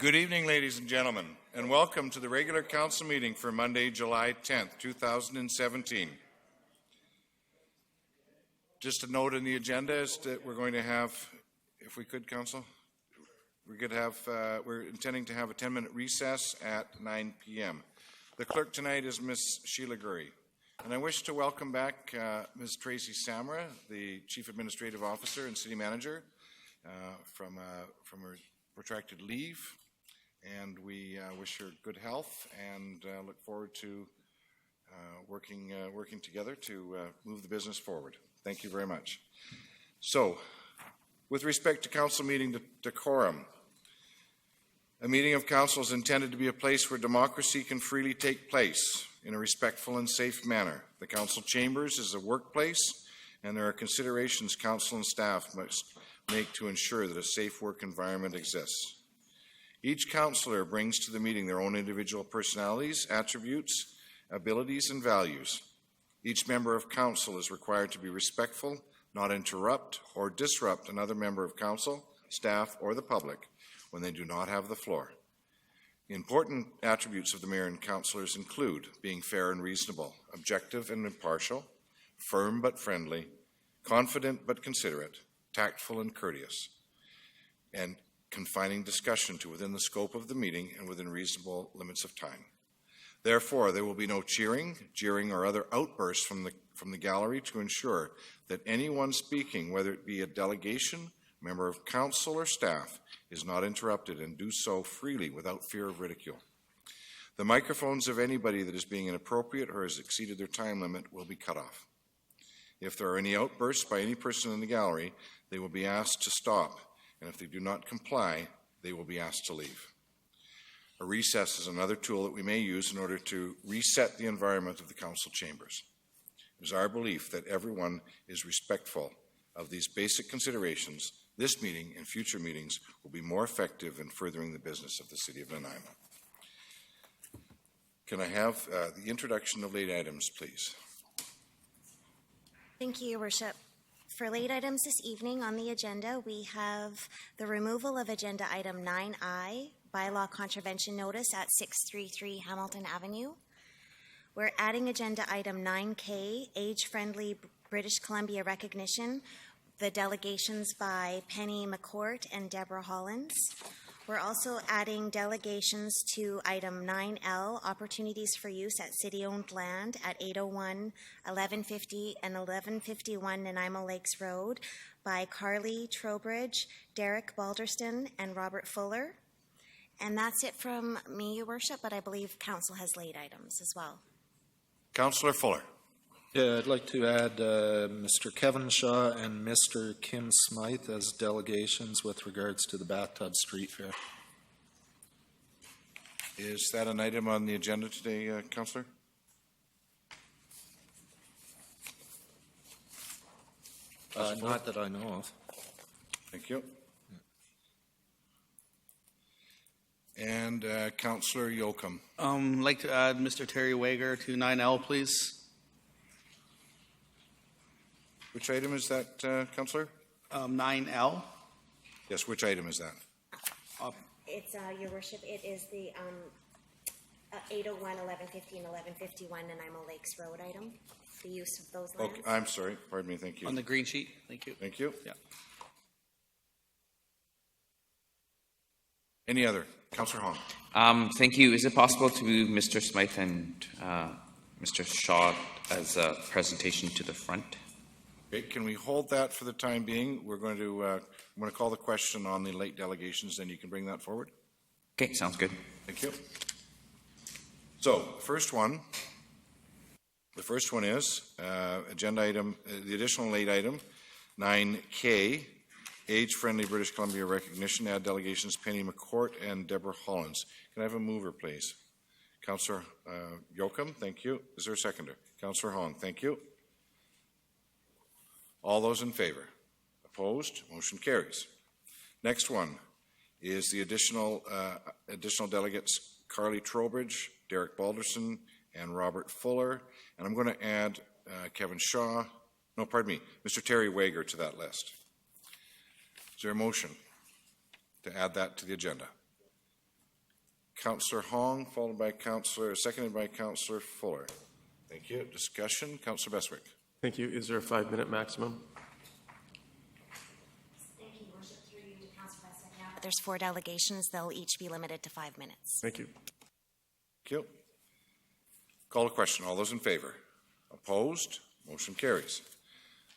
Good evening, ladies and gentlemen, and welcome to the regular council meeting for Monday, July 10th, 2017. Just a note in the agenda is that we're going to have, if we could, Council, we're intending to have a 10-minute recess at 9 p.m. The clerk tonight is Ms. Sheila Gurry. And I wish to welcome back Ms. Tracy Samra, the Chief Administrative Officer and City Manager, from her protracted leave. And we wish her good health and look forward to working together to move the business forward. Thank you very much. So, with respect to council meeting decorum, a meeting of council is intended to be a place where democracy can freely take place in a respectful and safe manner. The council chambers is a workplace, and there are considerations council and staff must make to ensure that a safe work environment exists. Each councillor brings to the meeting their own individual personalities, attributes, abilities, and values. Each member of council is required to be respectful, not interrupt or disrupt another member of council, staff, or the public when they do not have the floor. Important attributes of the mayor and councillors include being fair and reasonable, objective and impartial, firm but friendly, confident but considerate, tactful and courteous, and confining discussion to within the scope of the meeting and within reasonable limits of time. Therefore, there will be no cheering, jeering, or other outbursts from the gallery to ensure that anyone speaking, whether it be a delegation, member of council, or staff, is not interrupted and do so freely without fear of ridicule. The microphones of anybody that is being inappropriate or has exceeded their time limit will be cut off. If there are any outbursts by any person in the gallery, they will be asked to stop, and if they do not comply, they will be asked to leave. A recess is another tool that we may use in order to reset the environment of the council chambers. It is our belief that everyone is respectful of these basic considerations. This meeting and future meetings will be more effective in furthering the business of the City of Nanaimo. Can I have the introduction of late items, please? Thank you, Your Worship. For late items this evening on the agenda, we have the removal of agenda item 9I, bylaw contravention notice at 633 Hamilton Avenue. We're adding agenda item 9K, age-friendly British Columbia recognition, the delegations by Penny McCourt and Deborah Hollins. We're also adding delegations to item 9L, opportunities for use at city-owned land at 801, 1150, and 1151 Nanaimo Lakes Road by Carly Trowbridge, Derek Balderston, and Robert Fuller. And that's it from me, Your Worship, but I believe Council has late items as well. Councillor Fuller. Yeah, I'd like to add Mr. Kevin Shaw and Mr. Kim Smythe as delegations with regards to the Bathtub Street Fair. Is that an item on the agenda today, Councillor? Not that I know of. Thank you. And Councillor Yoakum. I'd like to add Mr. Terry Wager to 9L, please. Which item is that, Councillor? 9L. Yes, which item is that? It's, Your Worship, it is the 801, 1150, and 1151 Nanaimo Lakes Road item, the use of those lands. Okay, I'm sorry. Pardon me. Thank you. On the green sheet. Thank you. Thank you. Yeah. Any other? Councillor Hong. Thank you. Is it possible to move Mr. Smythe and Mr. Shaw as a presentation to the front? Okay, can we hold that for the time being? We're going to I'm going to call the question on the late delegations, then you can bring that forward. Okay, sounds good. Thank you. So, the first one is agenda item, the additional late item, 9K, age-friendly British Columbia recognition, add delegations Penny McCourt and Deborah Hollins. Can I have a mover, please? Councillor Yoakum, thank you. Is there a seconder? Councillor Hong, thank you. All those in favor? Opposed? Motion carries. Next one is the additional delegates Carly Trowbridge, Derek Balderson, and Robert Fuller. And I'm going to add Kevin Shaw, Mr. Terry Wager to that list. Is there a motion to add that to the agenda? Councillor Hong, seconded by Councillor Fuller. Thank you. Discussion, Councillor Bestwick. Thank you. Is there a 5-minute maximum? Thank you, Worship. Through you to Councillor Bestwick. There's 4 delegations. They'll each be limited to 5 minutes. Thank you. Thank you. Call to question. All those in favor? Opposed? Motion carries.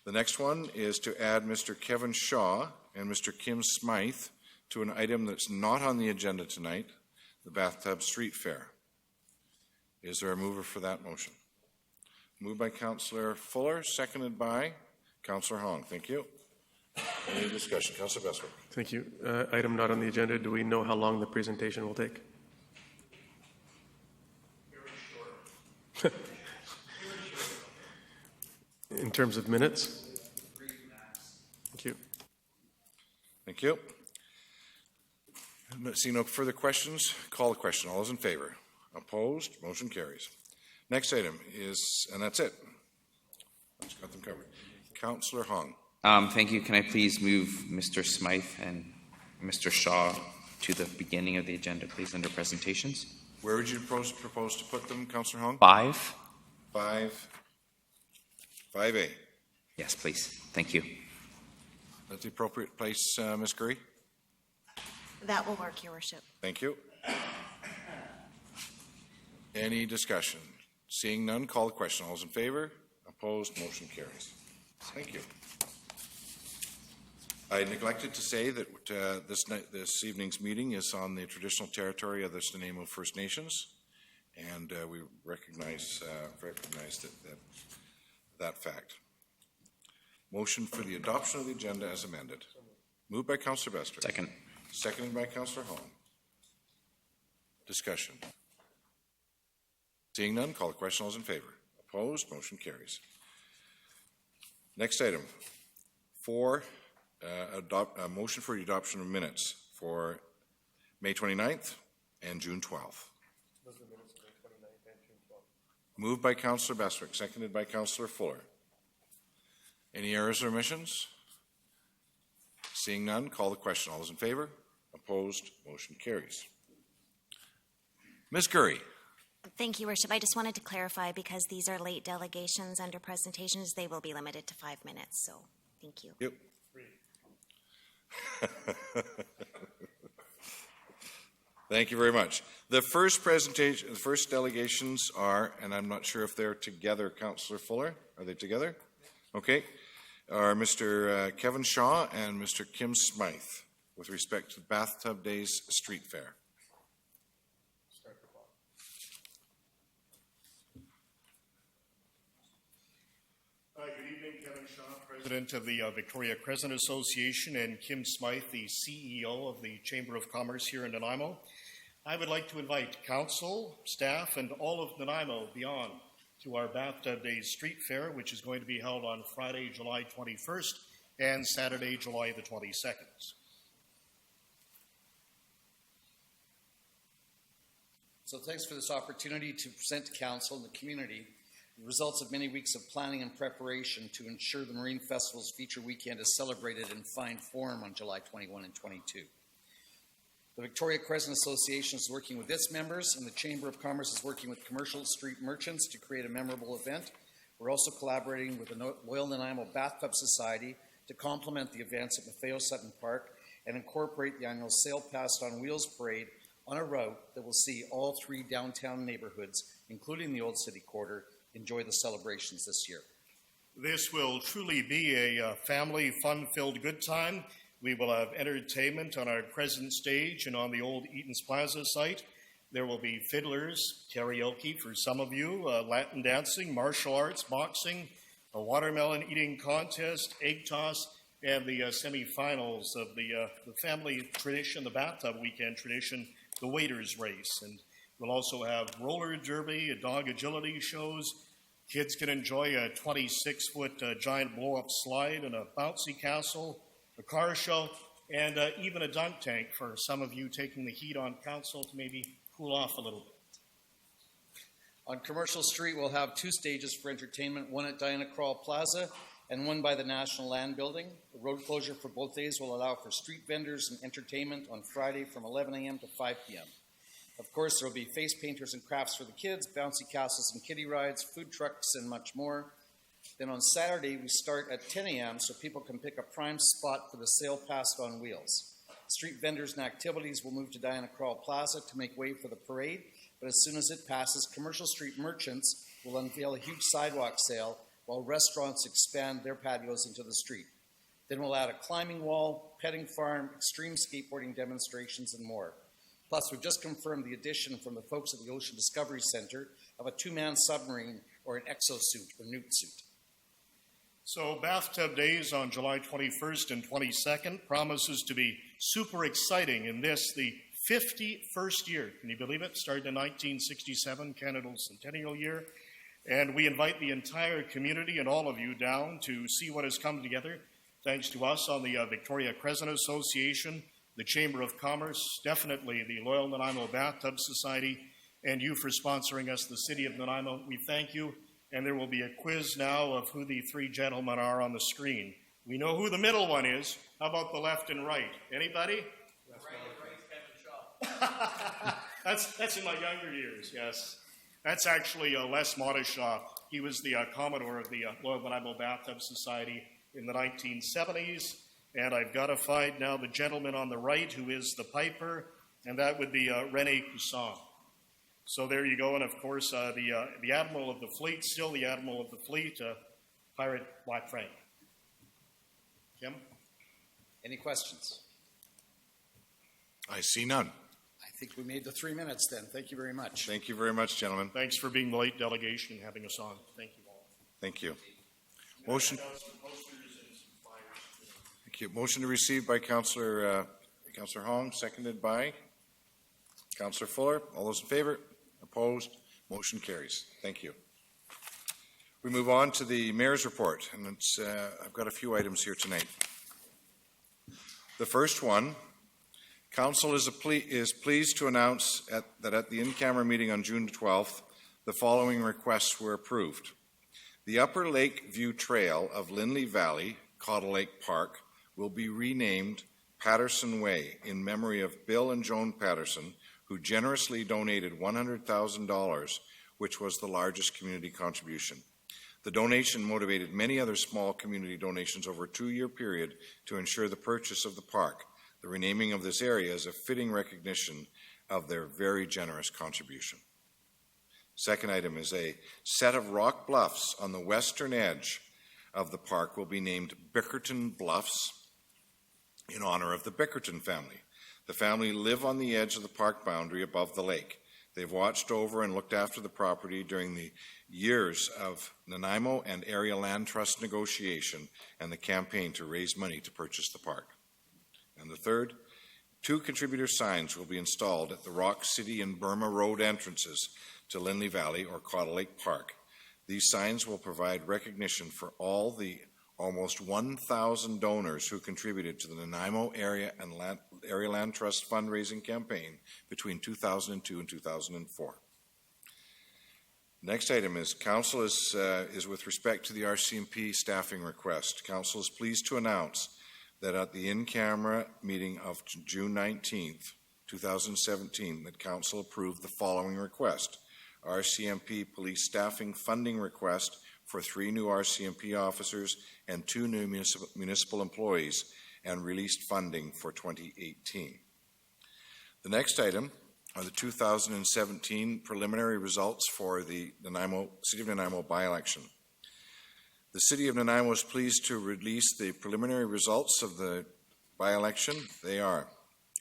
The next one is to add Mr. Kevin Shaw and Mr. Kim Smythe to an item that's not on the agenda tonight, the Bathtub Street Fair. Is there a mover for that motion? Moved by Councillor Fuller, seconded by Councillor Hong. Thank you. Any discussion? Councillor Bestwick. Thank you. Item not on the agenda. Do we know how long the presentation will take? Very short. In terms of minutes? Thank you. Thank you. See no further questions. Call the question. All those in favor? Opposed? Motion carries. Next item is, and that's it. I've got them covered. Councillor Hong. Thank you. Can I please move Mr. Smythe and Mr. Shaw to the beginning of the agenda, please, under presentations? Where would you propose to put them, Councillor Hong? 5? 5A. Yes, please. Thank you. That's the appropriate place, Ms. Curry? That will work, Your Worship. Thank you. Any discussion? Seeing none, call the question. All those in favor? Opposed? Motion carries. Thank you. I neglected to say that this evening's meeting is on the traditional territory of the Nanaimo First Nations, and we recognize that fact. Motion for the adoption of the agenda as amended. Moved by Councillor Bestwick. Second. Seconded by Councillor Hong. Discussion. Seeing none, call the question. All those in favor? Opposed? Motion carries. Next item. A motion for the adoption of minutes for May 29th and June 12th. Moved by Councillor Bestwick, seconded by Councillor Fuller. Any errors or omissions? Seeing none, call the question. All those in favor? Opposed? Motion carries. Ms. Curry. Thank you, Worship. I just wanted to clarify, because these are late delegations under presentations, they will be limited to 5 minutes. So, thank you. Yep. Thank you very much. The first delegations are, and I'm not sure if they're together, Councillor Fuller. Are they together? Okay. Are Mr. Kevin Shaw and Mr. Kim Smythe with respect to the Bathtub Days Street Fair. Good evening, Kevin Shaw, President of the Victoria Crescent Association, and Kim Smythe, the CEO of the Chamber of Commerce here in Nanaimo. I would like to invite council, staff, and all of Nanaimo beyond to our Bathtub Days Street Fair, which is going to be held on Friday, July 21st and Saturday, July the 22nd. So thanks for this opportunity to present to council and the community the results of many weeks of planning and preparation to ensure the Marine Festival's feature weekend is celebrated in fine form on July 21 and 22. The Victoria Crescent Association is working with its members, and the Chamber of Commerce is working with commercial street merchants to create a memorable event. We're also collaborating with the Loyal Nanaimo Bathtub Society to complement the events at Maffeo Sutton Park and incorporate the annual Sail Past on Wheels parade on a route that will see all 3 downtown neighborhoods, including the Old City Quarter, enjoy the celebrations this year. This will truly be a family, fun-filled good time. We will have entertainment on our Crescent stage and on the old Eaton's Plaza site. There will be fiddlers, karaoke for some of you, Latin dancing, martial arts, boxing, a watermelon eating contest, egg toss, and the semifinals of the family tradition, the bathtub weekend tradition, the waiters race. And we'll also have roller derby, dog agility shows. Kids can enjoy a 26-foot giant blow-up slide and a bouncy castle, a car show, and even a dunk tank for some of you taking the heat on council to maybe cool off a little bit. On Commercial Street, we'll have 2 stages for entertainment, one at Diana Krall Plaza and one by the National Land Building. The road closure for both days will allow for street vendors and entertainment on Friday from 11 a.m. to 5 p.m. Of course, there will be face painters and crafts for the kids, bouncy castles and kiddie rides, food trucks, and much more. Then on Saturday, we start at 10 a.m. so people can pick a prime spot for the Sail Past on Wheels. Street vendors and activities will move to Diana Krall Plaza to make way for the parade, but as soon as it passes, commercial street merchants will unveil a huge sidewalk sale while restaurants expand their patios into the street. Then we'll add a climbing wall, petting farm, extreme skateboarding demonstrations, and more. Plus, we've just confirmed the addition from the folks at the Ocean Discovery Center of a two-man submarine or an exosuit or newt suit. So Bathtub Days on July 21st and 22nd promises to be super exciting in this, the 51st year. Can you believe it? Started in 1967, Canada's centennial year. And we invite the entire community and all of you down to see what has come together, thanks to us on the Victoria Crescent Association, the Chamber of Commerce, definitely the Loyal Nanaimo Bathtub Society, and you for sponsoring us, the City of Nanaimo. We thank you. And there will be a quiz now of who the three gentlemen are on the screen. We know who the middle one is. How about the left and right? Anybody? That's in my younger years, yes. That's actually Les Modeshaw. He was the Commodore of the Loyal Nanaimo Bathtub Society in the 1970s. And I've got to find now the gentleman on the right who is the piper, and that would be René Cousin. So there you go, and of course, the Admiral of the Fleet, still the Admiral of the Fleet, Pirate Black Frank. Kim? Any questions? I see none. I think we made the 3 minutes then. Thank you very much. Thank you very much, gentlemen. Thanks for being the late delegation and having us on. Thank you all. Thank you. Motion. Thank you. Motion to receive by Councillor Hong, seconded by Councillor Fuller. All those in favor? Opposed? Motion carries. Thank you. We move on to the Mayor's report, and I've got a few items here tonight. The first one, Council is pleased to announce that at the in-camera meeting on June 12th, the following requests were approved. The Upper Lake View Trail of Lindley Valley, Caudle Lake Park, will be renamed Patterson Way in memory of Bill and Joan Patterson, who generously donated $100,000, which was the largest community contribution. The donation motivated many other small community donations over a 2-year period to ensure the purchase of the park. The renaming of this area is a fitting recognition of their very generous contribution. Second item is a set of rock bluffs on the western edge of the park will be named Bickerton Bluffs in honor of the Bickerton family. The family live on the edge of the park boundary above the lake. They've watched over and looked after the property during the years of Nanaimo and Area Land Trust negotiation and the campaign to raise money to purchase the park. And the third, 2 contributor signs will be installed at the Rock City and Burma Road entrances to Lindley Valley or Caudle Lake Park. These signs will provide recognition for all the almost 1,000 donors who contributed to the Nanaimo Area Land Trust fundraising campaign between 2002 and 2004. Next item is Council is with respect to the RCMP staffing request. Council is pleased to announce that at the in-camera meeting of June 19th, 2017, that Council approved the following request. RCMP police staffing funding request for 3 new RCMP officers and 2 new municipal employees, and released funding for 2018. The next item are the 2017 preliminary results for the City of Nanaimo by-election. The City of Nanaimo is pleased to release the preliminary results of the by-election. They are,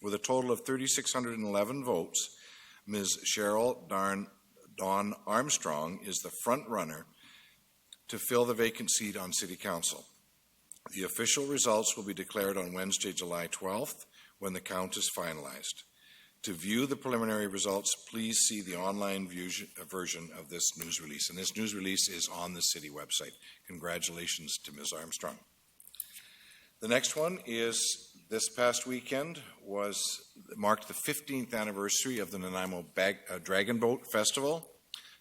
with a total of 3,611 votes, Ms. Cheryl Dawn Armstrong is the front-runner to fill the vacant seat on City Council. The official results will be declared on Wednesday, July 12th, when the count is finalized. To view the preliminary results, please see the online version of this news release. And this news release is on the City website. Congratulations to Ms. Armstrong. The next one is this past weekend marked the 15th anniversary of the Nanaimo Dragon Boat Festival,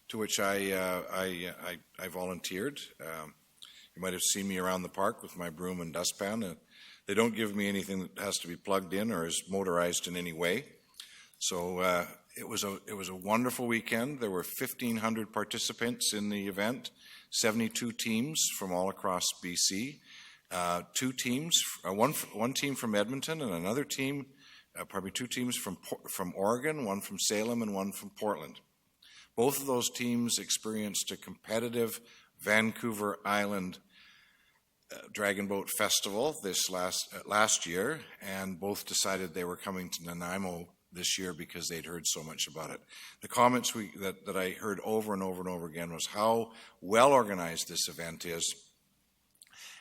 to which I volunteered. You might have seen me around the park with my broom and dustpan. They don't give me anything that has to be plugged in or is motorized in any way. So It was a wonderful weekend. There were 1,500 participants in the event, 72 teams from all across BC. Two teams, one team from Edmonton and another team, probably two teams from Oregon, one from Salem and one from Portland. Both of those teams experienced a competitive Vancouver Island Dragon Boat Festival this last year, and both decided they were coming to Nanaimo this year because they'd heard so much about it. The comments that I heard over and over and over again was how well organized this event is,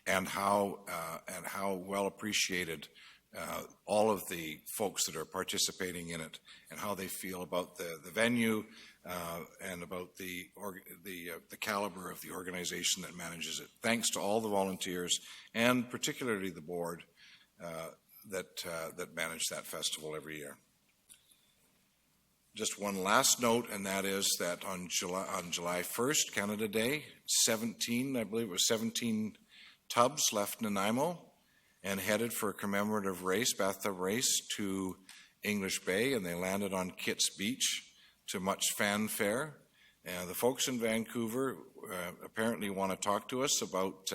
and how well appreciated all of the folks that are participating in it, and how they feel about the venue and about the caliber of the organization that manages it. Thanks to all the volunteers and particularly the board that manage that festival every year. Just one last note, and that is that on July 1st, Canada Day, 17 tubs left Nanaimo and headed for a commemorative race, bathtub race, to English Bay, and they landed on Kitts Beach to much fanfare. The folks in Vancouver apparently want to talk to us about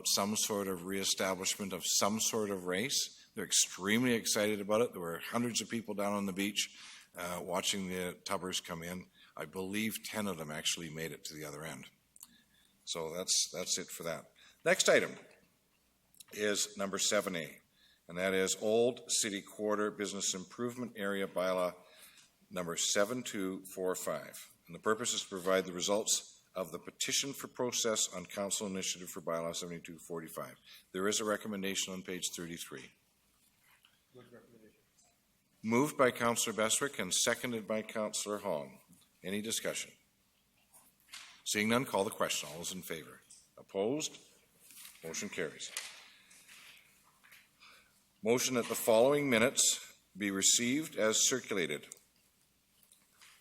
some sort of reestablishment of some sort of race. They're extremely excited about it. There were hundreds of people down on the beach watching the tubbers come in. I believe 10 of them actually made it to the other end. So that's it for that. Next item is number 7A, and that is Old City Quarter Business Improvement Area Bylaw number 7245. And the purpose is to provide the results of the petition for process on Council Initiative for Bylaw 7245. There is a recommendation on page 33. Moved by Councillor Bestwick and seconded by Councillor Hong. Any discussion? Seeing none, call the question. All those in favor? Opposed? Motion carries. Motion that the following minutes be received as circulated.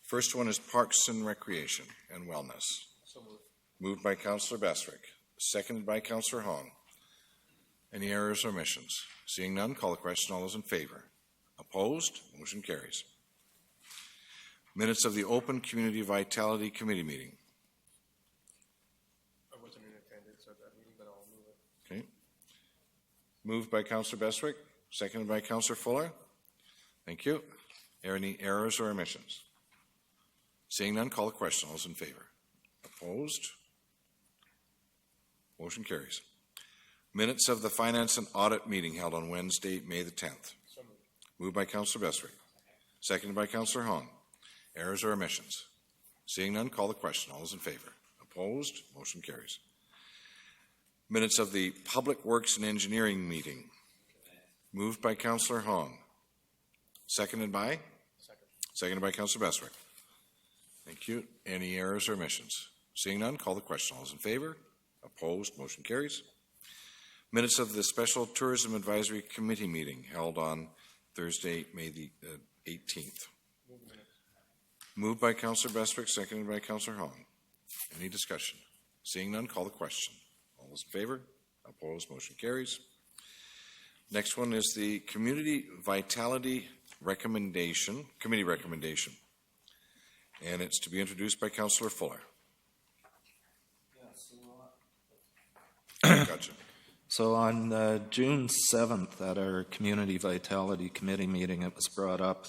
First one is Parks and Recreation and Wellness. So moved by Councillor Bestwick, seconded by Councillor Hong. Any errors or omissions? Seeing none, call the question. All those in favor? Opposed? Motion carries. Minutes of the Open Community Vitality Committee meeting. I wasn't in attendance at that meeting, but I'll move it. Okay. Moved by Councillor Bestwick, seconded by Councillor Fuller. Thank you. Any errors or omissions? Seeing none, call the question. All those in favor? Opposed? Motion carries. Minutes of the Finance and Audit meeting held on Wednesday, May the 10th. Moved by Councillor Bestwick, seconded by Councillor Hong. Errors or omissions? Seeing none, call the question. All those in favor? Opposed? Motion carries. Minutes of the Public Works and Engineering meeting. Moved by Councillor Hong. Seconded by? Seconded by Councillor Bestwick. Thank you. Any errors or omissions? Seeing none, call the question. All those in favor? Opposed? Motion carries. Minutes of the Special Tourism Advisory Committee meeting held on Thursday, May the 18th. Moved by Councillor Bestwick, seconded by Councillor Hong. Any discussion? Seeing none, call the question. All those in favor? Opposed? Motion carries. Next one is the Community Vitality Committee recommendation. And it's to be introduced by Councillor Fuller. Gotcha. So on June 7th at our Community Vitality Committee meeting, it was brought up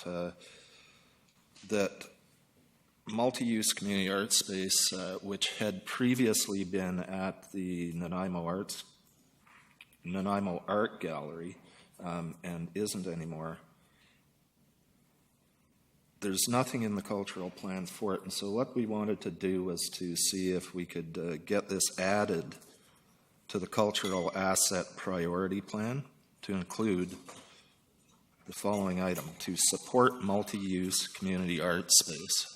that multi-use community art space, which had previously been at the Nanaimo Art Gallery and isn't anymore, there's nothing in the cultural plans for it. And so what we wanted to do was to see if we could get this added to the cultural asset priority plan to include the following item: to support multi-use community art space.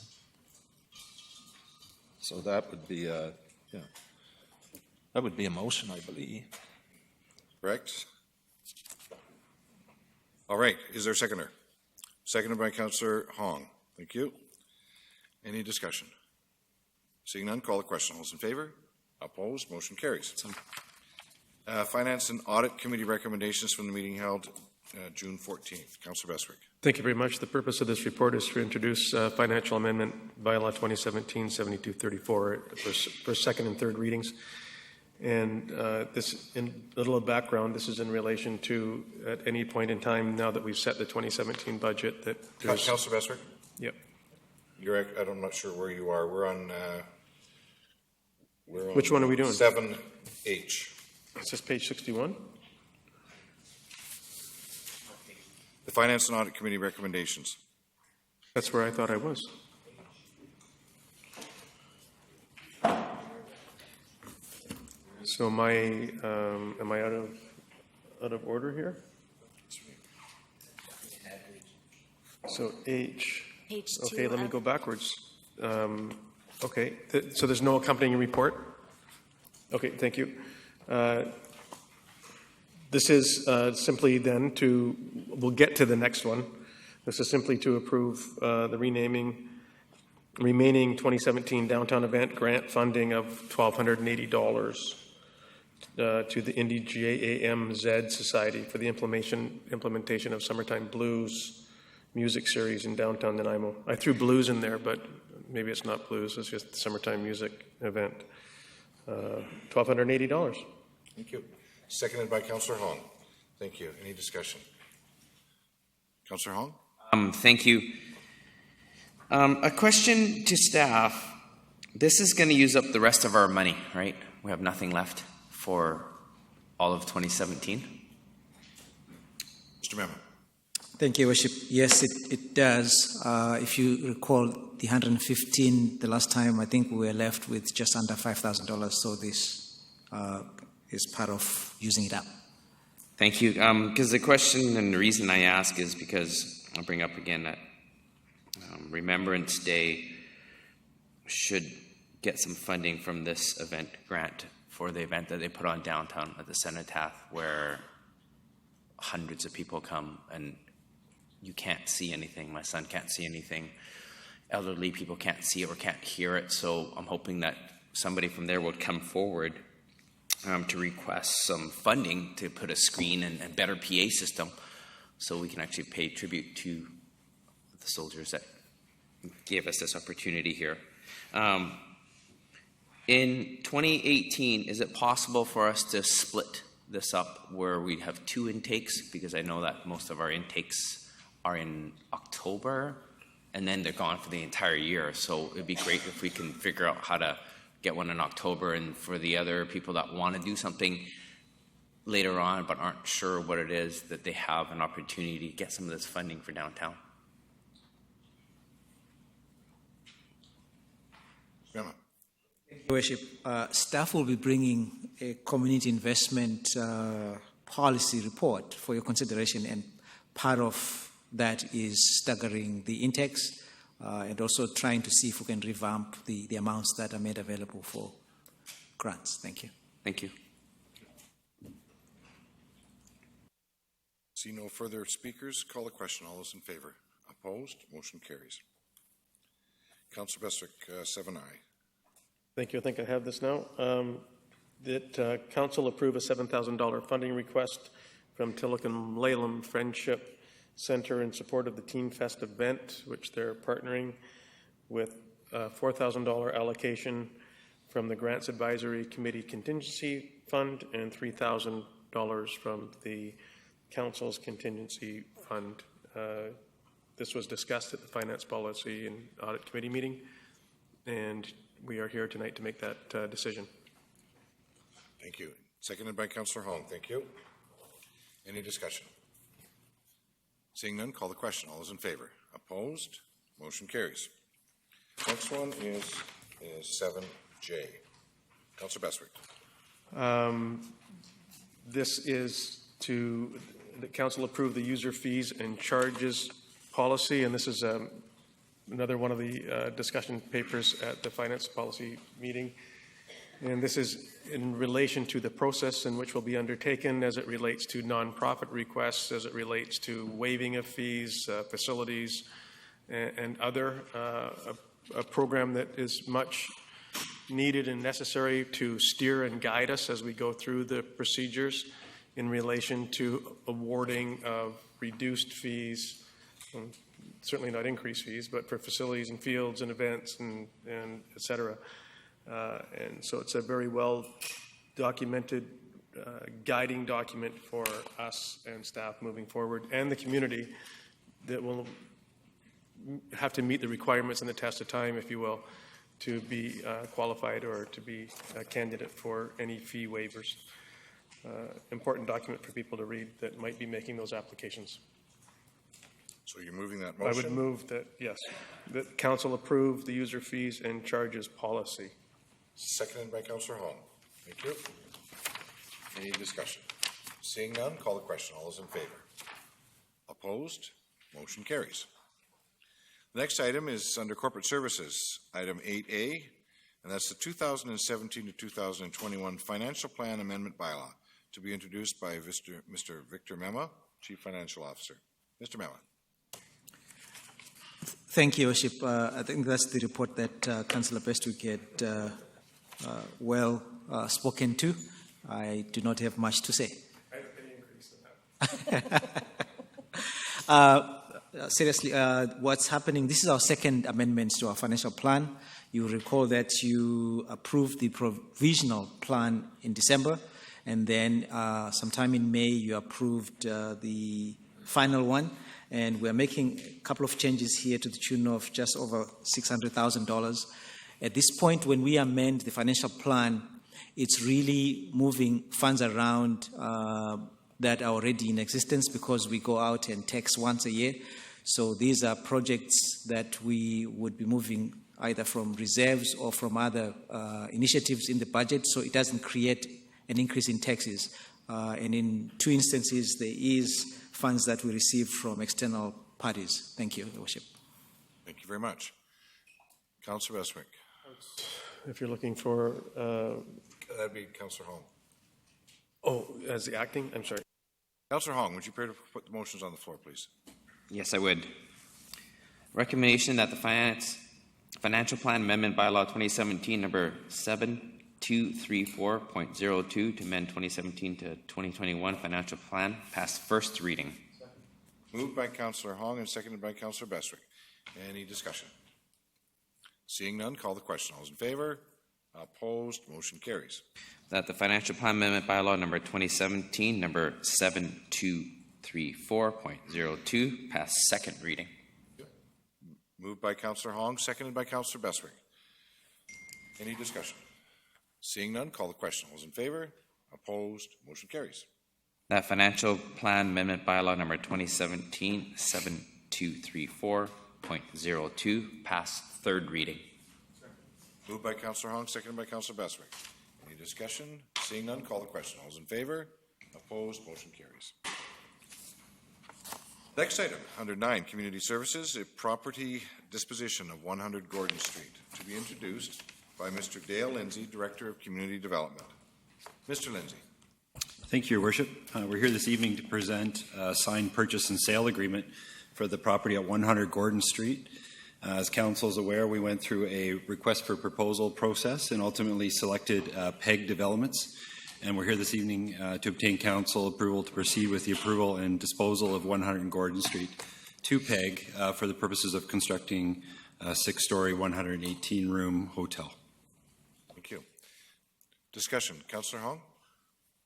So that would be a motion, I believe. Correct? All right. Is there a seconder? Seconded by Councillor Hong. Thank you. Any discussion? Seeing none, call the question. All those in favor? Opposed? Motion carries. Finance and Audit Committee recommendations from the meeting held June 14th. Councillor Bestwick. Thank you very much. The purpose of this report is to introduce financial amendment bylaw 2017-7234 for second and third readings. And this, in a little background, this is in relation to, at any point in time, now that we've set the 2017 budget, that there's... Councillor Beswick? Yep. I'm not sure where you are. We're on Which one are we doing? 7H. Is this page 61? The Finance and Audit Committee recommendations. That's where I thought I was. So am I out of order here? So H. Page 2. Okay, let me go backwards. Okay, so there's no accompanying report? Okay, thank you. This is simply then to, we'll get to the next one. This is simply to approve the remaining 2017 downtown event grant funding of $1,280 to the Indie JAMZ Society for the implementation of Summertime Blues music series in downtown Nanaimo. I threw blues in there, but maybe it's not blues, it's just the summertime music event. $1,280. Thank you. Seconded by Councillor Hong. Thank you. Any discussion? Councillor Hong? Thank you. A question to staff. This is going to use up the rest of our money, right? We have nothing left for all of 2017. Mr. Memon. Thank you, Worship. Yes, it does. If you recall, the 115, the last time, I think we were left with just under $5,000. So this is part of using it up. Thank you. Because the question and the reason I ask is because I'll bring up again that Remembrance Day should get some funding from this event grant for the event that they put on downtown at the Cenotaph, where hundreds of people come and you can't see anything. My son can't see anything. Elderly people can't see it or can't hear it. So I'm hoping that somebody from there would come forward to request some funding to put a screen and better PA system so we can actually pay tribute to the soldiers that gave us this opportunity here. In 2018, is it possible for us to split this up where we'd have two intakes? Because I know that most of our intakes are in October and then they're gone for the entire year. So it'd be great if we can figure out how to get one in October, and for the other people that want to do something later on but aren't sure what it is, that they have an opportunity to get some of this funding for downtown. Memon. Worship, staff will be bringing a community investment policy report for your consideration, and part of that is staggering the intakes and also trying to see if we can revamp the amounts that are made available for grants. Thank you. Thank you. See no further speakers. Call the question. All those in favor? Opposed? Motion carries. Councillor Beswick, 7I. Thank you. I think I have this now. That Council approve a $7,000 funding request from Tilikum Lalem Friendship Center in support of the Teen Fest event, which they're partnering with a $4,000 allocation from the Grants Advisory Committee Contingency Fund and $3,000 from the Council's Contingency Fund. This was discussed at the Finance Policy and Audit Committee meeting, and we are here tonight to make that decision. Thank you. Seconded by Councillor Hong. Thank you. Any discussion? Seeing none, call the question. All those in favor? Opposed? Motion carries. Next one is 7J. Councillor Beswick. This is to the Council approve the user fees and charges policy, and this is another one of the discussion papers at the Finance Policy meeting. And this is in relation to the process in which will be undertaken as it relates to nonprofit requests, as it relates to waiving of fees, facilities, and other. A program that is much needed and necessary to steer and guide us as we go through the procedures in relation to awarding of reduced fees certainly not increase fees, but for facilities and fields and events and et cetera. And so it's a very well documented guiding document for us and staff moving forward, and the community that will have to meet the requirements and the test of time, if you will, to be qualified or to be a candidate for any fee waivers. Important document for people to read that might be making those applications. So you're moving that I motion? would move that, yes, that council approve the user fees and charges policy. Seconded by Councillor Hong. Thank you. Any discussion? Seeing none, call the question. All those in favor? Opposed? Motion carries. The next item is under Corporate Services, item 8A, and that's the 2017 to 2021 Financial Plan Amendment Bylaw, to be introduced by Mr. Victor Mema, Chief Financial Officer. Mr. Mema. Thank you, Worship. I think that's the report that Councillor Bestwick had well spoken to. I do not have much to say. Seriously, what's happening, this is our second amendment to our financial plan. You recall that you approved the provisional plan in December, and then sometime in May you approved the final one, and we're making a couple of changes here to the tune of just over $600,000. At this point, when we amend the financial plan, it's really moving funds around that are already in existence, because we go out and tax once a year. So these are projects that we would be moving either from reserves or from other initiatives in the budget, so it doesn't create an increase in taxes. And in two instances, there is funds that we receive from external parties. Thank you, Your Worship. Thank you very much. Councillor Bestwick. If you're looking for... That'd be Councillor Hong. Oh, as the acting? I'm sorry. Councillor Hong, would you prepare to put the motions on the floor, please? Yes, I would. Recommendation that the Financial Plan Amendment Bylaw 2017 number 7234.02 to amend 2017 to 2021 financial plan pass first reading. Moved by Councillor Hong and seconded by Councillor Bestwick. Any discussion? Seeing none, call the question. All those in favor? Opposed? Motion carries. That the Financial Plan Amendment Bylaw number 2017 number 7234.02 pass second reading. Moved by Councillor Hong, seconded by Councillor Bestwick. Any discussion? Seeing none, call the question. All those in favor? Opposed? Motion carries. That Financial Plan Amendment Bylaw number 2017 7234.02 pass third reading. Moved by Councillor Hong, seconded by Councillor Bestwick. Any discussion? Seeing none, call the question. All those in favor? Opposed? Motion carries. Next item, under 9, Community Services, a property disposition of 100 Gordon Street, to be introduced by Mr. Dale Lindsay, Director of Community Development. Mr. Lindsay. Thank you, Your Worship. We're here this evening to present a signed purchase and sale agreement for the property at 100 Gordon Street. As Council is aware, we went through a request for proposal process and ultimately selected PEG Developments. And we're here this evening to obtain Council approval to proceed with the approval and disposal of 100 Gordon Street to PEG for the purposes of constructing a 6-story, 118-room hotel. Thank you. Discussion. Councillor Hong?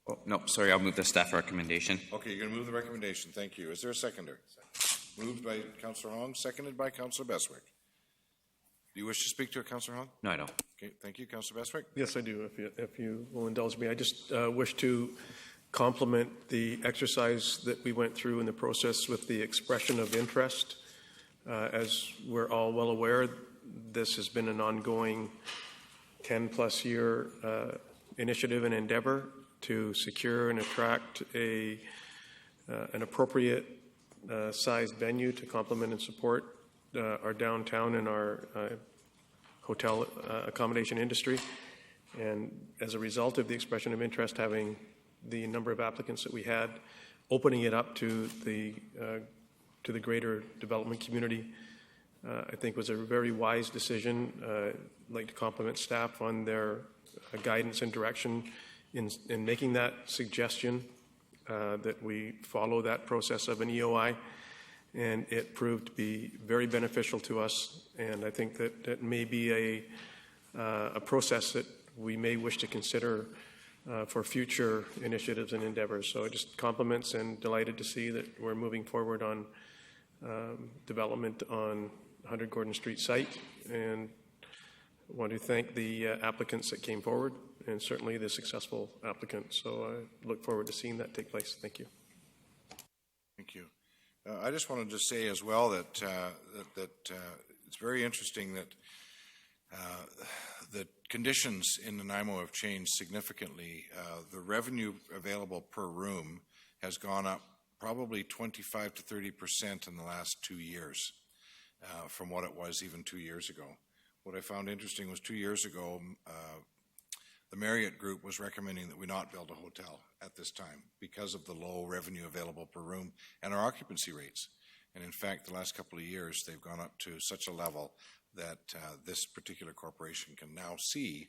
Oh, no, sorry, I'll move the staff recommendation. Okay, you're going to move the recommendation. Thank you. Is there a seconder? Moved by Councillor Hong, seconded by Councillor Bestwick. Do you wish to speak to it, Councillor Hong? No, I don't. Okay, thank you. Councillor Bestwick? Yes, I do, if you will indulge me. I just wish to compliment the exercise that we went through in the process with the expression of interest. As we're all well aware, this has been an ongoing 10-plus year initiative and endeavor to secure and attract an appropriate sized venue to complement and support our downtown and our hotel accommodation industry. And as a result of the expression of interest, having the number of applicants that we had, opening it up to the greater development community, I think was a very wise decision. I'd like to compliment staff on their guidance and direction in making that suggestion that we follow that process of an EOI. and it proved to be very beneficial to us. And I think that that may be a process that we may wish to consider for future initiatives and endeavors. So just compliments and delighted to see that we're moving forward on development on 100 Gordon Street site, and want to thank the applicants that came forward, and certainly the successful applicant. So I look forward to seeing that take place. Thank you. Thank you. I just wanted to say as well that it's very interesting that the conditions in Nanaimo have changed significantly. The revenue available per room has gone up probably 25 to 30% in the last 2 years from what it was even 2 years ago. What I found interesting was 2 years ago, the Marriott Group was recommending that we not build a hotel at this time because of the low revenue available per room and our occupancy rates. And in fact, the last couple of years, they've gone up to such a level that this particular corporation can now see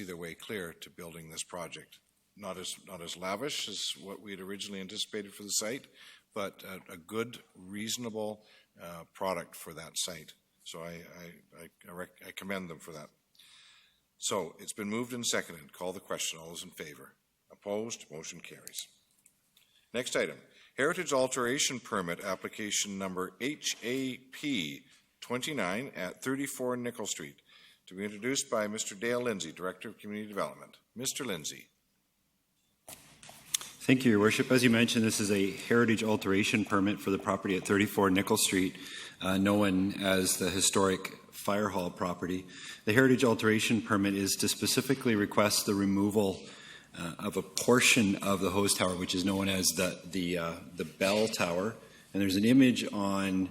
their way clear to building this project. Not as lavish as what we had originally anticipated for the site, but a good, reasonable product for that site. So I commend them for that. So it's been moved and seconded. Call the question. All those in favor? Opposed? Motion carries. Next item, Heritage Alteration Permit application number HAP 29 at 34 Nickel Street, to be introduced by Mr. Dale Lindsay, Director of Community Development. Mr. Lindsay. Thank you, Your Worship. As you mentioned, this is a heritage alteration permit for the property at 34 Nickel Street, known as the historic Fire Hall property. The heritage alteration permit is to specifically request the removal of a portion of the hose tower, which is known as the bell tower. And there's an image on,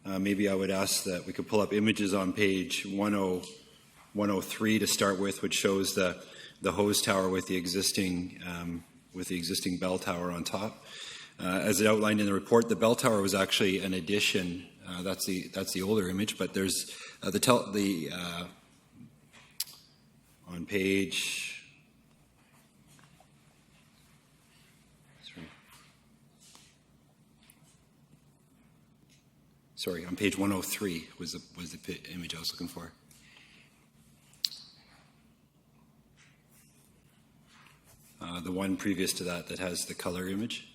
maybe I would ask that we could pull up images on page 103 to start with, which shows the hose tower with the existing bell tower on top. As it outlined in the report, the bell tower was actually an addition. That's the older image, but there's on page. Sorry, on page 103 was the image I was looking for. The one previous to that has the color image,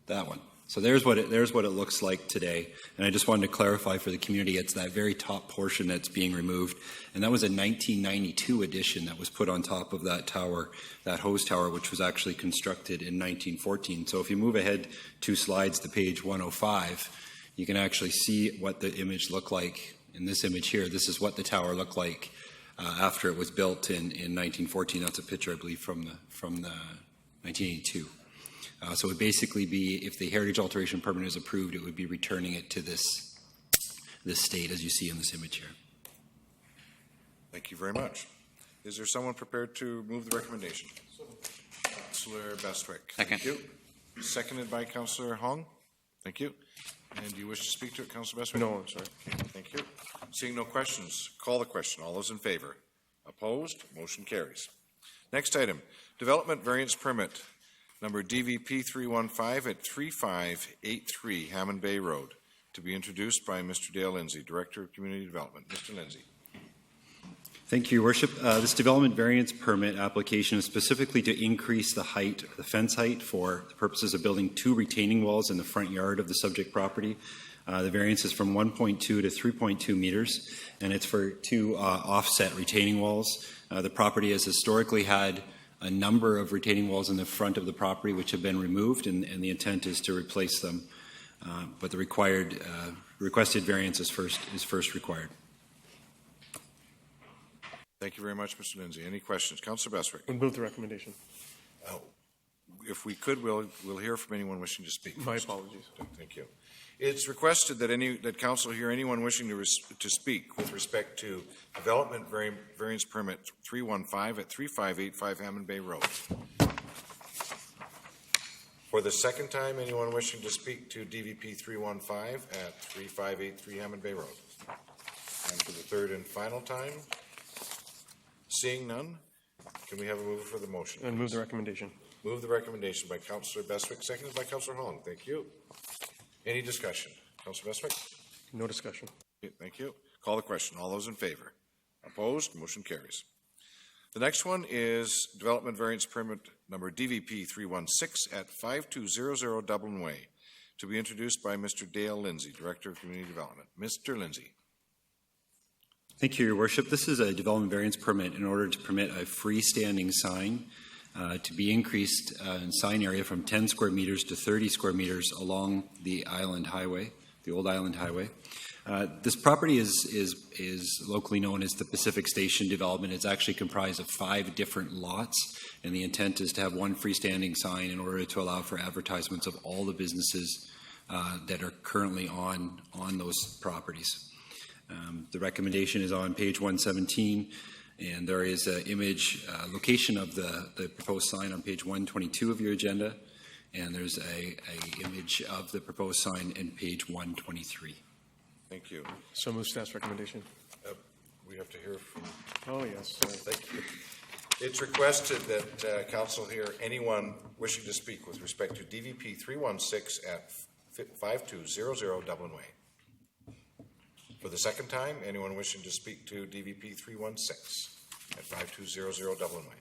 that one. So there's what it looks like today. And I just wanted to clarify for the community, it's that very top portion that's being removed. And that was a 1992 addition that was put on top of that tower, that hose tower, which was actually constructed in 1914. So if you move ahead 2 slides to page 105, you can actually see what the image looked like. In this image here, this is what the tower looked like after it was built in 1914. That's a picture, I believe, from the 1982. So it would basically be, if the heritage alteration permit is approved, it would be returning it to this state, as you see in this image here. Thank you very much. Is there someone prepared to move the recommendation? Councillor Bestwick. Second. Thank you. Seconded by Councillor Hong. Thank you. And do you wish to speak to it, Councillor Bestwick? No, I'm sorry. Thank you. Seeing no questions, call the question. All those in favor? Opposed? Motion carries. Next item, development variance permit number DVP 315 at 3583 Hammond Bay Road, to be introduced by Mr. Dale Lindsay, Director of Community Development. Mr. Lindsay. Thank you, Your Worship. This development variance permit application is specifically to increase the fence height for the purposes of building 2 retaining walls in the front yard of the subject property. The variance is from 1.2 to 3.2 meters, and it's for 2 offset retaining walls. The property has historically had a number of retaining walls in the front of the property which have been removed, and the intent is to replace them. But the requested variance is first required. Thank you very much, Mr. Lindsay. Any questions? Councillor Bestwick. We'll move the recommendation. If we could, we'll hear from anyone wishing to speak. My apologies. Thank you. It's requested that council hear anyone wishing to speak with respect to development variance permit 315 at 3585 Hammond Bay Road. For the second time, anyone wishing to speak to DVP 315 at 3583 Hammond Bay Road. And for the third and final time, seeing none, can we have a mover for the motion? And move the recommendation. Move the recommendation by Councillor Bestwick, seconded by Councillor Hong. Thank you. Any discussion? Councilor Bestwick? No discussion. Okay, thank you. Call the question. All those in favor? Opposed? Motion carries. The next one is Development Variance Permit number DVP 316 at 5200 Dublin Way, to be introduced by Mr. Dale Lindsay, Director of Community Development. Mr. Lindsay. Thank you, Your Worship. This is a development variance permit in order to permit a freestanding sign to be increased in sign area from 10 square meters to 30 square meters along the Island Highway, the old Island Highway. This property is locally known as the Pacific Station Development. It's actually comprised of 5 different lots, and the intent is to have one freestanding sign in order to allow for advertisements of all the businesses that are currently on those properties. The recommendation is on page 117, and there is an image location of the proposed sign on page 122 of your agenda, and there's a image of the proposed sign in page 123. Thank you. So move staff's recommendation. We have to hear from... Oh, yes. Thank you. It's requested that council hear anyone wishing to speak with respect to DVP 316 at 5200 Dublin Way. For the second time, anyone wishing to speak to DVP 316 at 5200 Dublin Way.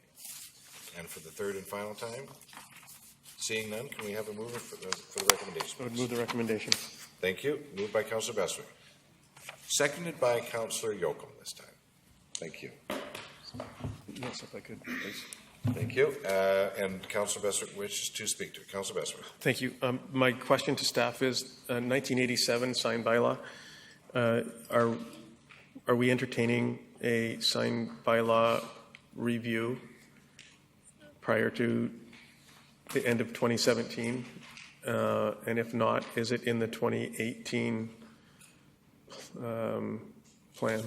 And for the third and final time, seeing none, can we have a mover for the recommendation? I would move the recommendation. Thank you. Moved by Councillor Bestwick. Seconded by Councillor Yocum this time. Thank you. Yes, if I could, please. Thank you. And Councillor Bestwick wishes to speak to it. Councillor Bestwick. Thank you. My question to staff is 1987 sign bylaw. Are we entertaining a sign bylaw review prior to the end of 2017? And if not, is it in the 2018 plan?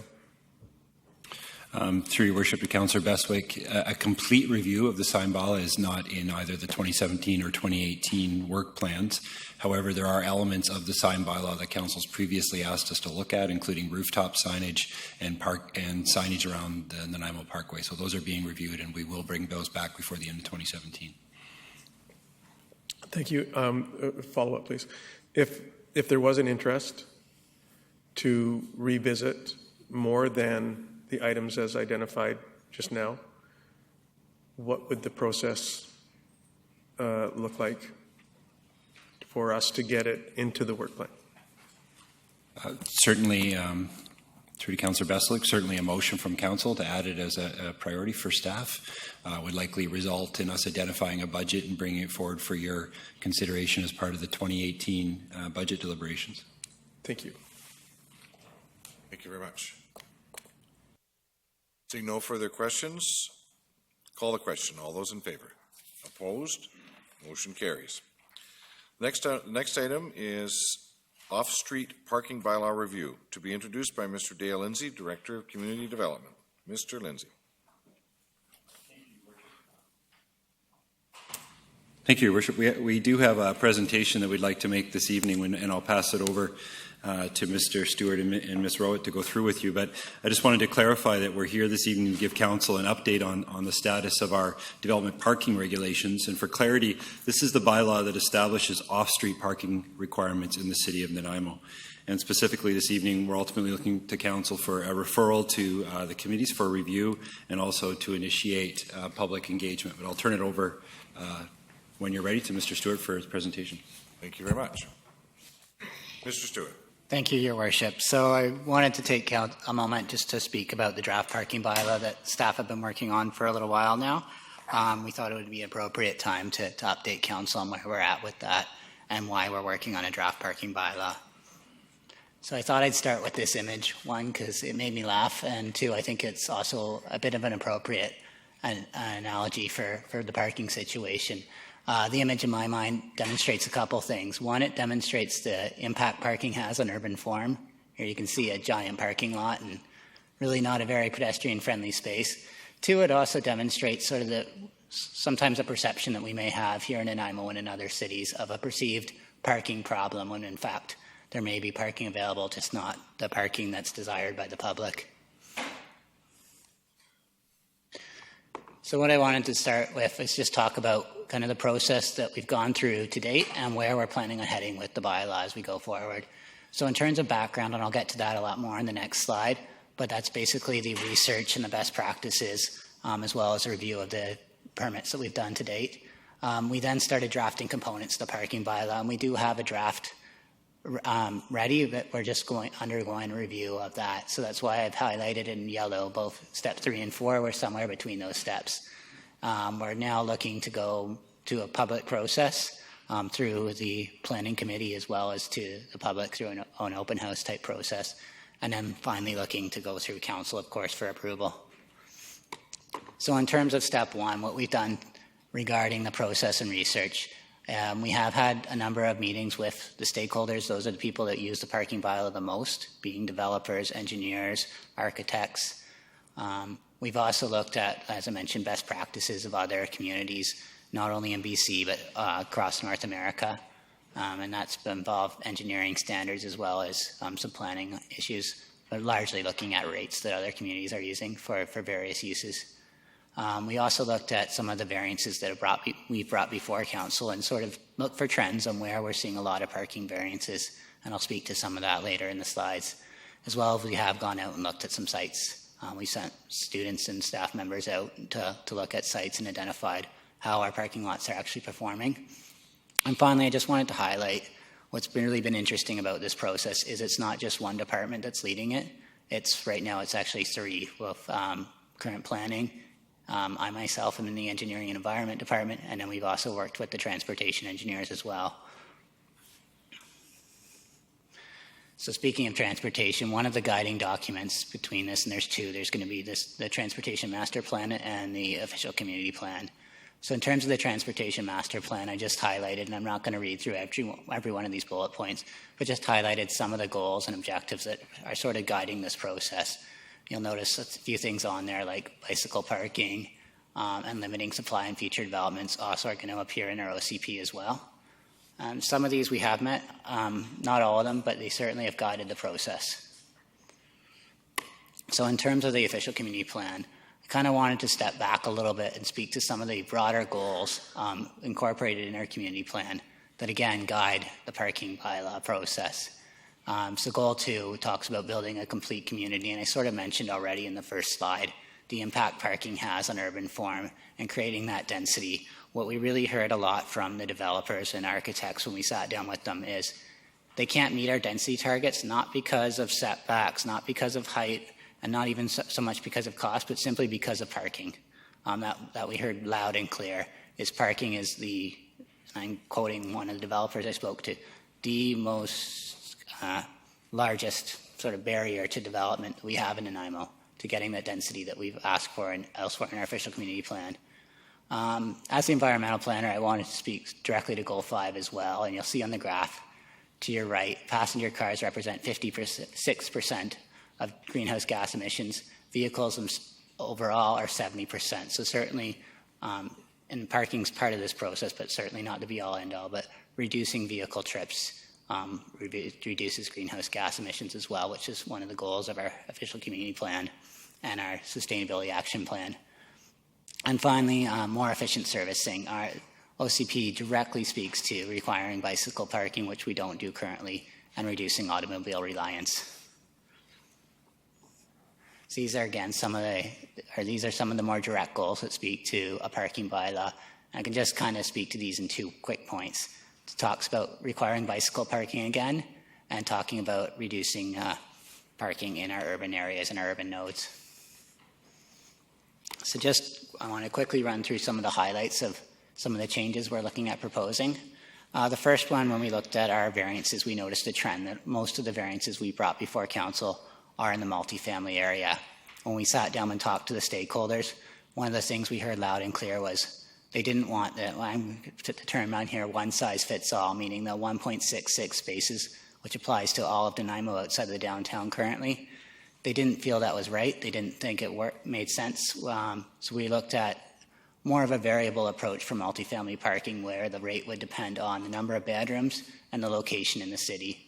Through your worship to Councillor Bestwick, a complete review of the sign bylaw is not in either the 2017 or 2018 work plans. However, there are elements of the sign bylaw that council's previously asked us to look at, including rooftop signage and signage around the Nanaimo Parkway. So those are being reviewed, and we will bring those back before the end of 2017. Thank you. Follow up, please. If there was an interest to revisit more than the items as identified just now, what would the process look like for us to get it into the work plan? Certainly, through to Councillor Bestwick, certainly a motion from council to add it as a priority for staff would likely result in us identifying a budget and bringing it forward for your consideration as part of the 2018 budget deliberations. Thank you. Thank you very much. Seeing no further questions, call the question. All those in favor? Opposed? Motion carries. Next item is off-street parking bylaw review, to be introduced by Mr. Dale Lindsay, Director of Community Development. Mr. Lindsay. Thank you, Your Worship. We do have a presentation that we'd like to make this evening, and I'll pass it over to Mr. Stewart and Ms. Rowett to go through with you. But I just wanted to clarify that we're here this evening to give Council an update on the status of our development parking regulations. And for clarity, this is the bylaw that establishes off-street parking requirements in the City of Nanaimo. And specifically this evening, we're ultimately looking to Council for a referral to the committees for review and also to initiate public engagement. But I'll turn it over when you're ready to Mr. Stewart for his presentation. Thank you very much. Mr. Stewart. Thank you, Your Worship. So I wanted to take a moment just to speak about the draft parking bylaw that staff have been working on for a little while now. We thought it would be an appropriate time to update Council on where we're at with that and why we're working on a draft parking bylaw. So I thought I'd start with this image, one, because it made me laugh, and two, I think it's also a bit of an appropriate analogy for the parking situation. The image in my mind demonstrates a couple things. One, it demonstrates the impact parking has on urban form. Here you can see a giant parking lot and really not a very pedestrian-friendly space. Two, it also demonstrates sort of sometimes a perception that we may have here in Nanaimo and in other cities of a perceived parking problem when in fact there may be parking available, just not the parking that's desired by the public. So what I wanted to start with is just talk about kind of the process that we've gone through to date and where we're planning on heading with the bylaw as we go forward. So in terms of background, and I'll get to that a lot more in the next slide, but that's basically the research and the best practices, as well as a review of the permits that we've done to date. We then started drafting components to the parking bylaw, and we do have a draft ready, but we're just undergoing a review of that. So that's why I've highlighted in yellow both step 3 and 4. We're somewhere between those steps. We're now looking to go to a public process through the planning committee as well as to the public through an open house type process. And then finally looking to go through council, of course, for approval. So in terms of step 1, what we've done regarding the process and research, we have had a number of meetings with the stakeholders. Those are the people that use the parking bylaw the most, being developers, engineers, architects. We've also looked at, as I mentioned, best practices of other communities, not only in BC, but across North America. And that's involved engineering standards as well as some planning issues, but largely looking at rates that other communities are using for various uses. We also looked at some of the variances that we've brought before council and sort of looked for trends on where we're seeing a lot of parking variances, and I'll speak to some of that later in the slides. As well as we have gone out and looked at some sites. We sent students and staff members out to look at sites and identified how our parking lots are actually performing. And finally, I just wanted to highlight what's really been interesting about this process is it's not just one department that's leading it. Right now it's actually 3 with current planning. I myself am in the engineering and environment department, and then we've also worked with the transportation engineers as well. So speaking of transportation, one of the guiding documents between this, and there's 2, there's going to be the transportation master plan and the official community plan. So in terms of the transportation master plan, I just highlighted, and I'm not going to read through every one of these bullet points, but just highlighted some of the goals and objectives that are sort of guiding this process. You'll notice a few things on there like bicycle parking and limiting supply and future developments also are going to appear in our OCP as well. Some of these we have met, not all of them, but they certainly have guided the process. So in terms of the official community plan, I kind of wanted to step back a little bit and speak to some of the broader goals incorporated in our community plan that again guide the parking bylaw process. So goal 2 talks about building a complete community, and I sort of mentioned already in the first slide the impact parking has on urban form and creating that density. What we really heard a lot from the developers and architects when we sat down with them is they can't meet our density targets, not because of setbacks, not because of height, and not even so much because of cost, but simply because of parking. That we heard loud and clear is parking is I'm quoting one of the developers I spoke to, the most largest sort of barrier to development we have in Nanaimo to getting that density that we've asked for and elsewhere in our official community plan. As the environmental planner, I wanted to speak directly to goal 5 as well, and you'll see on the graph to your right, passenger cars represent 56% of greenhouse gas emissions. Vehicles overall are 70%. So certainly, and parking's part of this process, but certainly not the be-all, end-all, but reducing vehicle trips reduces greenhouse gas emissions as well, which is one of the goals of our official community plan and our sustainability action plan. And finally, more efficient servicing. Our OCP directly speaks to requiring bicycle parking, which we don't do currently, and reducing automobile reliance. So these are again some of the more direct goals that speak to a parking bylaw. I can just kind of speak to these in 2 quick points. It talks about requiring bicycle parking again, and talking about reducing parking in our urban areas and our urban nodes. So I want to quickly run through some of the highlights of some of the changes we're looking at proposing. The first one, when we looked at our variances, we noticed a trend that most of the variances we brought before council are in the multifamily area. When we sat down and talked to the stakeholders, one of the things we heard loud and clear was they didn't want I'm the term on here, one size fits all, meaning the 1.66 spaces, which applies to all of Nanaimo outside of the downtown currently. They didn't feel that was right. They didn't think it made sense. So we looked at more of a variable approach for multifamily parking where the rate would depend on the number of bedrooms and the location in the city.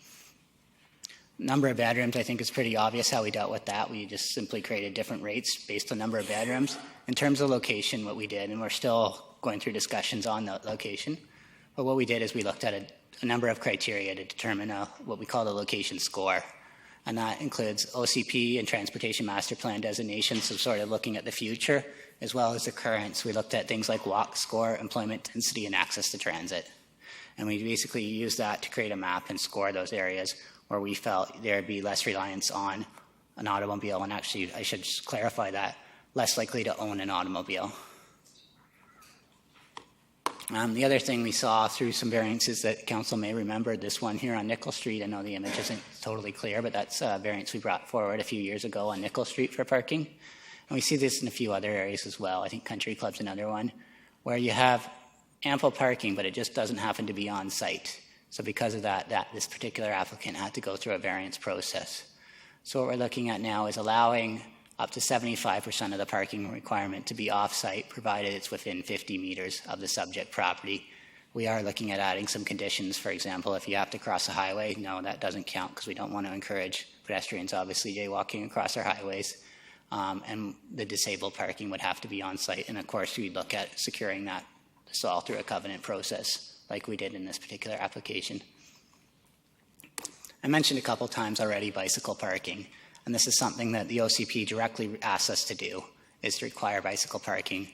Number of bedrooms, I think, is pretty obvious how we dealt with that. We just simply created different rates based on number of bedrooms. In terms of location, what we did, and we're still going through discussions on the location, but what we did is we looked at a number of criteria to determine what we call the location score. And that includes OCP and Transportation Master Plan designations, so sort of looking at the future, as well as the current. So we looked at things like walk score, employment density, and access to transit. And we basically used that to create a map and score those areas where we felt there would be less reliance on an automobile, and actually, I should just clarify that, less likely to own an automobile. The other thing we saw through some variances that council may remember, this one here on Nickel Street, I know the image isn't totally clear, but that's a variance we brought forward a few years ago on Nickel Street for parking. And we see this in a few other areas as well. I think Country Club's another one, where you have ample parking, but it just doesn't happen to be on site. So because of that, this particular applicant had to go through a variance process. So what we're looking at now is allowing up to 75% of the parking requirement to be off-site, provided it's within 50 meters of the subject property. We are looking at adding some conditions. For example, if you have to cross a highway, no, that doesn't count because we don't want to encourage pedestrians, obviously, jaywalking across our highways. And the disabled parking would have to be on-site. And of course, we'd look at securing that this all through a covenant process, like we did in this particular application. I mentioned a couple times already bicycle parking. And this is something that the OCP directly asks us to do, is to require bicycle parking,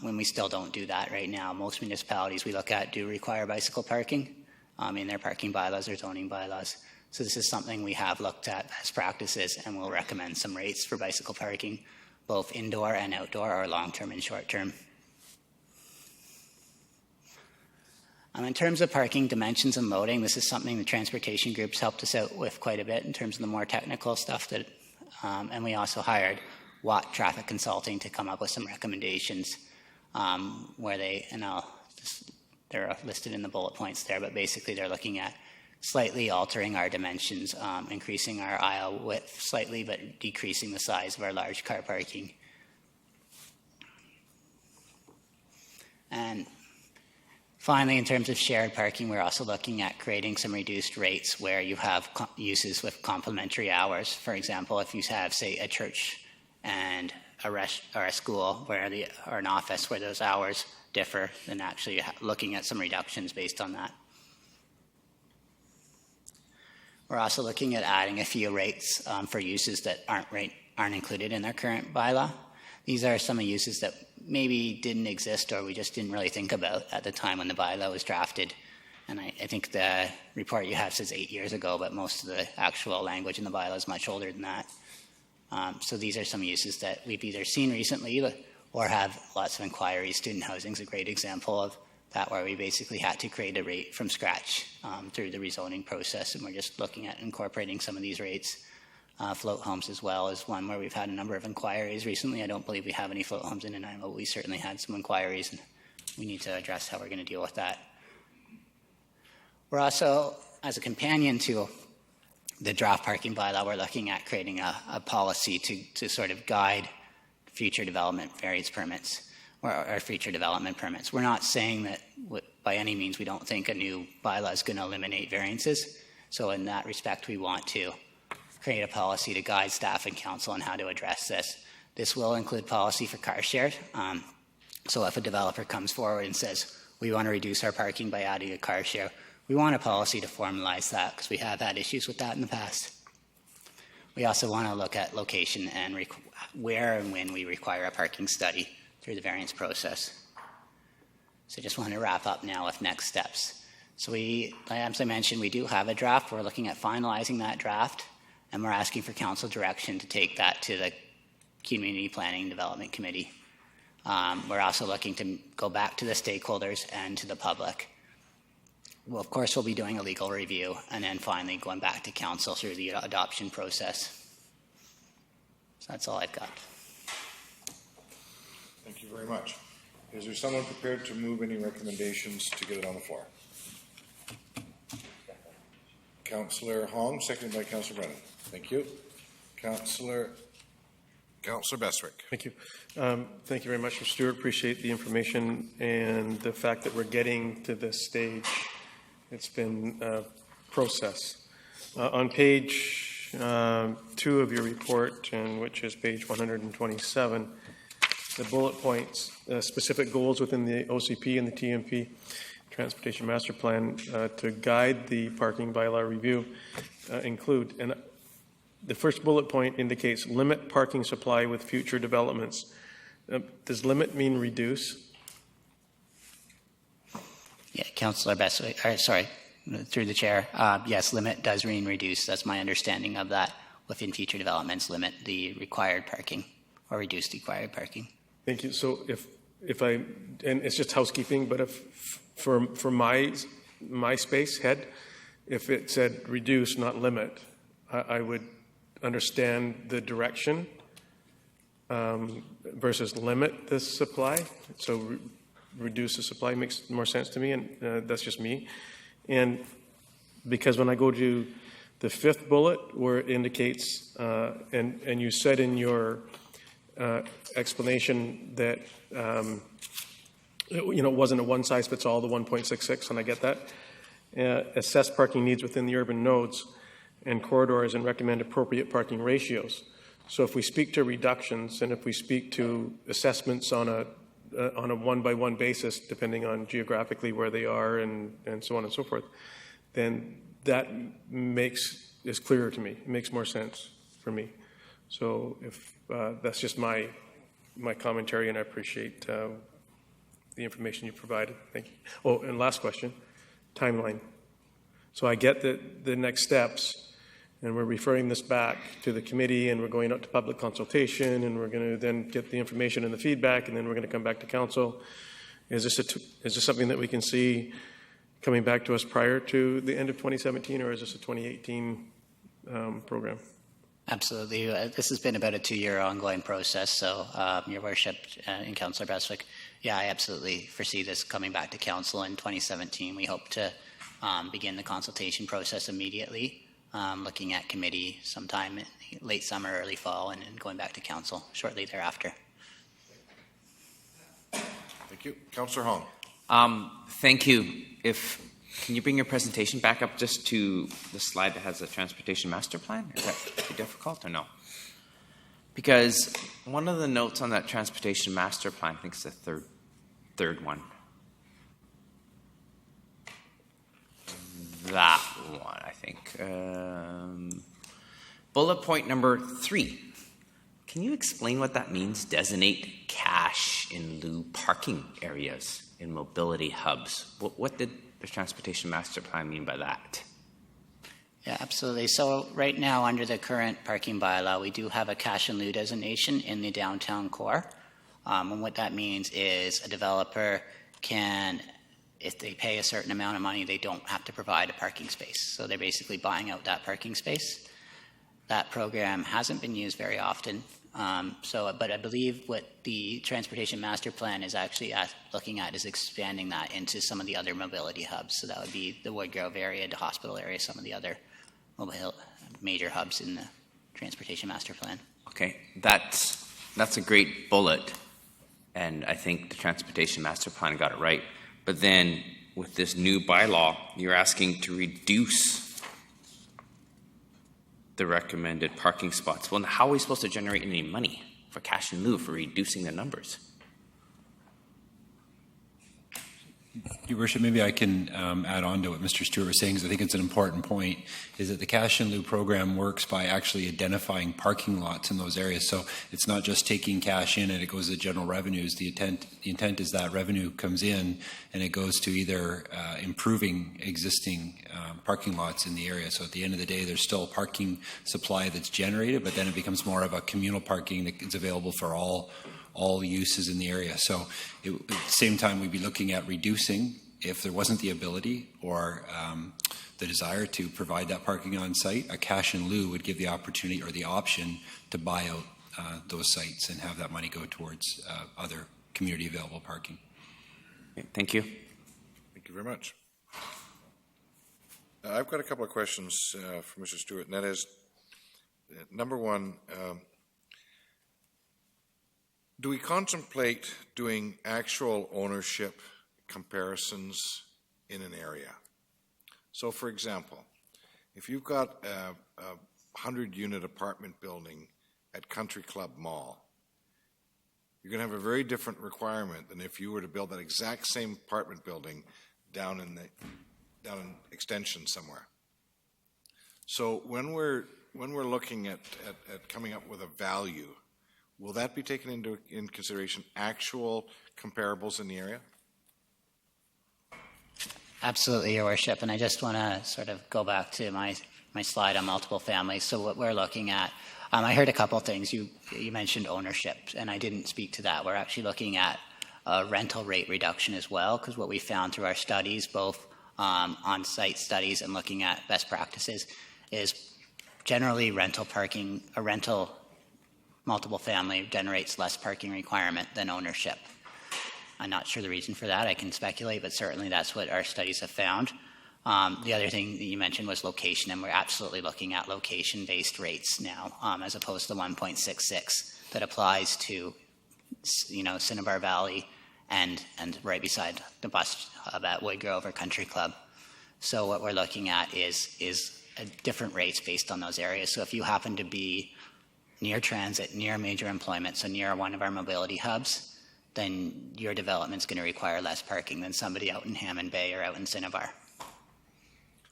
when we still don't do that right now. Most municipalities we look at do require bicycle parking in their parking bylaws or zoning bylaws. So this is something we have looked at as practices, and we'll recommend some rates for bicycle parking, both indoor and outdoor, or long-term and short-term. In terms of parking dimensions and loading, this is something the transportation groups helped us out with quite a bit in terms of the more technical stuff. And we also hired Watt Traffic Consulting to come up with some recommendations where they're listed in the bullet points there, but basically they're looking at slightly altering our dimensions, increasing our aisle width slightly, but decreasing the size of our large car parking. And finally, in terms of shared parking, we're also looking at creating some reduced rates where you have uses with complementary hours. For example, if you have, say, a church and a school or an office where those hours differ, then actually looking at some reductions based on that. We're also looking at adding a few rates for uses that aren't included in our current bylaw. These are some of the uses that maybe didn't exist or we just didn't really think about at the time when the bylaw was drafted. And I think the report you have says 8 years ago, but most of the actual language in the bylaw is much older than that. So these are some uses that we've either seen recently or have lots of inquiries. Student housing is a great example of that, where we basically had to create a rate from scratch through the rezoning process, and we're just looking at incorporating some of these rates. Float homes as well is one where we've had a number of inquiries recently. I don't believe we have any float homes in Nanaimo, but we certainly had some inquiries, and we need to address how we're going to deal with that. We're also, as a companion to the draft parking bylaw, we're looking at creating a policy to sort of guide future development variance permits or future development permits. We're not saying that by any means we don't think a new bylaw is going to eliminate variances. So in that respect, we want to create a policy to guide staff and council on how to address this. This will include policy for car shared. So if a developer comes forward and says, we want to reduce our parking by adding a car share, we want a policy to formalize that because we have had issues with that in the past. We also want to look at location and where and when we require a parking study through the variance process. So I just want to wrap up now with next steps. So as I mentioned, we do have a draft. We're looking at finalizing that draft, and we're asking for council direction to take that to the Community Planning and Development Committee. We're also looking to go back to the stakeholders and to the public. Well, of course, we'll be doing a legal review, and then finally going back to council through the adoption process. So that's all I've got. Thank you very much. Is there someone prepared to move any recommendations to get it on the floor? Councillor Hong, seconded by Councillor Brennan. Thank you. Councillor Bestwick. Thank you. Thank you very much, Mr. Stewart. Appreciate the information and the fact that we're getting to this stage. It's been a process. On page 2 of your report, and which is page 127, the bullet points, specific goals within the OCP and the TMP. Transportation Master Plan to guide the parking bylaw review include, and the first bullet point indicates limit parking supply with future developments. Does limit mean reduce? Yeah, Councillor Bestwick, through the chair. Yes, limit does mean reduce. That's my understanding of that. Within future developments, limit the required parking or reduce the required parking. Thank you. So if I, and it's just housekeeping, but if for my space head, if it said reduce, not limit, I would understand the direction versus limit the supply. So reduce the supply makes more sense to me, and that's just me. And because when I go to the fifth bullet where it indicates, and you said in your explanation that it wasn't a one-size-fits-all, the 1.66, and I get that. Assess parking needs within the urban nodes and corridors and recommend appropriate parking ratios. So if we speak to reductions and if we speak to assessments on a one-by-one basis, depending on geographically where they are and so on and so forth, then that is clearer to me. It makes more sense for me. So if that's just my commentary, and I appreciate the information you provided. Thank you. Oh, and last question, timeline. So I get the next steps, and we're referring this back to the committee, and we're going out to public consultation, and we're going to then get the information and the feedback, and then we're going to come back to council. Is this something that we can see coming back to us prior to the end of 2017, or is this a 2018 program? Absolutely. This has been about a 2-year ongoing process. So, Your Worship and Councillor Bestwick, I absolutely foresee this coming back to council in 2017. We hope to begin the consultation process immediately, looking at committee sometime in late summer, early fall, and going back to council shortly thereafter. Thank you. Councillor Hong. Thank you. Can you bring your presentation back up just to the slide that has the transportation master plan? Is that too difficult or no? Because one of the notes on that transportation master plan, I think it's the third one. That one, I think. Bullet point number 3. Can you explain what that means? Designate cash in lieu parking areas in mobility hubs. What did the transportation master plan mean by that? Yeah, absolutely. So right now, under the current parking bylaw, we do have a cash in lieu designation in the downtown core. And what that means is a developer can, if they pay a certain amount of money, they don't have to provide a parking space. So they're basically buying out that parking space. That program hasn't been used very often. But I believe what the Transportation Master Plan is actually looking at is expanding that into some of the other mobility hubs. So that would be the Woodgrove area, the hospital area, some of the other major hubs in the Transportation Master Plan. Okay, that's a great bullet, and I think the Transportation Master Plan got it right. But then with this new bylaw, you're asking to reduce the recommended parking spots. Well, how are we supposed to generate any money for cash in lieu for reducing the numbers? Your Worship, maybe I can add on to what Mr. Stewart was saying, because I think it's an important point, is that the cash in lieu program works by actually identifying parking lots in those areas. So it's not just taking cash in and it goes to general revenues. The intent is that revenue comes in and it goes to either improving existing parking lots in the area. So at the end of the day, there's still parking supply that's generated, but then it becomes more of a communal parking that is available for all uses in the area. So at the same time, we'd be looking at reducing, if there wasn't the ability or the desire to provide that parking on site, a cash in lieu would give the opportunity or the option to buy out those sites and have that money go towards other community available parking. Okay, thank you. Thank you very much. I've got a couple of questions for Mr. Stewart, and that is, number one, do we contemplate doing actual ownership comparisons in an area? So, for example, if you've got a 100-unit apartment building at Country Club Mall, you're going to have a very different requirement than if you were to build that exact same apartment building down in Extension somewhere. So when we're looking at coming up with a value, will that be taken in consideration actual comparables in the area? Absolutely, Your Worship. And I just want to sort of go back to my slide on multiple families. So what we're looking at, I heard a couple things. You mentioned ownership, and I didn't speak to that. We're actually looking at rental rate reduction as well, because what we found through our studies, both on-site studies and looking at best practices, is generally a rental multiple family generates less parking requirement than ownership. I'm not sure the reason for that. I can speculate, but certainly that's what our studies have found. The other thing that you mentioned was location, and we're absolutely looking at location-based rates now, as opposed to the 1.66 that applies to, Cinnabar Valley and right beside the bus hub at Woodgrove Country Club. So what we're looking at is different rates based on those areas. So if you happen to be near transit, near major employment, so near one of our mobility hubs, then your development's going to require less parking than somebody out in Hammond Bay or out in Cinnabar.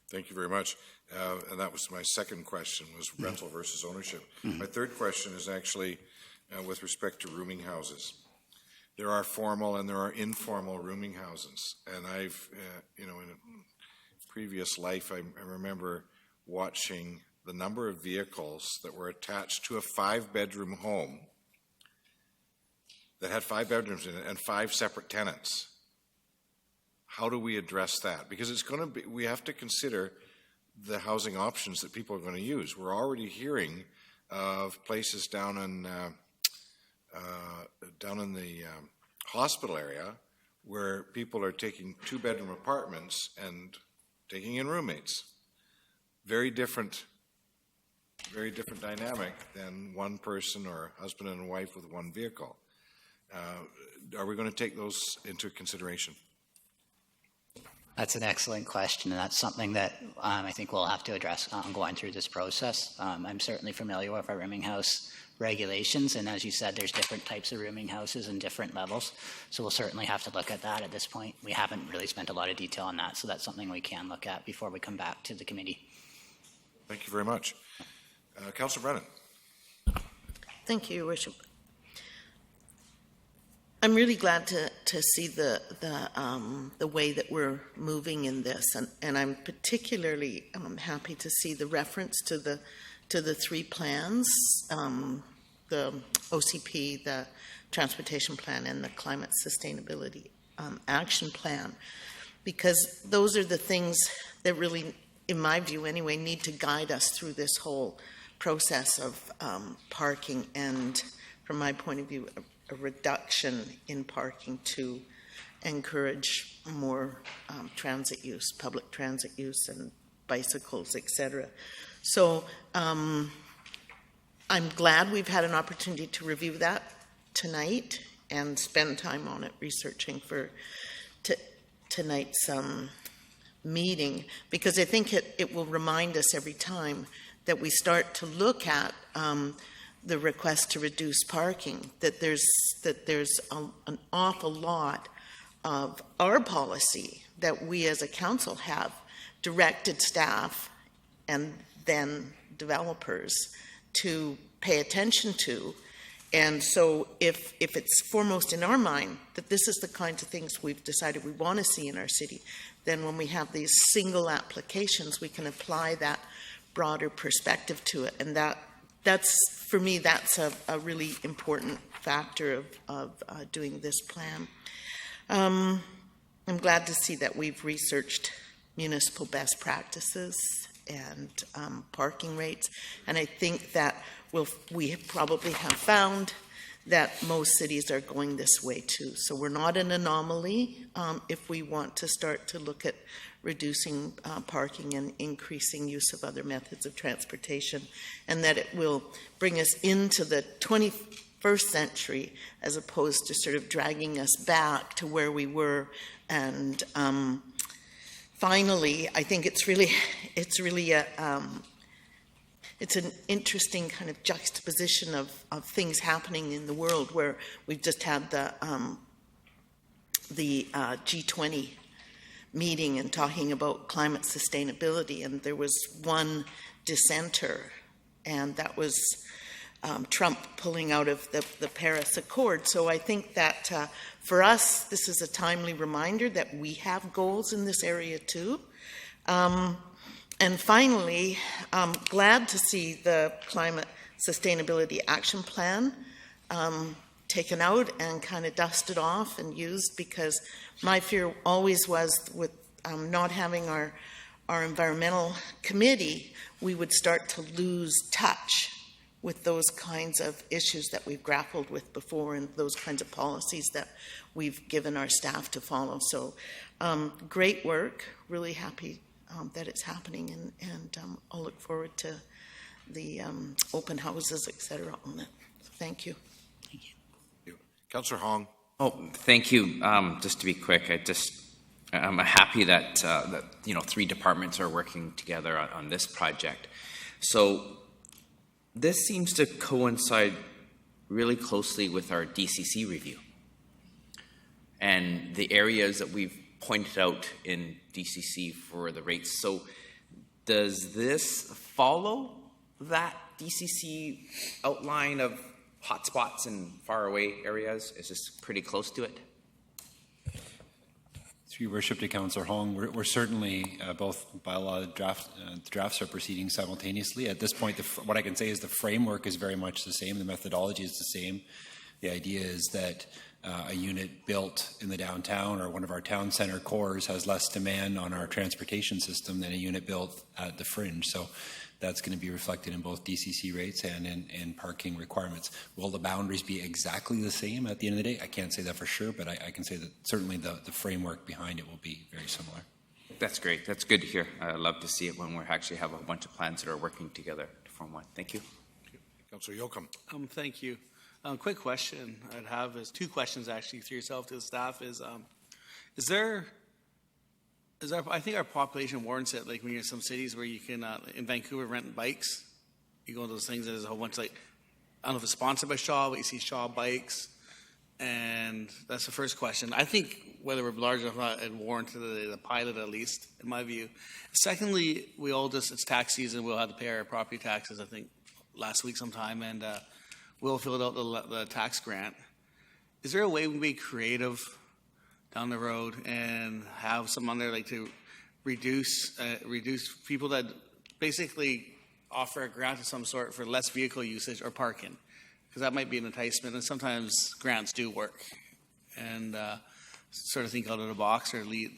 Thank you very much. And that was my second question, was rental versus ownership. My third question is actually with respect to rooming houses. There are formal and there are informal rooming houses. And I've, in a previous life, I remember watching the number of vehicles that were attached to a 5-bedroom home that had 5 bedrooms in it and 5 separate tenants. How do we address that? Because it's going to be, we have to consider the housing options that people are going to use. We're already hearing of places down in the hospital area where people are taking 2-bedroom apartments and taking in roommates. Very different dynamic than one person or husband and wife with one vehicle. Are we going to take those into consideration? That's an excellent question, and that's something that I think we'll have to address going through this process. I'm certainly familiar with our rooming house regulations, and as you said, there's different types of rooming houses and different levels, so we'll certainly have to look at that at this point. We haven't really spent a lot of detail on that, so that's something we can look at before we come back to the committee. Thank you very much. Councillor Brennan. Thank you, Your Worship. I'm really glad to see the way that we're moving in this, and I'm particularly happy to see the reference to the 3 plans, the OCP, the Transportation Plan, and the Climate Sustainability Action Plan, because those are the things that really, in my view anyway, need to guide us through this whole process of parking and, from my point of view, a reduction in parking to encourage more transit use, public transit use, and bicycles, etc. So I'm glad we've had an opportunity to review that tonight and spend time on it researching for tonight's meeting, because I think it will remind us every time that we start to look at the request to reduce parking, that there's an awful lot of our policy that we as a council have directed staff and then developers to pay attention to. And so if it's foremost in our mind that this is the kinds of things we've decided we want to see in our city, then when we have these single applications, we can apply that broader perspective to it. And that's for me, that's a really important factor of doing this plan. I'm glad to see that we've researched municipal best practices and parking rates, and I think that we probably have found that most cities are going this way too. So we're not an anomaly if we want to start to look at reducing parking and increasing use of other methods of transportation, and that it will bring us into the 21st century as opposed to sort of dragging us back to where we were. And finally, I think it's an interesting kind of juxtaposition of things happening in the world, where we've just had the G20 meeting and talking about climate sustainability, and there was one dissenter, and that was Trump pulling out of the Paris Accord. So I think that for us, this is a timely reminder that we have goals in this area too. And finally, I'm glad to see the Climate Sustainability Action Plan taken out and kind of dusted off and used, because my fear always was with not having our environmental committee, we would start to lose touch with those kinds of issues that we've grappled with before and those kinds of policies that we've given our staff to follow. So great work, really happy that it's happening, and I'll look forward to the open houses, et cetera, on it. So thank you. Thank you. Councillor Hong. Oh, thank you. Just to be quick, I'm happy that three departments are working together on this project. So this seems to coincide really closely with our DCC review and the areas that we've pointed out in DCC for the rates. So does this follow that DCC outline of hotspots and faraway areas? Is this pretty close to it? Through your worship to Councillor Hong, we're certainly both bylaw drafts are proceeding simultaneously. At this point, what I can say is the framework is very much the same. The methodology is the same. The idea is that a unit built in the downtown or one of our town center cores has less demand on our transportation system than a unit built at the fringe. So that's going to be reflected in both DCC rates and in parking requirements. Will the boundaries be exactly the same at the end of the day? I can't say that for sure, but I can say that certainly the framework behind it will be very similar. That's great. That's good to hear. I love to see it when we actually have a bunch of plans that are working together to form one. Thank you. Councillor Yoakum. Thank you. Quick question I'd have is two questions actually through yourself to the staff is I think our population warrants it, like when you're in some cities where you can, in Vancouver, rent bikes. You go to those things, there's a whole bunch, like, I don't know if it's sponsored by Shaw, but you see Shaw bikes. And that's the first question. I think whether we're large enough or not, it warranted the pilot at least, in my view. Secondly, it's tax season, we'll have to pay our property taxes, I think, last week sometime, and we'll fill out the tax grant. Is there a way we can be creative down the road and have some on there like to reduce people that basically offer a grant of some sort for less vehicle usage or parking, because that might be an enticement, and sometimes grants do work, and sort of think out of the box or lead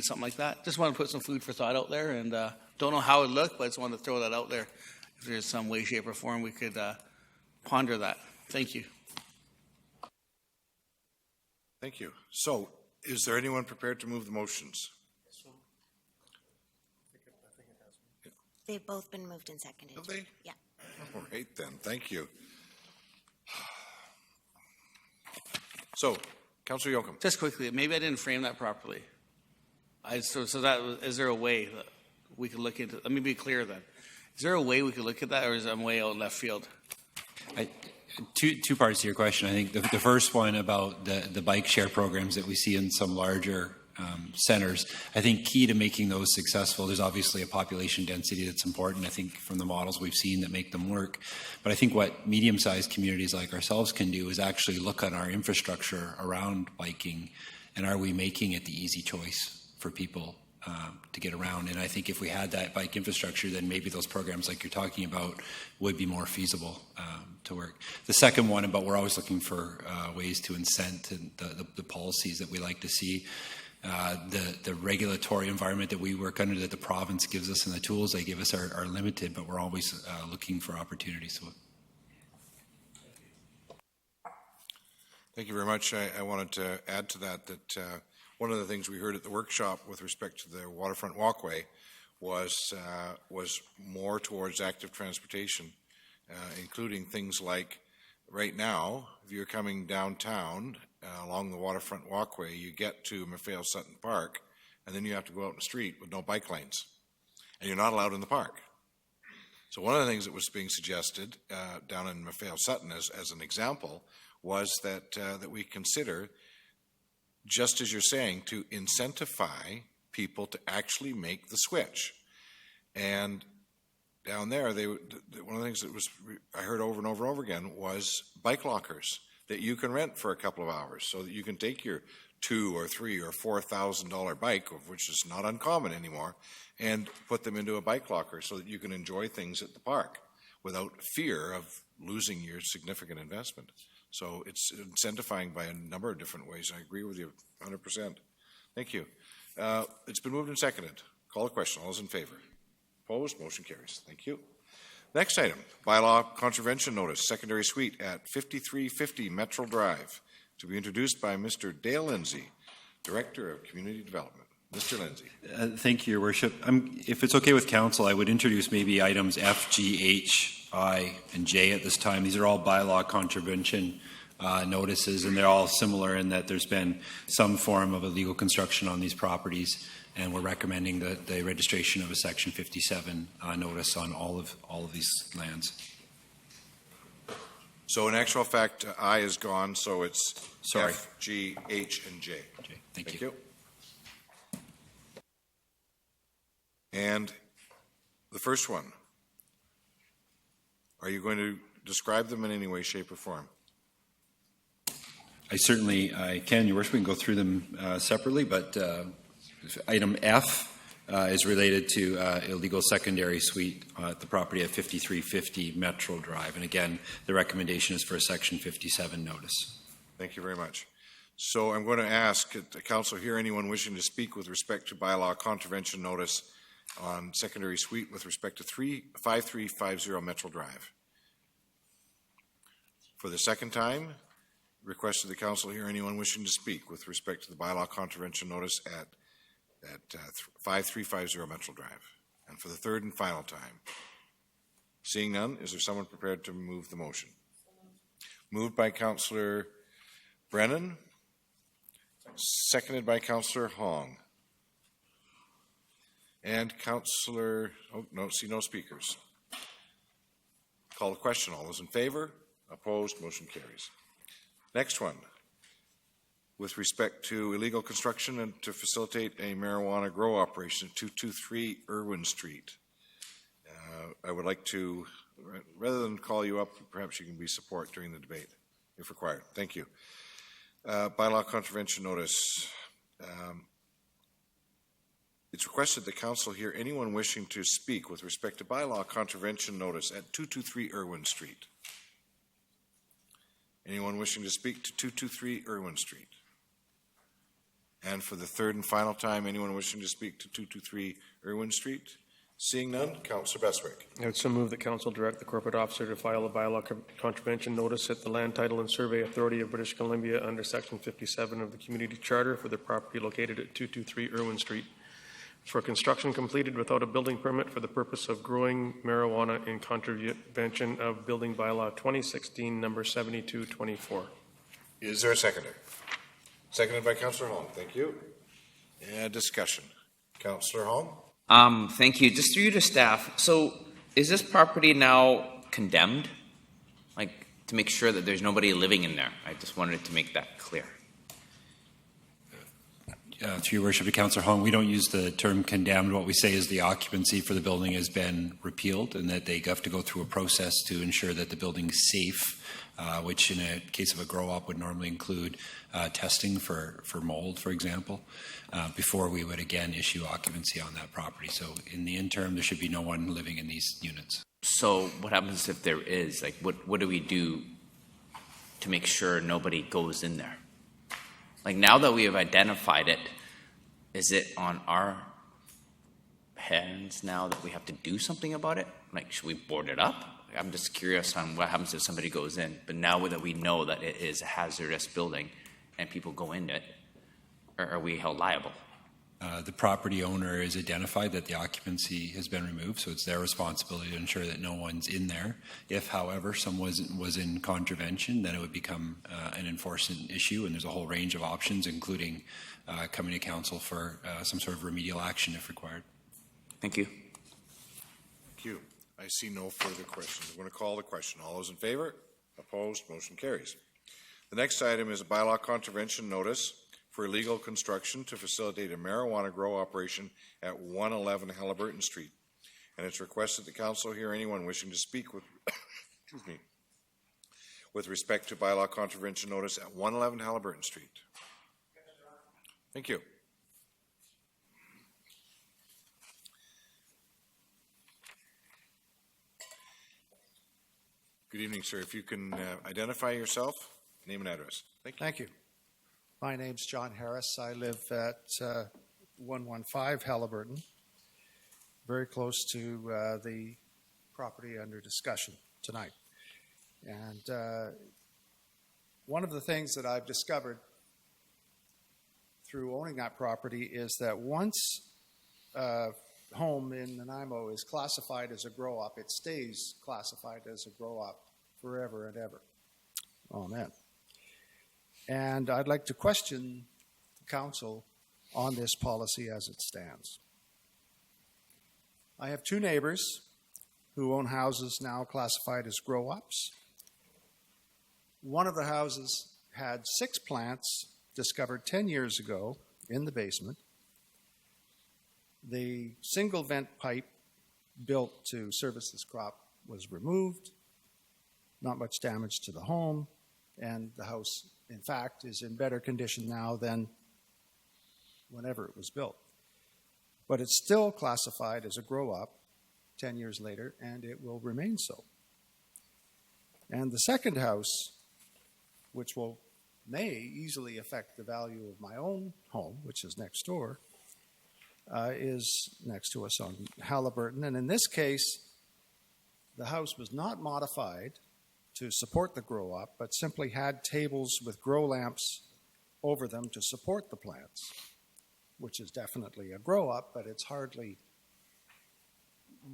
something like that. Just want to put some food for thought out there, and don't know how it would look, but I just want to throw that out there. If there's some way, shape, or form we could ponder that. Thank you. Thank you. So, is there anyone prepared to move the motions? They've both been moved and seconded. Have they? Yeah. All right then. Thank you. So, Councillor Yoakum. Just quickly, maybe I didn't frame that properly. Is there a way that we could look into? Let me be clear then. Is there a way we could look at that, or is it way out left field? Two parts to your question. I think the first one about the bike share programs that we see in some larger centers, I think key to making those successful, there's obviously a population density that's important, I think, from the models we've seen that make them work. But I think what medium-sized communities like ourselves can do is actually look at our infrastructure around biking, and are we making it the easy choice for people to get around? And I think if we had that bike infrastructure, then maybe those programs like you're talking about would be more feasible to work. The second one about we're always looking for ways to incent the policies that we like to see. The regulatory environment that we work under, that the province gives us, and the tools they give us are limited, but we're always looking for opportunities. Thank you very much. I wanted to add to that one of the things we heard at the workshop with respect to the waterfront walkway was more towards active transportation, including things like right now, if you're coming downtown along the waterfront walkway, you get to McPhail Sutton Park, and then you have to go out in the street with no bike lanes, and you're not allowed in the park. So one of the things that was being suggested down in McPhail Sutton as an example was that we consider, just as you're saying, to incentivize people to actually make the switch. And down there, one of the things that I heard over and over and over again was bike lockers that you can rent for a couple of hours, so that you can take your $2,000 or $3,000 or $4,000 bike, which is not uncommon anymore, and put them into a bike locker so that you can enjoy things at the park without fear of losing your significant investment. So it's incentivizing by a number of different ways. I agree with you 100%. Thank you. It's been moved and seconded. Call the question. All those in favor? Opposed? Motion carries. Thank you. Next item, bylaw contravention notice, secondary suite at 5350 Metro Drive, to be introduced by Mr. Dale Lindsay, Director of Community Development. Mr. Lindsay. Thank you, Your Worship. If it's okay with Council, I would introduce maybe items F, G, H, I, and J at this time. These are all bylaw contravention notices, and they're all similar in that there's been some form of illegal construction on these properties, and we're recommending the registration of a Section 57 notice on all of these lands. So in actual fact, I is gone, so it's Sorry. F, G, H, and J. Okay, thank you. And the first one, are you going to describe them in any way, shape, or form? I can, Your Worship. We can go through them separately, but item F is related to illegal secondary suite at the property at 5350 Metro Drive. And again, the recommendation is for a Section 57 notice. Thank you very much. So I'm going to ask the council here anyone wishing to speak with respect to bylaw contravention notice on secondary suite with respect to 5350 Metro Drive. For the second time, request of the council here anyone wishing to speak with respect to the bylaw contravention notice at 5350 Metro Drive. And for the third and final time, seeing none, is there someone prepared to move the motion? Moved by Councillor Brennan, seconded by Councillor Hong. And Councillor, no speakers. Call the question. All those in favor? Opposed? Motion carries. Next one. With respect to illegal construction and to facilitate a marijuana grow operation at 223 Irwin Street. I would like to, rather than call you up, perhaps you can be support during the debate if required. Thank you. Bylaw contravention notice. It's requested the council hear anyone wishing to speak with respect to bylaw contravention notice at 223 Irwin Street. Anyone wishing to speak to 223 Irwin Street? And for the third and final time, anyone wishing to speak to 223 Irwin Street? Seeing none, Councillor Bestwick. I would so move that council direct the corporate officer to file a bylaw contravention notice at the Land Title and Survey Authority of British Columbia under Section 57 of the Community Charter for the property located at 223 Irwin Street for construction completed without a building permit for the purpose of growing marijuana in contravention of Building Bylaw 2016 number 7224. Is there a seconder? Seconded by Councillor Hong. Thank you. And discussion. Councillor Hong? Thank you. Just through you to staff. So is this property now condemned? Like, to make sure that there's nobody living in there? I just wanted to make that clear. Through your worship, Councillor Hong, we don't use the term condemned. What we say is the occupancy for the building has been repealed and that they have to go through a process to ensure that the building is safe, which in a case of a grow-up would normally include testing for mold, for example, before we would again issue occupancy on that property. So in the interim, there should be no one living in these units. So what happens if there is? Like, what do we do to make sure nobody goes in there? Like, now that we have identified it, is it on our hands now that we have to do something about it? Like, should we board it up? I'm just curious on what happens if somebody goes in. But now that we know that it is a hazardous building and people go in it, are we held liable? The property owner is identified that the occupancy has been removed, so it's their responsibility to ensure that no one's in there. If, however, someone was in contravention, then it would become an enforcement issue, and there's a whole range of options, including coming to council for some sort of remedial action if required. Thank you. Thank you. I see no further questions. I'm going to call the question. All those in favor? Opposed? Motion carries. The next item is a bylaw contravention notice for illegal construction to facilitate a marijuana grow operation at 111 Halliburton Street. And it's requested the council hear anyone wishing to speak with, excuse me, with respect to bylaw contravention notice at 111 Halliburton Street. Thank you. Good evening, sir. If you can identify yourself, name and address. Thank you. Thank you. My name's John Harris. I live at 115 Halliburton, very close to the property under discussion tonight. And one of the things that I've discovered through owning that property is that once a home in Nanaimo is classified as a grow-op, it stays classified as a grow-op forever and ever. Amen. And I'd like to question the council on this policy as it stands. I have two neighbors who own houses now classified as grow-ops. One of the houses had 6 plants discovered 10 years ago in the basement. The single vent pipe built to service this crop was removed. Not much damage to the home, and the house, in fact, is in better condition now than whenever it was built. But it's still classified as a grow-up 10 years later, and it will remain so. And the second house, which may easily affect the value of my own home, which is next door, is next to us on Halliburton. And in this case, the house was not modified to support the grow-up, but simply had tables with grow lamps over them to support the plants, which is definitely a grow-up, but it's hardly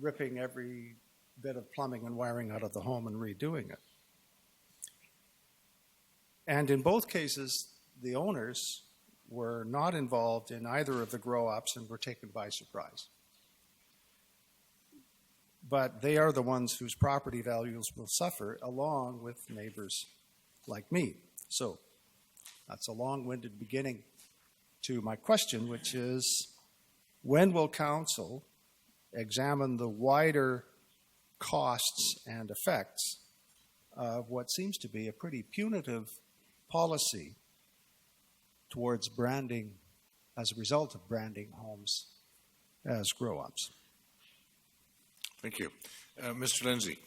ripping every bit of plumbing and wiring out of the home and redoing it. And in both cases, the owners were not involved in either of the grow-ops and were taken by surprise. But they are the ones whose property values will suffer, along with neighbors like me. So that's a long-winded beginning to my question, which is, when will council examine the wider costs and effects of what seems to be a pretty punitive policy towards branding as a result of branding homes as grow-ops? Thank you. Mr. Lindsay.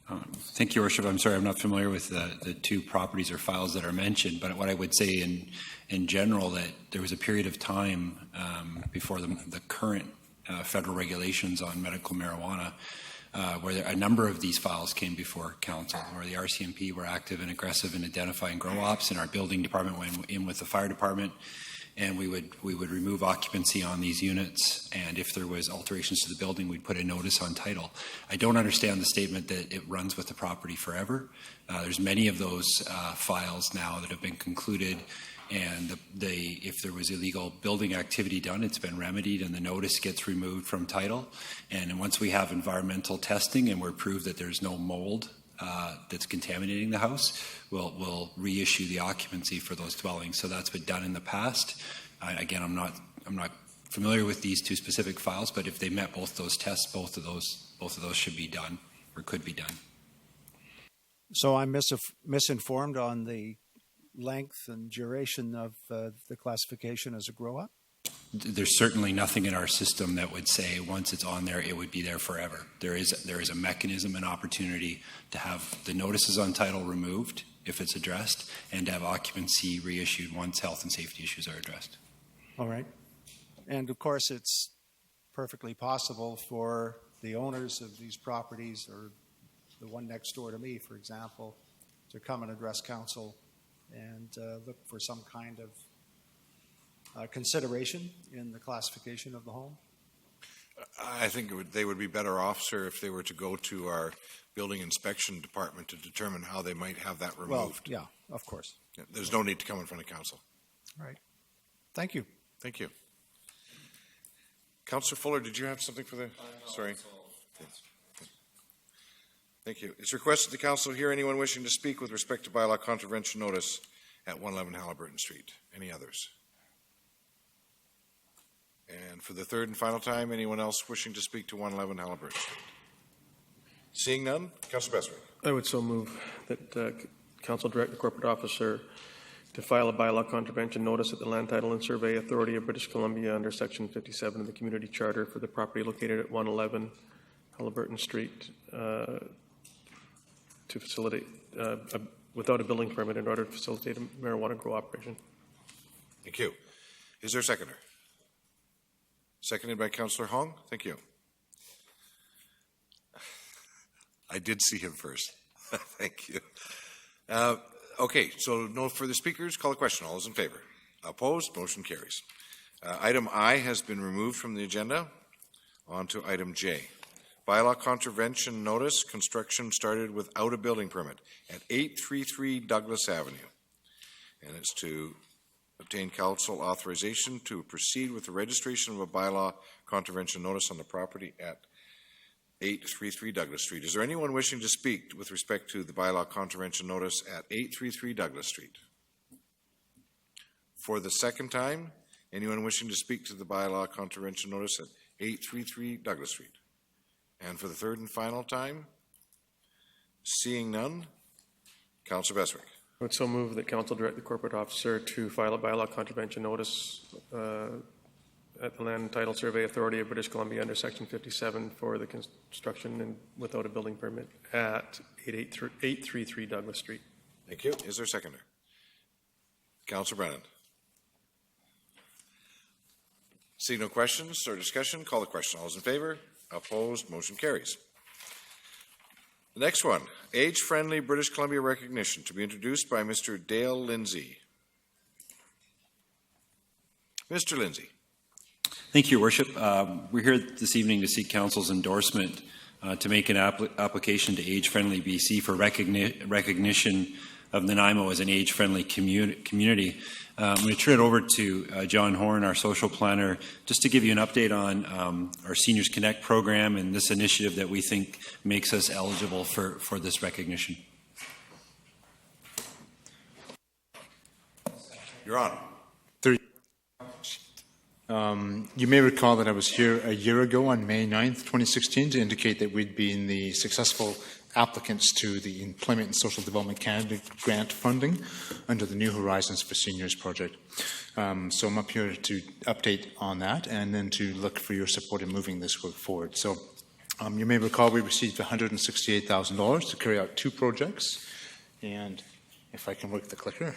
Thank you, Your Worship. I'm sorry, I'm not familiar with the two properties or files that are mentioned, but what I would say in general, that there was a period of time before the current federal regulations on medical marijuana where a number of these files came before council, where the RCMP were active and aggressive in identifying grow-ops, and our building department went in with the fire department, and we would remove occupancy on these units, and if there was alterations to the building, we'd put a notice on title. I don't understand the statement that it runs with the property forever. There's many of those files now that have been concluded, and if there was illegal building activity done, it's been remedied and the notice gets removed from title. And once we have environmental testing and we're proved that there's no mold that's contaminating the house, we'll reissue the occupancy for those dwellings. So that's been done in the past. Again, I'm not familiar with these two specific files, but if they met both those tests, both of those should be done or could be done. So I'm misinformed on the length and duration of the classification as a grow-up? There's certainly nothing in our system that would say once it's on there, it would be there forever. There is a mechanism and opportunity to have the notices on title removed if it's addressed, and to have occupancy reissued once health and safety issues are addressed. All right. And of course, it's perfectly possible for the owners of these properties, or the one next door to me, for example, to come and address council and look for some kind of consideration in the classification of the home? I think they would be better off, sir, if they were to go to our building inspection department to determine how they might have that removed. Well, yeah, of course. There's no need to come in front of council. All right. Thank you. Thank you. Councillor Fuller, did you have something for the... Sorry. Thank you. It's requested the council hear anyone wishing to speak with respect to bylaw contravention notice at 111 Halliburton Street. Any others? And for the third and final time, anyone else wishing to speak to 111 Halliburton Street? Seeing none, Councillor Bestwick. I would so move that council direct the corporate officer to file a bylaw contravention notice at the Land Title and Survey Authority of British Columbia under Section 57 of the Community Charter for the property located at 111 Halliburton Street to facilitate, without a building permit, in order to facilitate a marijuana grow operation. Thank you. Is there a seconder? Seconded by Councillor Hong. Thank you. I did see him first. Thank you. Okay, so no further speakers. Call the question. All those in favor? Opposed? Motion carries. Item I has been removed from the agenda. On to item J. Bylaw contravention notice. Construction started without a building permit at 833 Douglas Avenue. And it's to obtain council authorization to proceed with the registration of a bylaw contravention notice on the property at 833 Douglas Street. Is there anyone wishing to speak with respect to the bylaw contravention notice at 833 Douglas Street? For the second time, anyone wishing to speak to the bylaw contravention notice at 833 Douglas Street? And for the third and final time, seeing none, Councillor Bestwick. I would so move that council direct the corporate officer to file a bylaw contravention notice at the Land Title Survey Authority of British Columbia under Section 57 for the construction and without a building permit at 833 Douglas Street. Thank you. Is there a seconder? Councillor Brennan. Seeing no questions or discussion, call the question. All those in favor? Opposed? Motion carries. The next one, Age-Friendly British Columbia Recognition, to be introduced by Mr. Dale Lindsay. Mr. Lindsay. Thank you, Your Worship. We're here this evening to seek Council's endorsement to make an application to Age-Friendly BC for recognition of Nanaimo as an age-friendly community. I'm going to turn it over to John Horn, our social planner, just to give you an update on our Seniors Connect program and this initiative that we think makes us eligible for this recognition. You're on. You may recall that I was here a year ago on May 9th, 2016, to indicate that we'd been the successful applicants to the Employment and Social Development Canada grant funding under the New Horizons for Seniors project. So I'm up here to update on that and then to look for your support in moving this work forward. So you may recall we received $168,000 to carry out 2 projects. And if I can work the clicker.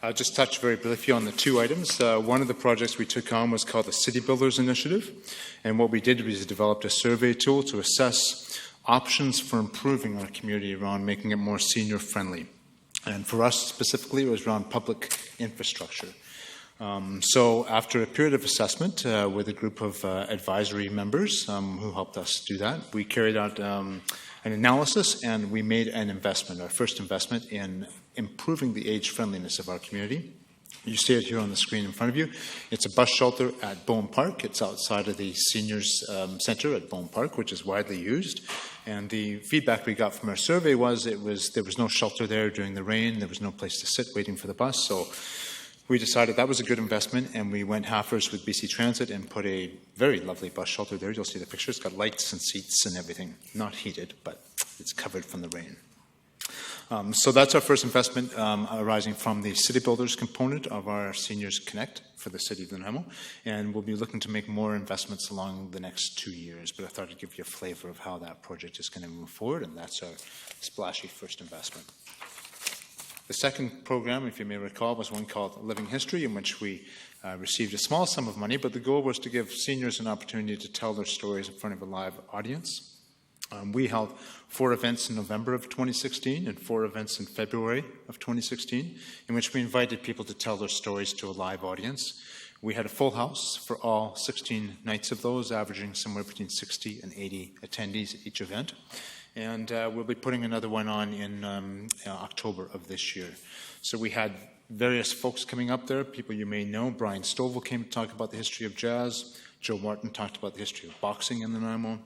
I'll just touch very briefly on the 2 items. One of the projects we took on was called the City Builders Initiative. And what we did was developed a survey tool to assess options for improving our community around making it more senior friendly. And for us specifically, it was around public infrastructure. So after a period of assessment with a group of advisory members who helped us do that, we carried out an analysis and we made an investment, our first investment in improving the age friendliness of our community. You see it here on the screen in front of you. It's a bus shelter at Bowen Park. It's outside of the seniors center at Bowen Park, which is widely used. And the feedback we got from our survey was there was no shelter there during the rain. There was no place to sit waiting for the bus. So we decided that was a good investment, and we went halfers with BC Transit and put a very lovely bus shelter there. You'll see the picture. It's got lights and seats and everything. Not heated, but it's covered from the rain. So that's our first investment arising from the City Builders component of our Seniors Connect for the City of Nanaimo, and we'll be looking to make more investments along the next 2 years, but I thought I'd give you a flavor of how that project is going to move forward, and that's our splashy first investment. The second program, if you may recall, was one called Living History, in which we received a small sum of money, but the goal was to give seniors an opportunity to tell their stories in front of a live audience. We held 4 events in November of 2016 and 4 events in February of 2016, in which we invited people to tell their stories to a live audience. We had a full house for all 16 nights of those, averaging somewhere between 60 and 80 attendees at each event. And we'll be putting another one on in October of this year. So we had various folks coming up there, people you may know. Brian Stovall came to talk about the history of jazz. Joe Martin talked about the history of boxing in Nanaimo.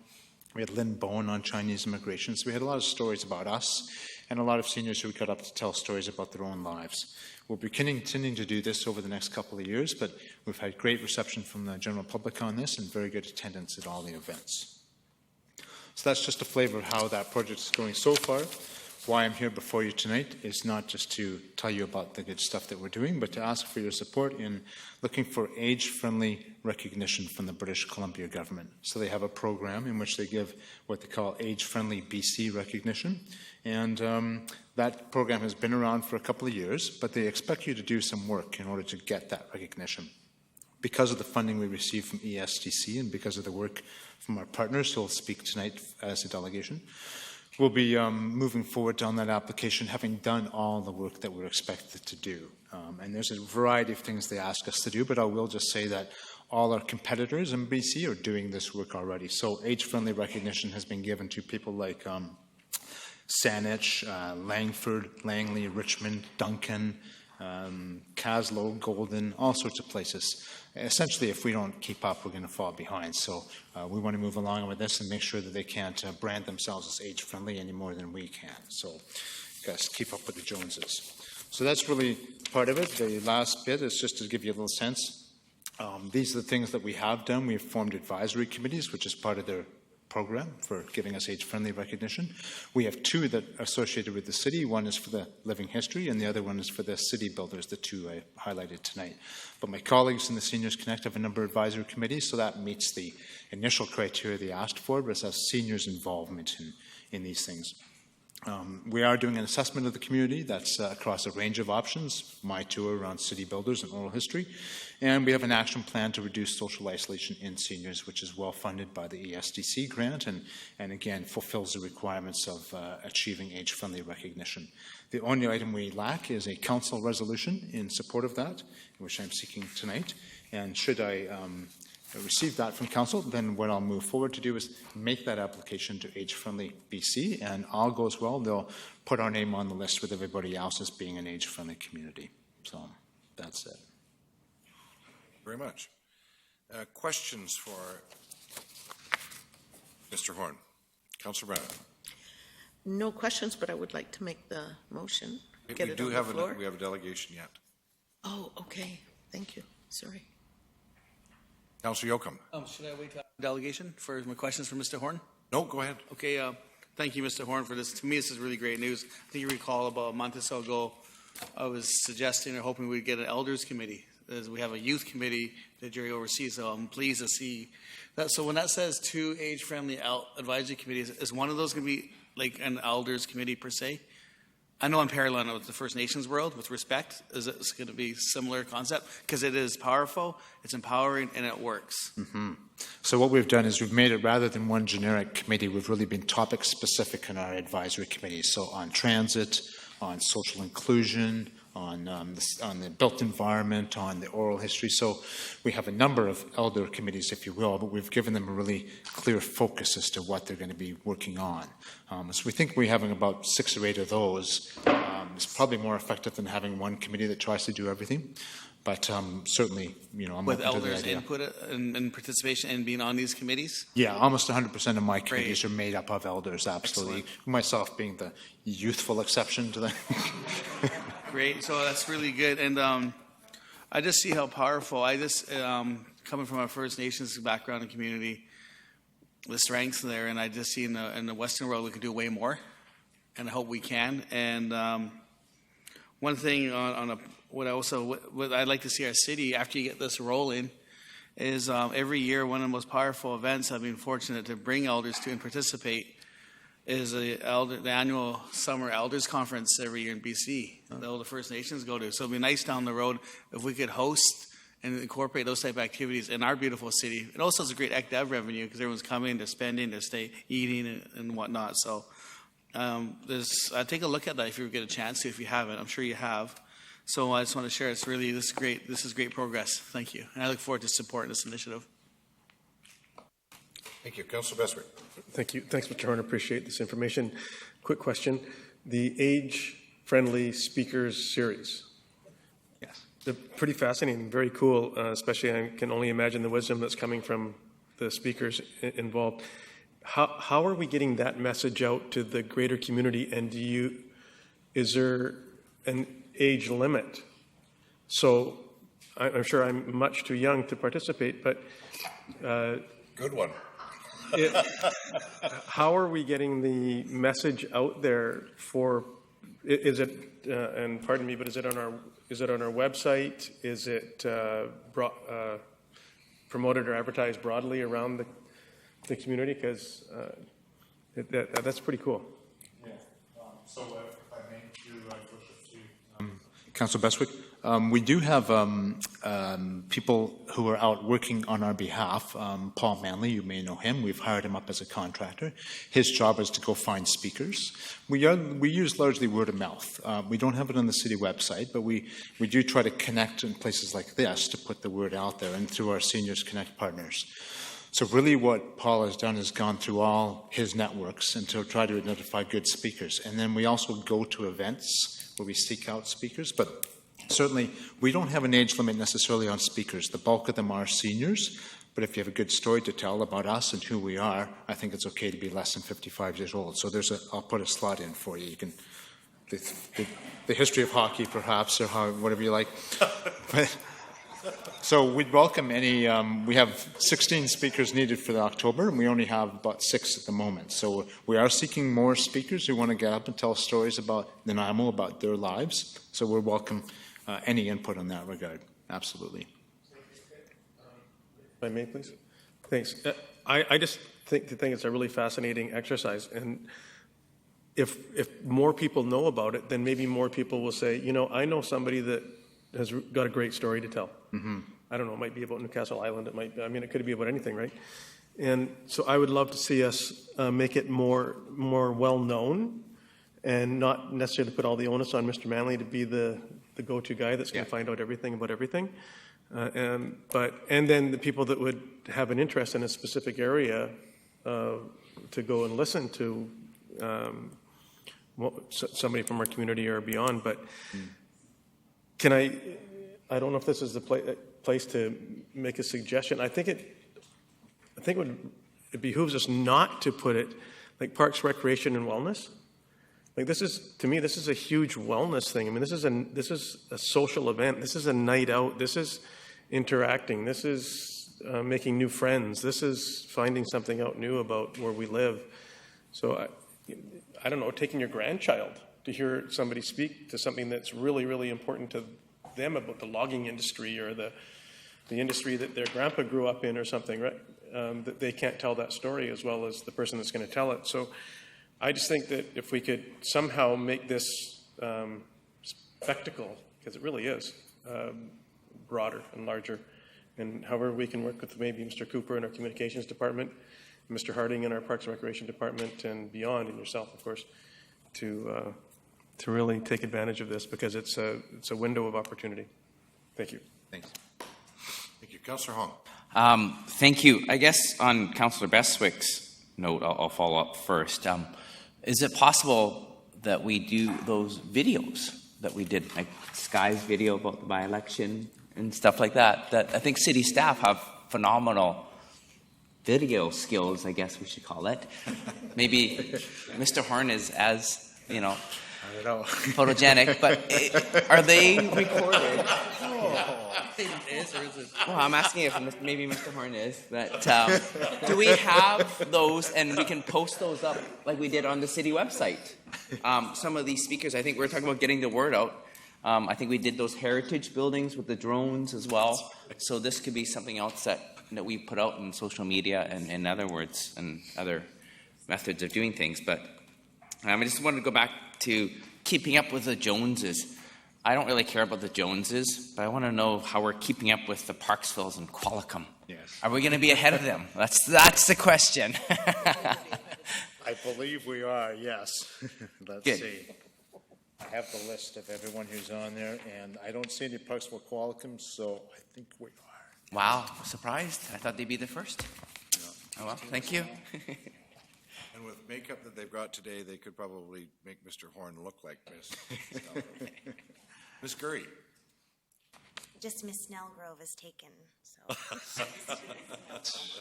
We had Lynn Bowen on Chinese immigration. So we had a lot of stories about us and a lot of seniors who got up to tell stories about their own lives. We'll be continuing to do this over the next couple of years, but we've had great reception from the general public on this and very good attendance at all the events. So that's just a flavor of how that project is going so far. Why I'm here before you tonight is not just to tell you about the good stuff that we're doing, but to ask for your support in looking for age-friendly recognition from the British Columbia government. So they have a program in which they give what they call age-friendly BC recognition. And that program has been around for a couple of years, but they expect you to do some work in order to get that recognition. Because of the funding we receive from ESTC and because of the work from our partners who will speak tonight as a delegation, we'll be moving forward on that application, having done all the work that we're expected to do. And there's a variety of things they ask us to do, but I will just say that all our competitors in BC are doing this work already. So age-friendly recognition has been given to people like Saanich, Langford, Langley, Richmond, Duncan, Caslow, Golden, all sorts of places. Essentially, if we don't keep up, we're going to fall behind. So we want to move along with this and make sure that they can't brand themselves as age-friendly any more than we can. So guys, keep up with the Joneses. So that's really part of it. The last bit is just to give you a little sense. These are the things that we have done. We've formed advisory committees, which is part of their program for giving us age-friendly recognition. We have two that are associated with the city. One is for the living history, and the other one is for the city builders, the two I highlighted tonight. But my colleagues in the Seniors Connect have a number of advisory committees, so that meets the initial criteria they asked for, but it has seniors' involvement in these things. We are doing an assessment of the community that's across a range of options, my tour around city builders and oral history, and we have an action plan to reduce social isolation in seniors, which is well funded by the ESDC grant and again fulfills the requirements of achieving age-friendly recognition. The only item we lack is a council resolution in support of that, which I'm seeking tonight, and should I receive that from council, then what I'll move forward to do is make that application to Age-Friendly BC, and all goes well, they'll put our name on the list with everybody else as being an age-friendly community. So that's it. Very much. Questions for Mr. Horn? Councillor Brown. No questions, but I would like to make the motion. We have a delegation yet. Oh, okay. Thank you. Sorry. Councillor Yoakum. Should I wait till delegation for my questions for Mr. Horn? No, go ahead. Okay, thank you, Mr. Horn, for this. To me, this is really great news. I think you recall about a month or so ago, I was suggesting or hoping we'd get an elders committee, as we have a youth committee that Jerry oversees, so I'm pleased to see that. So when that says two age-friendly advisory committees, is one of those going to be like an elders committee per se? I know I'm paralleling with the First Nations world with respect. Is it going to be a similar concept? Because it is powerful, it's empowering, and it works. Mm-hmm. So what we've done is we've made it, rather than one generic committee, we've really been topic specific in our advisory committees. So on transit, on social inclusion, on the built environment, on the oral history. So we have a number of elder committees, if you will, but we've given them a really clear focus as to what they're going to be working on. So we think we're having about 6 or 8 of those. It's probably more effective than having one committee that tries to do everything. But certainly, I'm with open to the elders' idea. input and participation and being on these committees? Yeah, almost 100% of my committees are made up of elders, absolutely. Excellent. Myself being the youthful exception to that. Great, so that's really good. And I just see how powerful, coming from a First Nations background and community, the strengths there, and I just see in the Western world we can do way more, and I hope we can. And one thing what I'd like to see our city, after you get this rolling, is every year one of the most powerful events I've been fortunate to bring elders to and participate is the annual Summer Elders Conference every year in BC that all the First Nations go to. So it'd be nice down the road if we could host and incorporate those type of activities in our beautiful city. It also has a great ECDEV revenue because everyone's coming, they're spending, they stay eating and whatnot. So take a look at that if you get a chance to. If you haven't, I'm sure you have. So I just want to share. This is great. This is great progress. Thank you, and I look forward to supporting this initiative. Thank you, Councillor Bestwick. Thank you. Thanks, Mr. Horn. Appreciate this information. Quick question: the age-friendly speakers series. Yes, they're pretty fascinating, very cool. Especially, I can only imagine the wisdom that's coming from the speakers involved. How are we getting that message out to the greater community? And do you is there an age limit? So I'm sure I'm much too young to participate, but Good one. how are we getting the message out there for? Is it and pardon me, but is it on our website? Is it promoted or advertised broadly around the community? Because that's pretty cool. Yeah. So if I may, Councillor Bestwick, we do have people who are out working on our behalf. Paul Manley, you may know him. We've hired him up as a contractor. His job is to go find speakers. We use largely word of mouth. We don't have it on the city website, but we do try to connect in places like this to put the word out there and through our Seniors Connect partners. So really what Paul has done is gone through all his networks and to try to identify good speakers. And then we also go to events where we seek out speakers, but certainly we don't have an age limit necessarily on speakers. The bulk of them are seniors, but if you have a good story to tell about us and who we are, I think it's okay to be less than 55 years old. So I'll put a slot in for you. You can, the history of hockey perhaps, or whatever you like. So we'd welcome any, we have 16 speakers needed for the October, and we only have about 6 at the moment. So we are seeking more speakers who want to get up and tell stories about Nanaimo, about their lives. So we'll welcome any input in that regard. Absolutely. If I may, please. Thanks. I just think it's a really fascinating exercise, and if more people know about it, then maybe more people will say, I know somebody that has got a great story to tell. Mm-hmm. I don't know, it might be about Newcastle Island, it could be about anything, right? And so I would love to see us make it more well-known and not necessarily put all the onus on Mr. Manley to be the go-to guy that's going to find out everything about everything. And then the people that would have an interest in a specific area to go and listen to somebody from our community or beyond. But can I don't know if this is the place to make a suggestion. I think it behooves us not to put it like Parks, Recreation, and Wellness. Like this is a huge wellness thing. I mean, this is a social event. This is a night out. This is interacting. This is making new friends. This is finding something out new about where we live. So I don't know, taking your grandchild to hear somebody speak to something that's really, really important to them about the logging industry or the industry that their grandpa grew up in or something, right? That they can't tell that story as well as the person that's going to tell it. So I just think that if we could somehow make this spectacle, because it really is, broader and larger, and however we can work with maybe Mr. Cooper in our communications department, Mr. Harding in our Parks and Recreation department, and beyond, and yourself, of course, to really take advantage of this, because it's a window of opportunity. Thank you. Thanks. Thank you. Councillor Hong. Thank you. I guess on Councillor Bestwick's note, I'll follow up first. Is it possible that we do those videos that we did, like Sky's video about the by-election and stuff like that, that I think city staff have phenomenal video skills, I guess we should call it. Maybe Mr. Horn is as, I don't know, photogenic, but are they recorded? Well, I'm asking if maybe Mr. Horn is, but do we have those and we can post those up like we did on the city website? Some of these speakers, I think we're talking about getting the word out. I think we did those heritage buildings with the drones as well. So this could be something else that we put out in social media and in other words and other methods of doing things. But I just wanted to go back to keeping up with the Joneses. I don't really care about the Joneses, but I want to know how we're keeping up with the Parksvilles and Qualicum. Yes. Are we going to be ahead of them? That's the question. I believe we are, yes. Let's Good. see. I have the list of everyone who's on there, and I don't see any Parksville Qualicum, so I think we are. Wow, surprised. I thought they'd be the first. Oh, well, thank you. And with makeup that they've got today, they could probably make Mr. Horn look like Miss. Ms. Gurry. Just Miss Snellgrove is taken. So.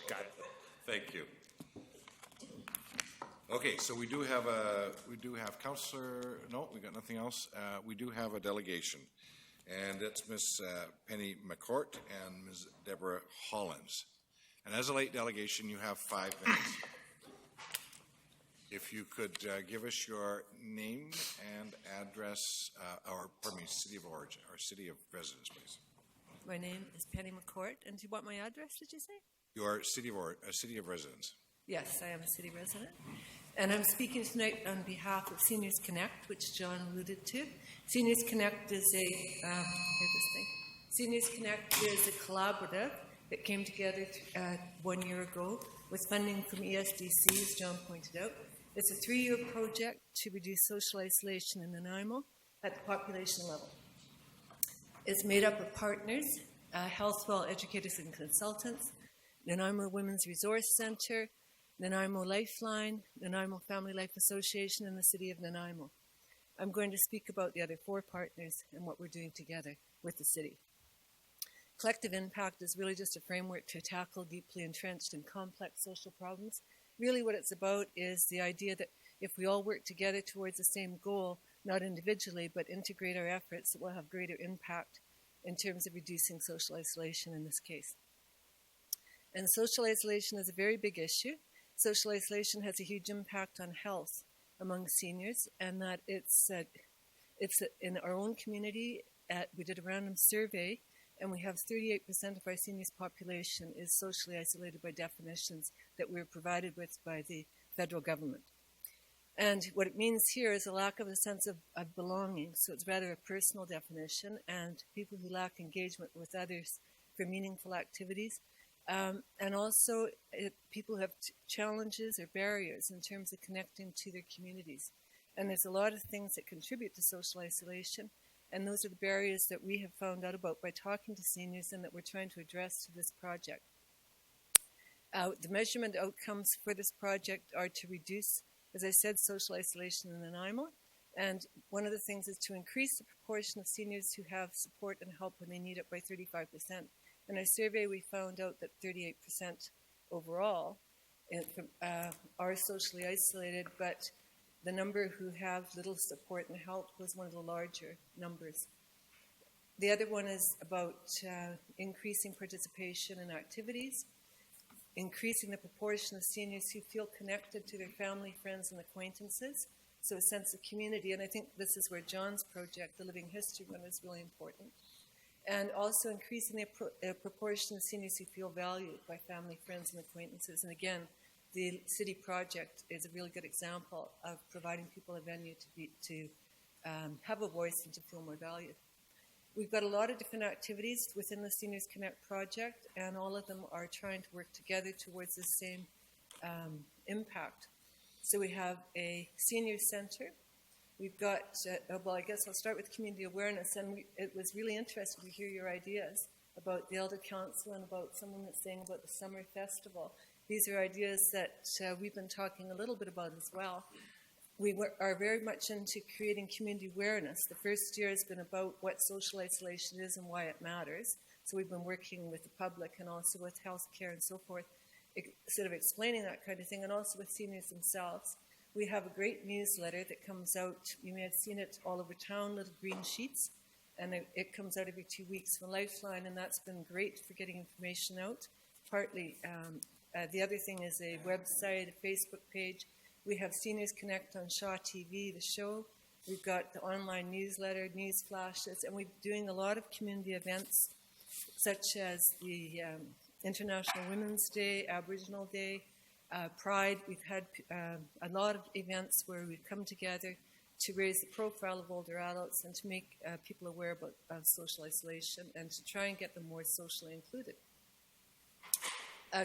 Got it. Thank you. Okay, so we do have Councillor, no, we got nothing else. We do have a delegation, and it's Ms. Penny McCourt and Ms. Deborah Hollins. And as a late delegation, you have 5 minutes. If you could give us your name and address, or pardon me, city of origin, or city of residence, please. My name is Penny McCourt, and do you want my address, did you say? Your city of residence. Yes, I am a city resident. And I'm speaking tonight on behalf of Seniors Connect, which John alluded to. Seniors Connect is Seniors Connect is a collaborative that came together 1 year ago with funding from ESDC, as John pointed out. It's a 3-year project to reduce social isolation in Nanaimo at the population level. It's made up of partners, Healthwell educators and consultants, Nanaimo Women's Resource Centre, Nanaimo Lifeline, Nanaimo Family Life Association, and the City of Nanaimo. I'm going to speak about the other 4 partners and what we're doing together with the city. Collective impact is really just a framework to tackle deeply entrenched and complex social problems. Really what it's about is the idea that if we all work together towards the same goal, not individually, but integrate our efforts, it will have greater impact in terms of reducing social isolation in this case. And social isolation is a very big issue. Social isolation has a huge impact on health among seniors, and that it's in our own community. We did a random survey, and we have 38% of our seniors population is socially isolated by definitions that we were provided with by the federal government. And what it means here is a lack of a sense of belonging, so it's rather a personal definition, and people who lack engagement with others for meaningful activities. And also people have challenges or barriers in terms of connecting to their communities. And there's a lot of things that contribute to social isolation, and those are the barriers that we have found out about by talking to seniors and that we're trying to address through this project. The measurement outcomes for this project are to reduce, as I said, social isolation in Nanaimo. And one of the things is to increase the proportion of seniors who have support and help when they need it by 35%. In our survey, we found out that 38% overall are socially isolated, but the number who have little support and help was one of the larger numbers. The other one is about increasing participation in activities, increasing the proportion of seniors who feel connected to their family, friends, and acquaintances, so a sense of community. And I think this is where John's project, the Living History one, is really important. And also increasing the proportion of seniors who feel valued by family, friends, and acquaintances. And again, the city project is a really good example of providing people a venue to have a voice and to feel more valued. We've got a lot of different activities within the Seniors Connect project, and all of them are trying to work together towards the same impact. So we have a senior center. We've got, well, I guess I'll start with community awareness, and it was really interesting to hear your ideas about the Elder Council and about someone that's saying about the summer festival. These are ideas that we've been talking a little bit about as well. We are very much into creating community awareness. The first year has been about what social isolation is and why it matters. So we've been working with the public and also with healthcare and so forth, sort of explaining that kind of thing, and also with seniors themselves. We have a great newsletter that comes out. You may have seen it all over town, little green sheets, and it comes out every 2 weeks from Lifeline, and that's been great for getting information out. Partly, the other thing is a website, a Facebook page. We have Seniors Connect on Shaw TV, the show. We've got the online newsletter, news flashes, and we're doing a lot of community events, such as the International Women's Day, Aboriginal Day, Pride. We've had a lot of events where we've come together to raise the profile of older adults and to make people aware of social isolation and to try and get them more socially included.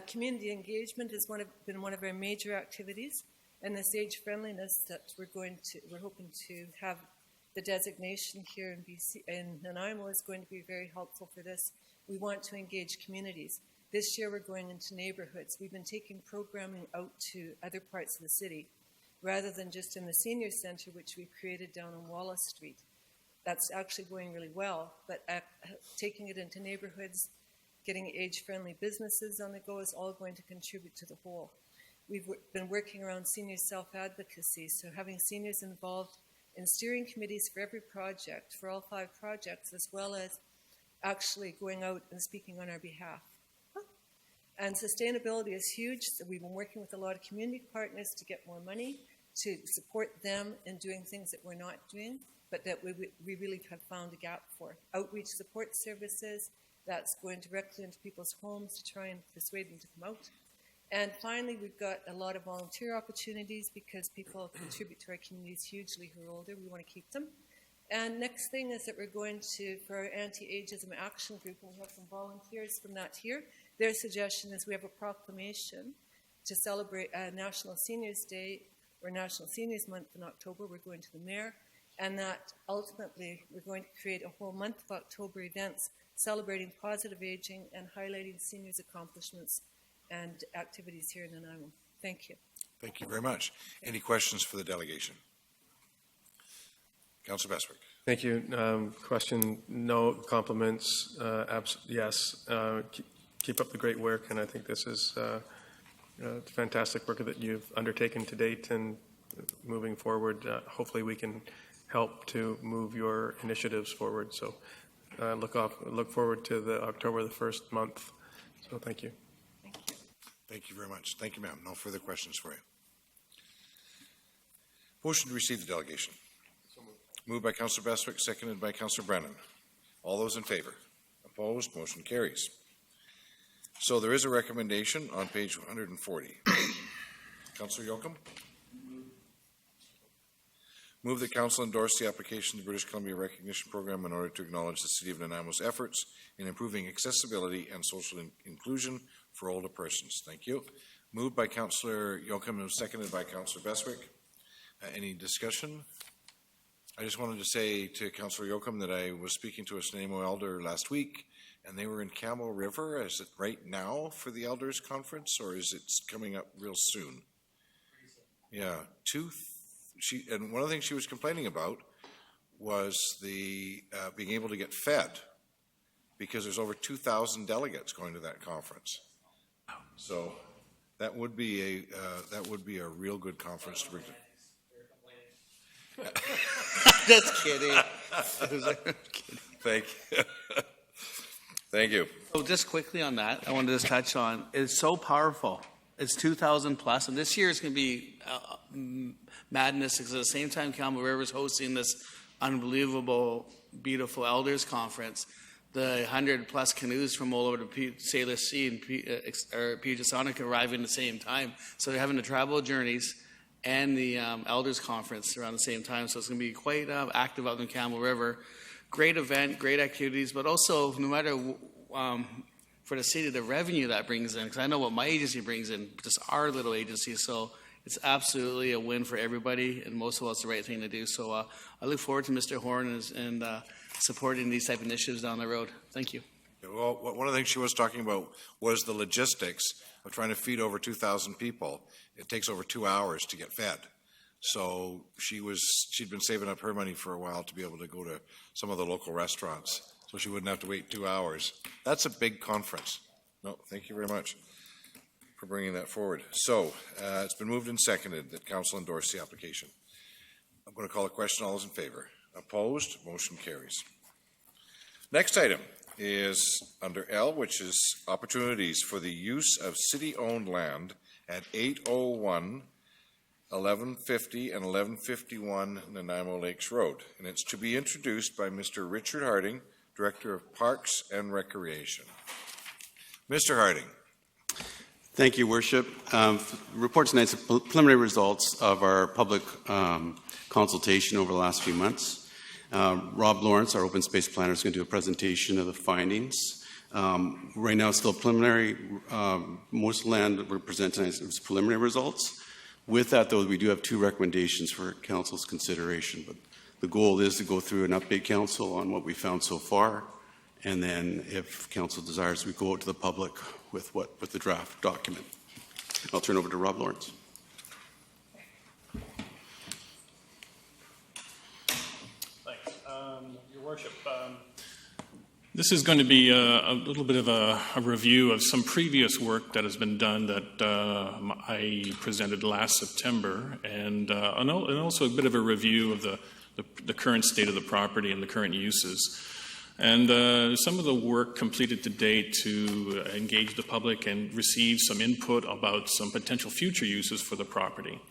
Community engagement has been one of our major activities, and this age friendliness that we're hoping to have the designation here in BC, in Nanaimo, is going to be very helpful for this. We want to engage communities. This year we're going into neighborhoods. We've been taking programming out to other parts of the city rather than just in the senior center, which we've created down on Wallace Street. That's actually going really well, but taking it into neighborhoods, getting age-friendly businesses on the go is all going to contribute to the whole. we've been working around senior self-advocacy, so having seniors involved in steering committees for every project, for all 5 projects, as well as actually going out and speaking on our behalf. And sustainability is huge, so we've been working with a lot of community partners to get more money, to support them in doing things that we're not doing, but that we really have found a gap for. Outreach support services, that's going directly into people's homes to try and persuade them to come out. And finally, we've got a lot of volunteer opportunities because people contribute to our communities hugely who are older. We want to keep them. And next thing is that we're going to, for our anti-ageism action group, and we have some volunteers from that here, their suggestion is we have a proclamation to celebrate National Seniors Day or National Seniors Month in October. We're going to the mayor, and that ultimately we're going to create a whole month of October events celebrating positive aging and highlighting seniors' accomplishments and activities here in Nanaimo. Thank you. Thank you very much. Any questions for the delegation? Councillor Bestwick. Thank you. Question, no. Compliments, yes. Keep up the great work, and I think this is fantastic work that you've undertaken to date, and moving forward, hopefully we can help to move your initiatives forward. So look forward to the October the 1st month. So thank you. Thank you very much. Thank you, ma'am. No further questions for you. Motion to receive the delegation. Moved by Councillor Bestwick, seconded by Councillor Brennan. All those in favor? Opposed? Motion carries. So there is a recommendation on page 140. Councillor Yoakum? Move that Council endorse the application to the British Columbia Recognition Program in order to acknowledge the City of Nanaimo's efforts in improving accessibility and social inclusion for older persons. Thank you. Moved by Councillor Yoakum and seconded by Councillor Bestwick. Any discussion? I just wanted to say to Councillor Yoakum that I was speaking to a Nanaimo elder last week, and they were in Camel River. Is it right now for the Elders Conference, or is it coming up real soon? Yeah, and one of the things she was complaining about was the being able to get fed, because there's over 2,000 delegates going to that conference. So that would be a real good conference to bring to. Just kidding. Thank you. Thank you. So just quickly on that, I wanted to just touch on, it's so powerful. It's 2,000 plus, and this year is going to be madness because at the same time Camel River is hosting this unbelievable, beautiful Elders Conference. The 100 plus canoes from all over the Sailor Sea and Puget Sound arrive in the same time. So they're having the travel journeys and the Elders Conference around the same time. So it's going to be quite active out in Camel River. Great event, great activities, but also no matter for the city, the revenue that brings in, because I know what my agency brings in, just our little agency. So it's absolutely a win for everybody, and most of us the right thing to do. So I look forward to Mr. Horn and supporting these type of initiatives down the road. Thank you. Well, one of the things she was talking about was the logistics of trying to feed over 2,000 people. It takes over 2 hours to get fed. So she'd been saving up her money for a while to be able to go to some of the local restaurants, so she wouldn't have to wait 2 hours. That's a big conference. No, thank you very much for bringing that forward. So it's been moved and seconded that council endorse the application. I'm going to call a question. All those in favor? Opposed? Motion carries. Next item is under L, which is opportunities for the use of city-owned land at 801, 1150, and 1151 Nanaimo Lakes Road. And it's to be introduced by Mr. Richard Harding, Director of Parks and Recreation. Mr. Harding. Thank you, Worship. Report tonight's preliminary results of our public consultation over the last few months. Rob Lawrence, our open space planner, is going to do a presentation of the findings. Right now, it's still preliminary. Most land that we're presenting is preliminary results. With that, though, we do have 2 recommendations for council's consideration. But the goal is to go through and update council on what we found so far, and then, if council desires, we go out to the public with the draft document. I'll turn over to Rob Lawrence. Thanks. Your Worship, This is going to be a little bit of a review of some previous work that has been done that I presented last September, and also a bit of a review of the current state of the property and the current uses. And some of the work completed to date to engage the public and receive some input about some potential future uses for the property.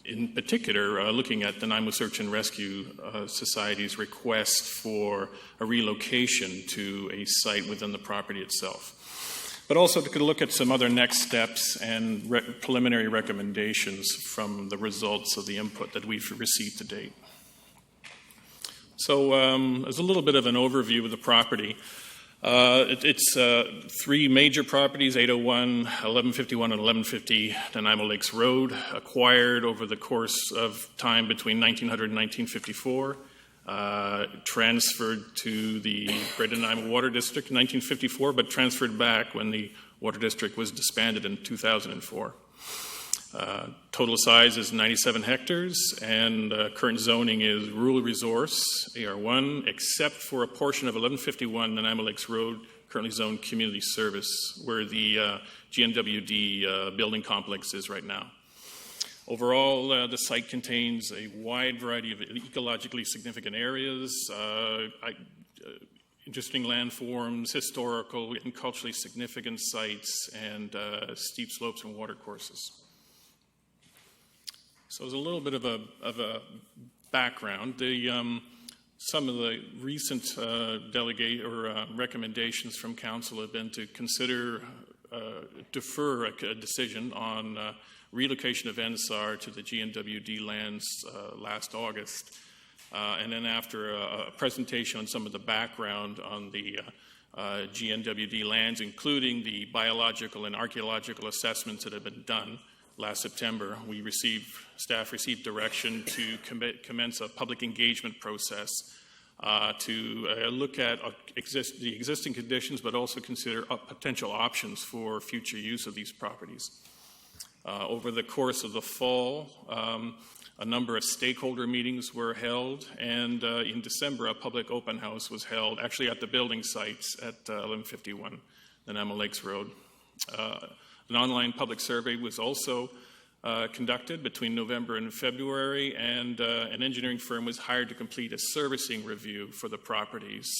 In particular, looking at the Nanaimo Search and Rescue Society's request for a relocation to a site within the property itself. But also to look at some other next steps and preliminary recommendations from the results of the input that we've received to date. So as a little bit of an overview of the property, it's three major properties, 801, 1151, and 1150 Nanaimo Lakes Road, acquired over the course of time between 1900 and 1954, transferred to the Greater Nanaimo Water District in 1954, but transferred back when the Water District was disbanded in 2004. Total size is 97 hectares, and current zoning is rural resource, AR1, except for a portion of 1151 Nanaimo Lakes Road, currently zoned community service, where the GNWD building complex is right now. Overall, the site contains a wide variety of ecologically significant areas, interesting landforms, historical and culturally significant sites, and steep slopes and watercourses. So as a little bit of a background, some of the recent recommendations from council have been to consider defer a decision on relocation of NSAR to the GNWD lands last August, and then after a presentation on some of the background on the GNWD lands, including the biological and archaeological assessments that have been done last September, staff received direction to commence a public engagement process to look at the existing conditions, but also consider potential options for future use of these properties. Over the course of the fall, a number of stakeholder meetings were held, and in December, a public open house was held, actually at the building sites at 1151 Nanaimo Lakes Road. An online public survey was also conducted between November and February, and an engineering firm was hired to complete a servicing review for the properties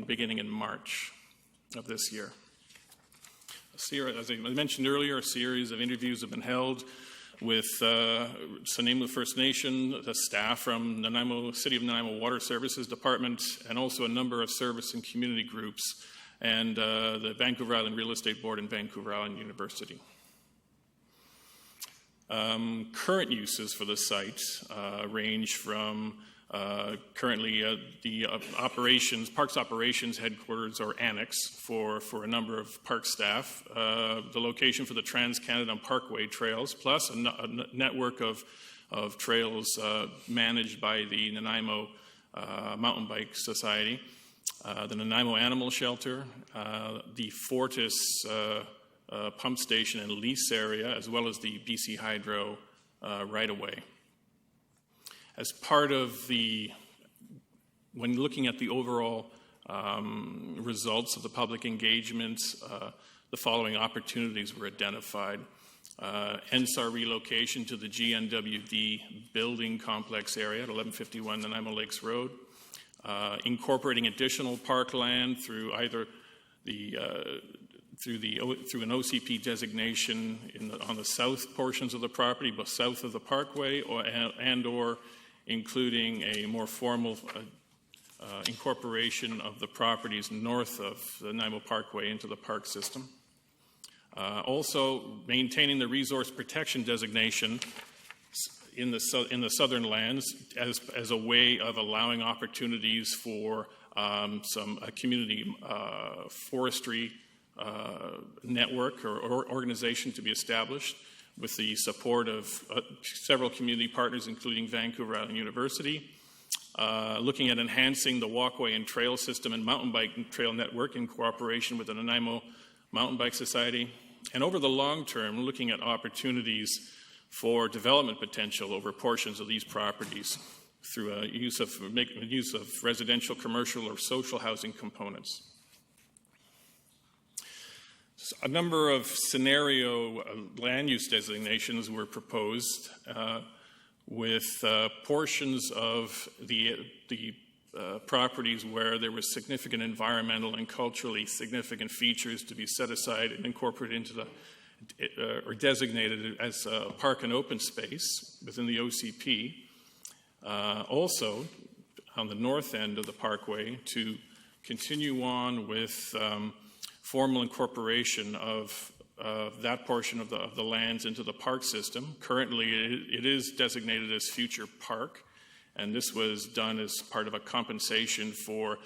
beginning in March of this year. As I mentioned earlier, a series of interviews have been held with Sanemu First Nation, the staff from City of Nanaimo Water Services Department, and also a number of service and community groups, and the Vancouver Island Real Estate Board and Vancouver Island University. Current uses for the site range from currently the Parks Operations Headquarters or Annex for a number of park staff, the location for the Trans-Canada Parkway trails, plus a network of trails managed by the Nanaimo Mountain Bike Society, the Nanaimo Animal Shelter, the Fortis pump station and lease area, as well as the BC Hydro right-of-way. As part of when looking at the overall results of the public engagement, the following opportunities were identified. NSAR relocation to the GNWD building complex area at 1151 Nanaimo Lakes Road, incorporating additional parkland through either through an OCP designation on the south portions of the property, both south of the parkway, or including a more formal incorporation of the properties north of the Nanaimo Parkway into the park system. Also, maintaining the resource protection designation in the southern lands as a way of allowing opportunities for some community forestry network or organization to be established with the support of several community partners, including Vancouver Island University, looking at enhancing the walkway and trail system and mountain bike and trail network in cooperation with the Nanaimo Mountain Bike Society, and over the long term, looking at opportunities for development potential over portions of these properties through making use of residential, commercial, or social housing components. A number of scenario land use designations were proposed with portions of the properties where there was significant environmental and culturally significant features to be set aside and incorporated into the or designated as a park and open space within the OCP. Also, on the north end of the parkway, to continue on with formal incorporation of that portion of the lands into the park system. Currently, it is designated as future park, and this was done as part of a compensation for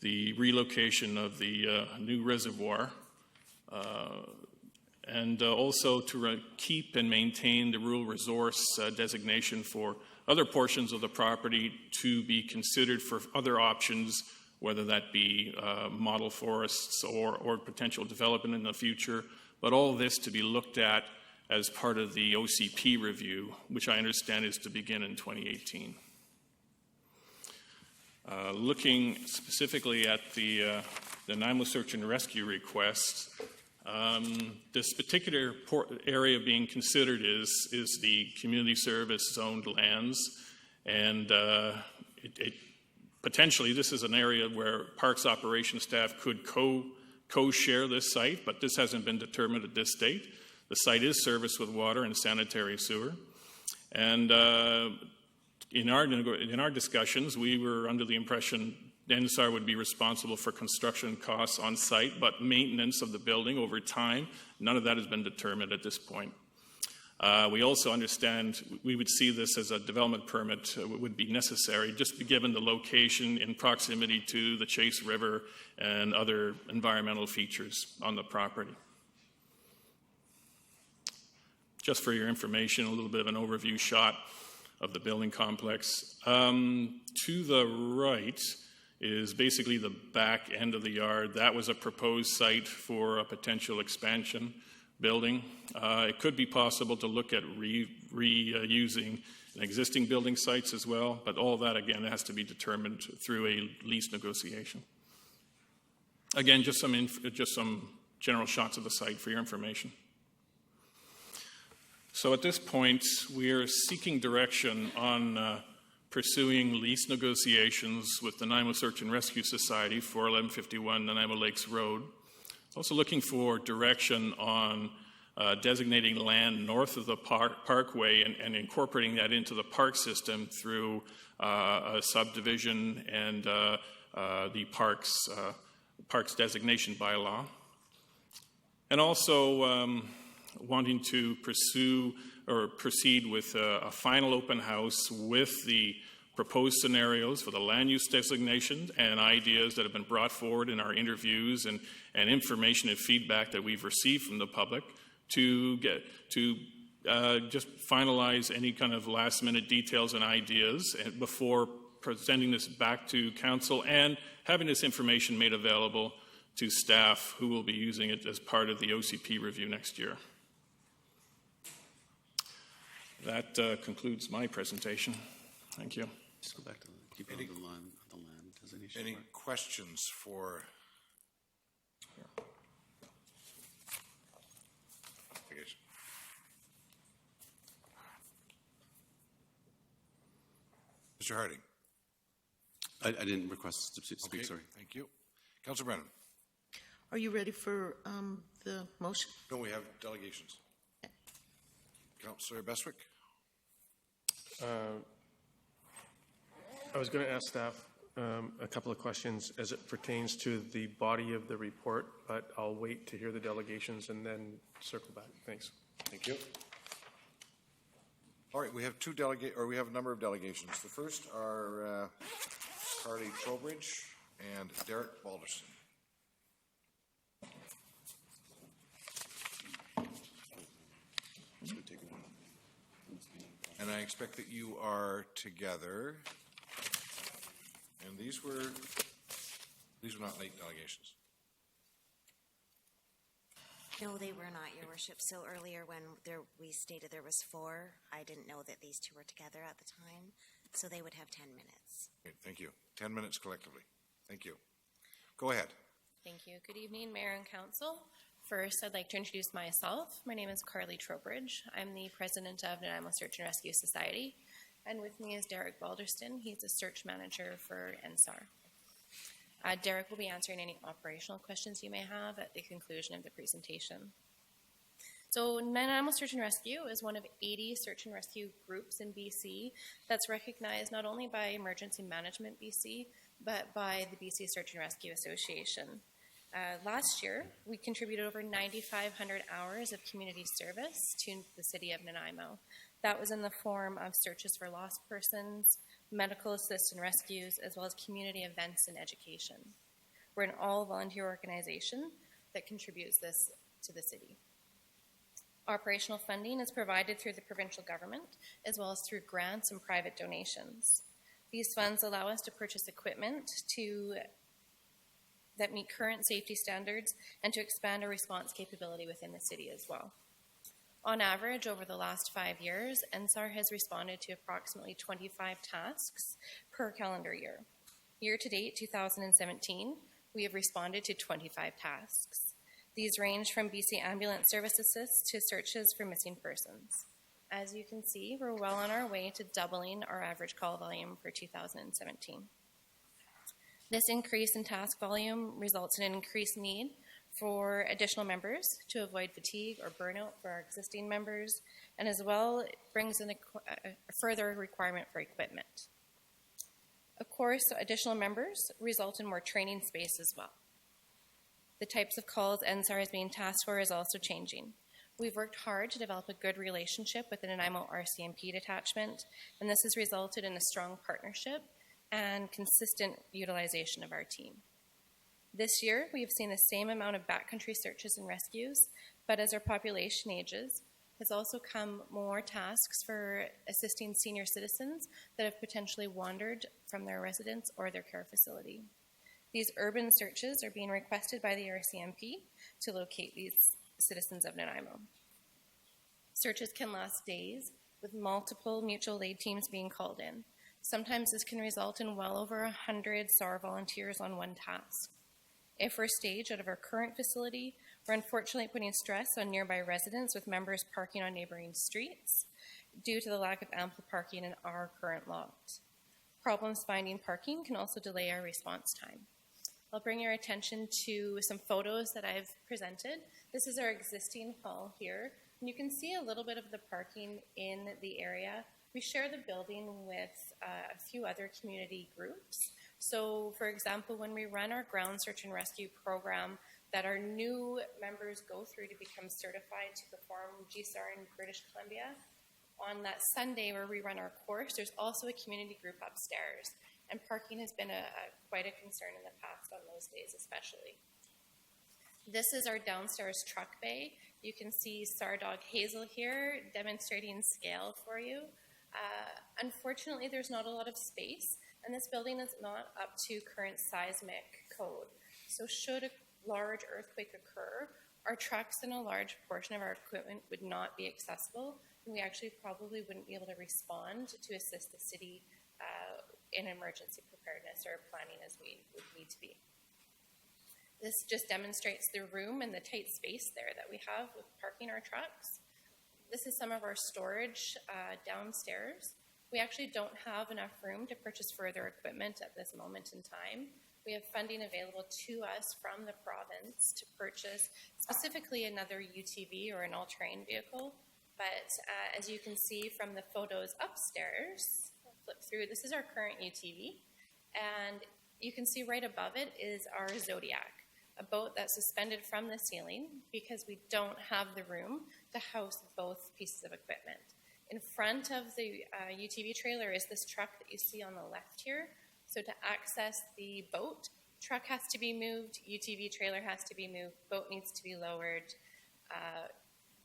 the relocation of the new reservoir, and also to keep and maintain the rural resource designation for other portions of the property to be considered for other options, whether that be model forests or potential development in the future, but all this to be looked at as part of the OCP review, which I understand is to begin in 2018. Looking specifically at the Nanaimo search and rescue request, this particular area being considered is the community service zoned lands, and potentially this is an area where parks operations staff could co-share this site, but this hasn't been determined at this date. The site is serviced with water and sanitary sewer, and in our discussions, we were under the impression NSAR would be responsible for construction costs on site, but maintenance of the building over time, none of that has been determined at this point. We also understand we would see this as a development permit would be necessary, just given the location in proximity to the Chase River and other environmental features on the property. Just for your information, a little bit of an overview shot of the building complex. To the right is basically the back end of the yard. That was a proposed site for a potential expansion building. It could be possible to look at reusing existing building sites as well, but all that, again, has to be determined through a lease negotiation. Again, just some general shots of the site for your information. So at this point, we are seeking direction on pursuing lease negotiations with the Nanaimo Search and Rescue Society for 1151 Nanaimo Lakes Road. Also looking for direction on designating land north of the parkway and incorporating that into the park system through a subdivision and the parks designation bylaw. And also wanting to pursue or proceed with a final open house with the proposed scenarios for the land use designation and ideas that have been brought forward in our interviews and information and feedback that we've received from the public to just finalize any kind of last minute details and ideas before presenting this back to council and having this information made available to staff who will be using it as part of the OCP review next year. That concludes my presentation. Thank you. Just go back to the land designation. Any questions for? Mr. Harding. I didn't request to speak, Okay, sorry. Thank you. Councilor Brennan. Are you ready for the motion? No, we have delegations. Councilor Bestwick. I was going to ask staff a couple of questions as it pertains to the body of the report, but I'll wait to hear the delegations and then circle back. Thanks. Thank you. All right, we have we have a number of delegations. The first are Carly Trowbridge and Derek Balderson. And I expect that you are together. And these were not late delegations. No, they were not, Your Worship. So earlier when we stated there was 4, I didn't know that these 2 were together at the time. So they would have 10 minutes. Great, thank you. 10 minutes collectively. Thank you. Go ahead. Thank you. Good evening, Mayor and Council. First, I'd like to introduce myself. My name is Carly Trowbridge. I'm the president of Nanaimo Search and Rescue Society. And with me is Derek Balderston. He's a search manager for NSAR. Derek will be answering any operational questions you may have at the conclusion of the presentation. So Nanaimo Search and Rescue is one of 80 search and rescue groups in BC that's recognized not only by Emergency Management BC, but by the BC Search and Rescue Association. Last year, we contributed over 9,500 hours of community service to the city of Nanaimo. That was in the form of searches for lost persons, medical assist and rescues, as well as community events and education. We're an all-volunteer organization that contributes this to the city. Operational funding is provided through the provincial government, as well as through grants and private donations. These funds allow us to purchase equipment that meet current safety standards and to expand our response capability within the city as well. On average, over the last 5 years, NSAR has responded to approximately 25 tasks per calendar year. Year to date, 2017, we have responded to 25 tasks. These range from BC Ambulance Service Assist to searches for missing persons. As you can see, we're well on our way to doubling our average call volume for 2017. This increase in task volume results in an increased need for additional members to avoid fatigue or burnout for our existing members, and as well, it brings in a further requirement for equipment. Of course, additional members result in more training space as well. The types of calls NSAR is being tasked for is also changing. We've worked hard to develop a good relationship with the Nanaimo RCMP detachment, and this has resulted in a strong partnership and consistent utilization of our team. This year, we have seen the same amount of backcountry searches and rescues, but as our population ages, has also come more tasks for assisting senior citizens that have potentially wandered from their residence or their care facility. These urban searches are being requested by the RCMP to locate these citizens of Nanaimo. Searches can last days, with multiple mutual aid teams being called in. Sometimes this can result in well over 100 SAR volunteers on one task. If we're staged out of our current facility, we're unfortunately putting stress on nearby residents with members parking on neighboring streets due to the lack of ample parking in our current lot. Problems finding parking can also delay our response time. I'll bring your attention to some photos that I've presented. This is our existing hall here, and you can see a little bit of the parking in the area. We share the building with a few other community groups. So, for example, when we run our ground search and rescue program that our new members go through to become certified to perform GSAR in British Columbia, on that Sunday where we run our course, there's also a community group upstairs. And parking has been quite a concern in the past on those days especially. This is our downstairs truck bay. You can see SAR Dog Hazel here demonstrating scale for you. Unfortunately, there's not a lot of space, and this building is not up to current seismic code. So should a large earthquake occur, our trucks and a large portion of our equipment would not be accessible, and we actually probably wouldn't be able to respond to assist the city in emergency preparedness or planning as we would need to be. This just demonstrates the room and the tight space there that we have with parking our trucks. This is some of our storage downstairs. We actually don't have enough room to purchase further equipment at this moment in time. We have funding available to us from the province to purchase specifically another UTV or an all-terrain vehicle. But as you can see from the photos upstairs, I'll flip through, this is our current UTV. And you can see right above it is our Zodiac, a boat that's suspended from the ceiling because we don't have the room to house both pieces of equipment. In front of the UTV trailer is this truck that you see on the left here. So to access the boat, truck has to be moved, UTV trailer has to be moved, boat needs to be lowered,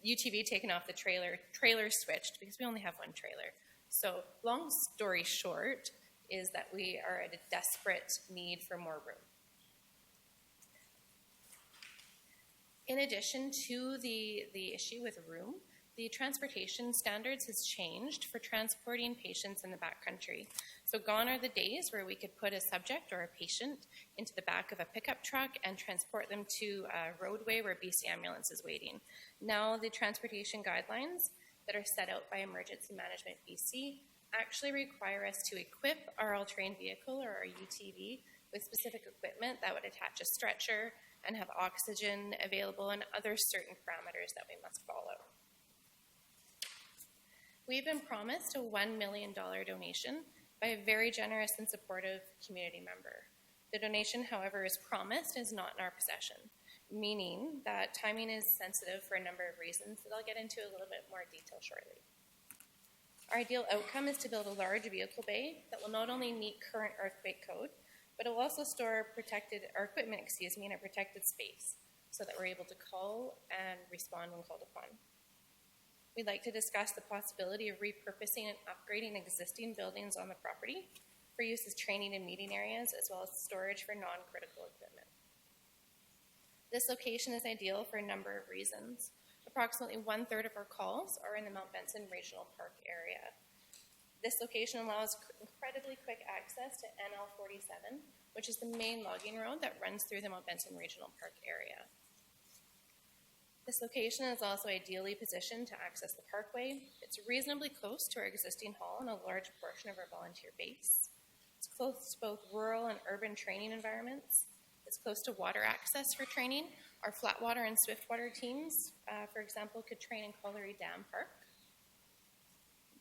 UTV taken off the trailer, trailer switched because we only have one trailer. So long story short is that we are at a desperate need for more room. In addition to the issue with room, The transportation standards has changed for transporting patients in the backcountry. So gone are the days where we could put a subject or a patient into the back of a pickup truck and transport them to a roadway where BC Ambulance is waiting. Now the transportation guidelines that are set out by Emergency Management BC actually require us to equip our all-terrain vehicle or our UTV with specific equipment that would attach a stretcher and have oxygen available and other certain parameters that we must follow. We've been promised a $1 million donation by a very generous and supportive community member. The donation, however, is promised and is not in our possession, meaning that timing is sensitive for a number of reasons that I'll get into a little bit more detail shortly. Our ideal outcome is to build a large vehicle bay that will not only meet current earthquake code, but it will also store our equipment, in a protected space so that we're able to call and respond when called upon. We'd like to discuss the possibility of repurposing and upgrading existing buildings on the property for use as training and meeting areas, as well as storage for non-critical equipment. This location is ideal for a number of reasons. Approximately 1/3 of our calls are in the Mount Benson Regional Park area. This location allows incredibly quick access to NL 47, which is the main logging road that runs through the Mount Benson Regional Park area. This location is also ideally positioned to access the parkway. It's reasonably close to our existing hall and a large portion of our volunteer base. It's close to both rural and urban training environments. It's close to water access for training. Our Flatwater and Swiftwater teams, for example, could train in Colliery Dam Park.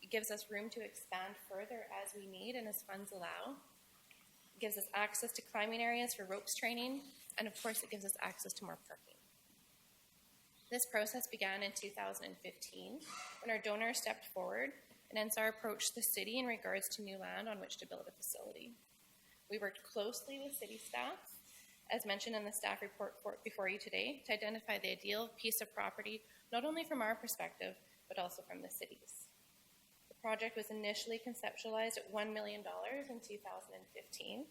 It gives us room to expand further as we need and as funds allow. It gives us access to climbing areas for ropes training, and of course it gives us access to more parking. This process began in 2015 when our donor stepped forward and NSAR approached the city in regards to new land on which to build a facility. We worked closely with city staff, as mentioned in the staff report before you today, to identify the ideal piece of property, not only from our perspective, but also from the city's. The project was initially conceptualized at $1 million in 2015.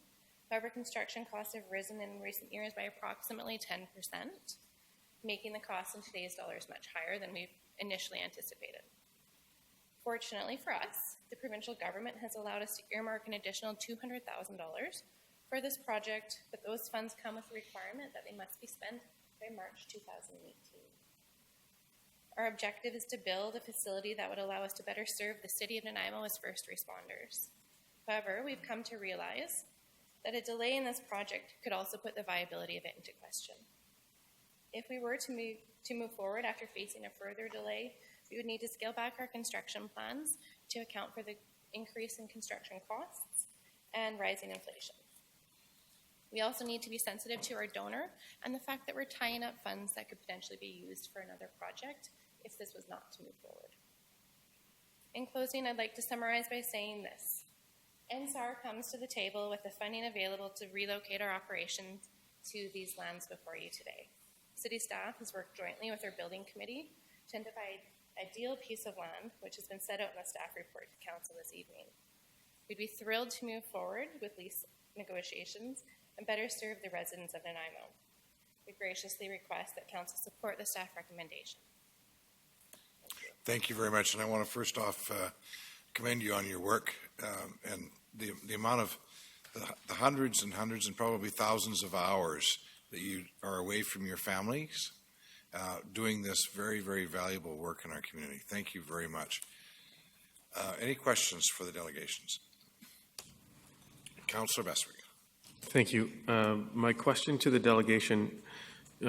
However, construction costs have risen in recent years by approximately 10%, making the cost in today's dollars much higher than we initially anticipated. Fortunately for us, the provincial government has allowed us to earmark an additional $200,000 for this project, but those funds come with the requirement that they must be spent by March 2018. Our objective is to build a facility that would allow us to better serve the city of Nanaimo as first responders. However, we've come to realize that a delay in this project could also put the viability of it into question. If we were to move forward after facing a further delay, we would need to scale back our construction plans to account for the increase in construction costs and rising inflation. We also need to be sensitive to our donor and the fact that we're tying up funds that could potentially be used for another project if this was not to move forward. In closing, I'd like to summarize by saying this. NSAR comes to the table with the funding available to relocate our operations to these lands before you today. City staff has worked jointly with our building committee to identify an ideal piece of land, which has been set out in the staff report to council this evening. We'd be thrilled to move forward with lease negotiations and better serve the residents of Nanaimo. We graciously request that council support the staff recommendation. Thank you very much, and I want to first off commend you on your work and the amount of the hundreds and hundreds and probably thousands of hours that you are away from your families doing this very, very valuable work in our community. Thank you very much. Any questions for the delegations? Councillor Beswick. Thank you. My question to the delegation,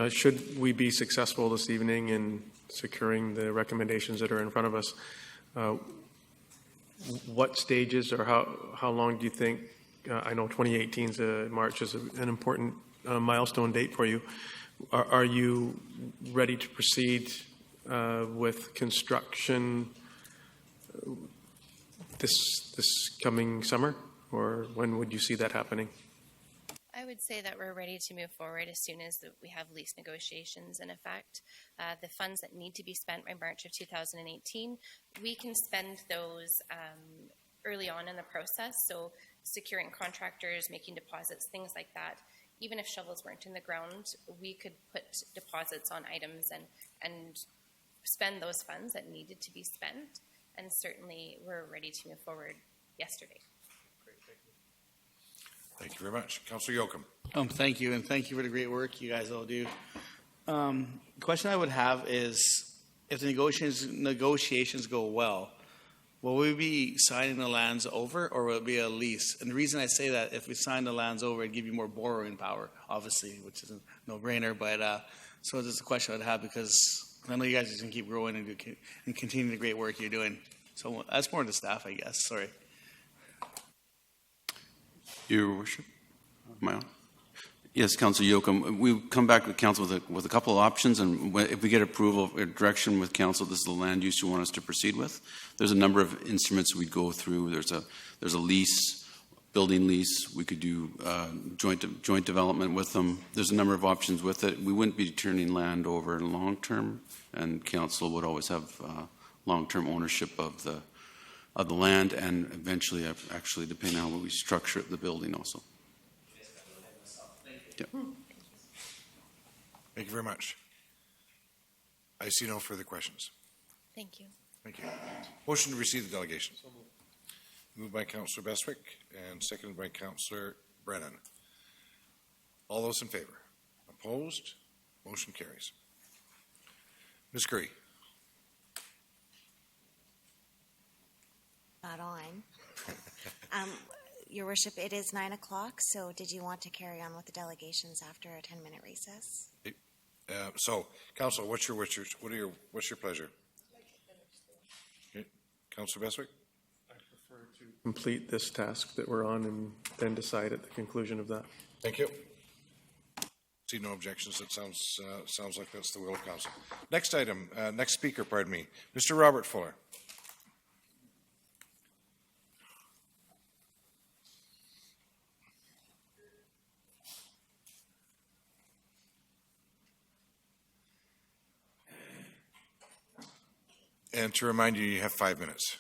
should we be successful this evening in securing the recommendations that are in front of us, what stages or how long do you think, I know 2018 March is an important milestone date for you. Are you ready to proceed with construction this coming summer, or when would you see that happening? I would say that we're ready to move forward as soon as we have lease negotiations in effect. The funds that need to be spent by March of 2018, we can spend those early on in the process, so securing contractors, making deposits, things like that. Even if shovels weren't in the ground, we could put deposits on items and spend those funds that needed to be spent, and certainly we're ready to move forward yesterday. Thank you very much. Councillor Yoakum. Thank you, and thank you for the great work you guys all do. The question I would have is, if the negotiations go well, will we be signing the lands over, or will it be a lease? And the reason I say that, if we sign the lands over, it'd give you more borrowing power, obviously, which is a no-brainer. But so this is a question I'd have, because I know you guys are going to keep growing and continue the great work you're doing. So that's more to staff, I guess. Sorry. Your Worship? Am I on? Yes, Councillor Yoakum. We've come back to Council with a couple of options, and if we get approval or direction with Council, this is the land use you want us to proceed with. There's a number of instruments we'd go through. There's a lease, building lease. We could do joint development with them. There's a number of options with it. We wouldn't be turning land over in long term, and Council would always have long-term ownership of the land, and eventually, actually, depending on how we structure the building also. Yep. Thank you very much. I see no further questions. Thank you. Thank you. Motion to receive the delegation. Moved by Councillor Bestwick and seconded by Councillor Brennan. All those in favor? Opposed? Motion carries. Ms. Curry. Not on. Your Worship, it is 9 o'clock, so did you want to carry on with the delegations after a 10-minute recess? So, Council, what's your pleasure? Okay. Councillor Bestwick? I prefer to complete this task that we're on and then decide at the conclusion of that. Thank you. See no objections. It sounds like that's the will of Council. Next item, next speaker, pardon me, Mr. Robert Fuller. And to remind you, you have 5 minutes.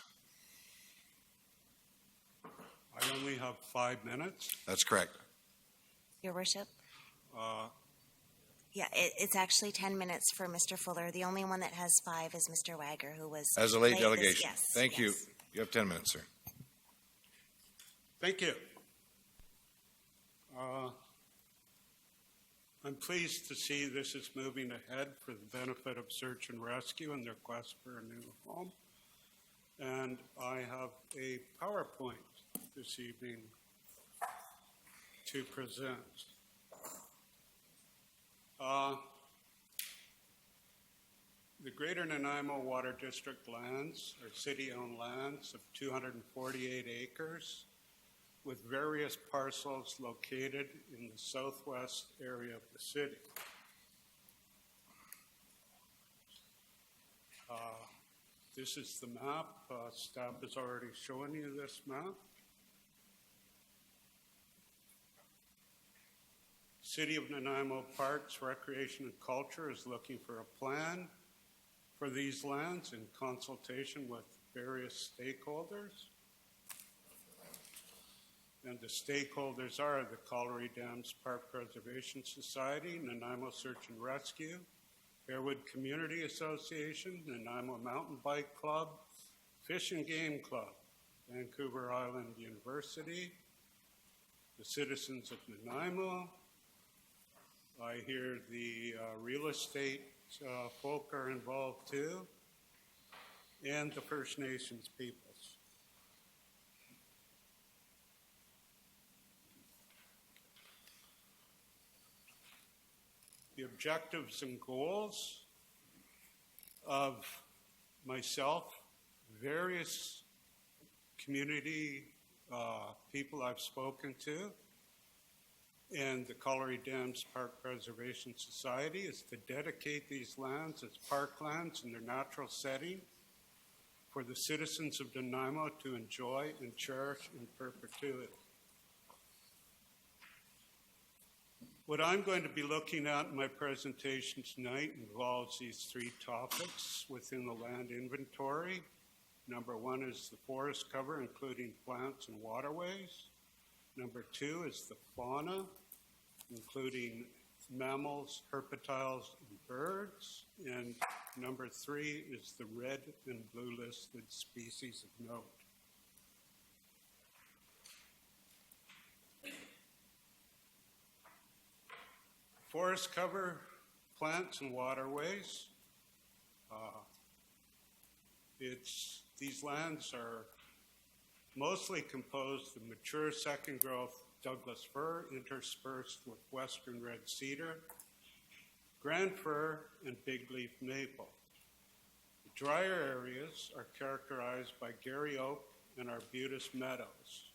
I only have 5 minutes. That's correct. Your Worship? Yeah, it's actually 10 minutes for Mr. Fuller. The only one that has 5 is Mr. Wagger, who was As a late this- delegation. yes, Thank you. yes. You have 10 minutes, sir. Thank you. I'm pleased to see this is moving ahead for the benefit of search and rescue and their quest for a new home. And I have a PowerPoint this evening to present. The Greater Nanaimo Water District lands are city-owned lands of 248 acres with various parcels located in the southwest area of the city. This is the map. Staff has already shown you this map. City of Nanaimo Parks, Recreation and Culture is looking for a plan for these lands in consultation with various stakeholders. And the stakeholders are the Colliery Dams Park Preservation Society, Nanaimo Search and Rescue, Fairwood Community Association, Nanaimo Mountain Bike Club, Fish and Game Club, Vancouver Island University, the citizens of Nanaimo. I hear the real estate folk are involved too, and the First Nations peoples. The objectives and goals of myself, various community people I've spoken to, and the Colliery Dams Park Preservation Society is to dedicate these lands as parklands in their natural setting for the citizens of Nanaimo to enjoy and cherish in perpetuity. What I'm going to be looking at in my presentation tonight involves these 3 topics within the land inventory. Number 1 is the forest cover, including plants and waterways. Number 2 is the fauna, including mammals, herpetiles, and birds. And Number 3 is the red and blue listed species of note. Forest cover, plants and waterways. These lands are mostly composed of mature second growth Douglas fir interspersed with western red cedar, grand fir, and big leaf maple. The drier areas are characterized by Gary oak and arbutus meadows.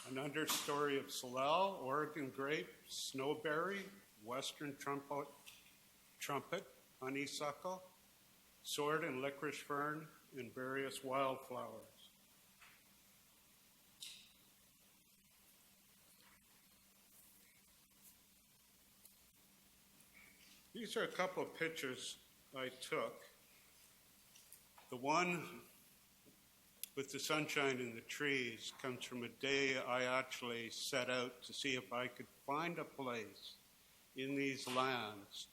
An understory of salal, Oregon grape, snowberry, western trumpet, honeysuckle, sword and licorice fern, and various wildflowers. These are a couple of pictures I took. The one with the sunshine and the trees comes from a day I actually set out to see if I could find a place in these lands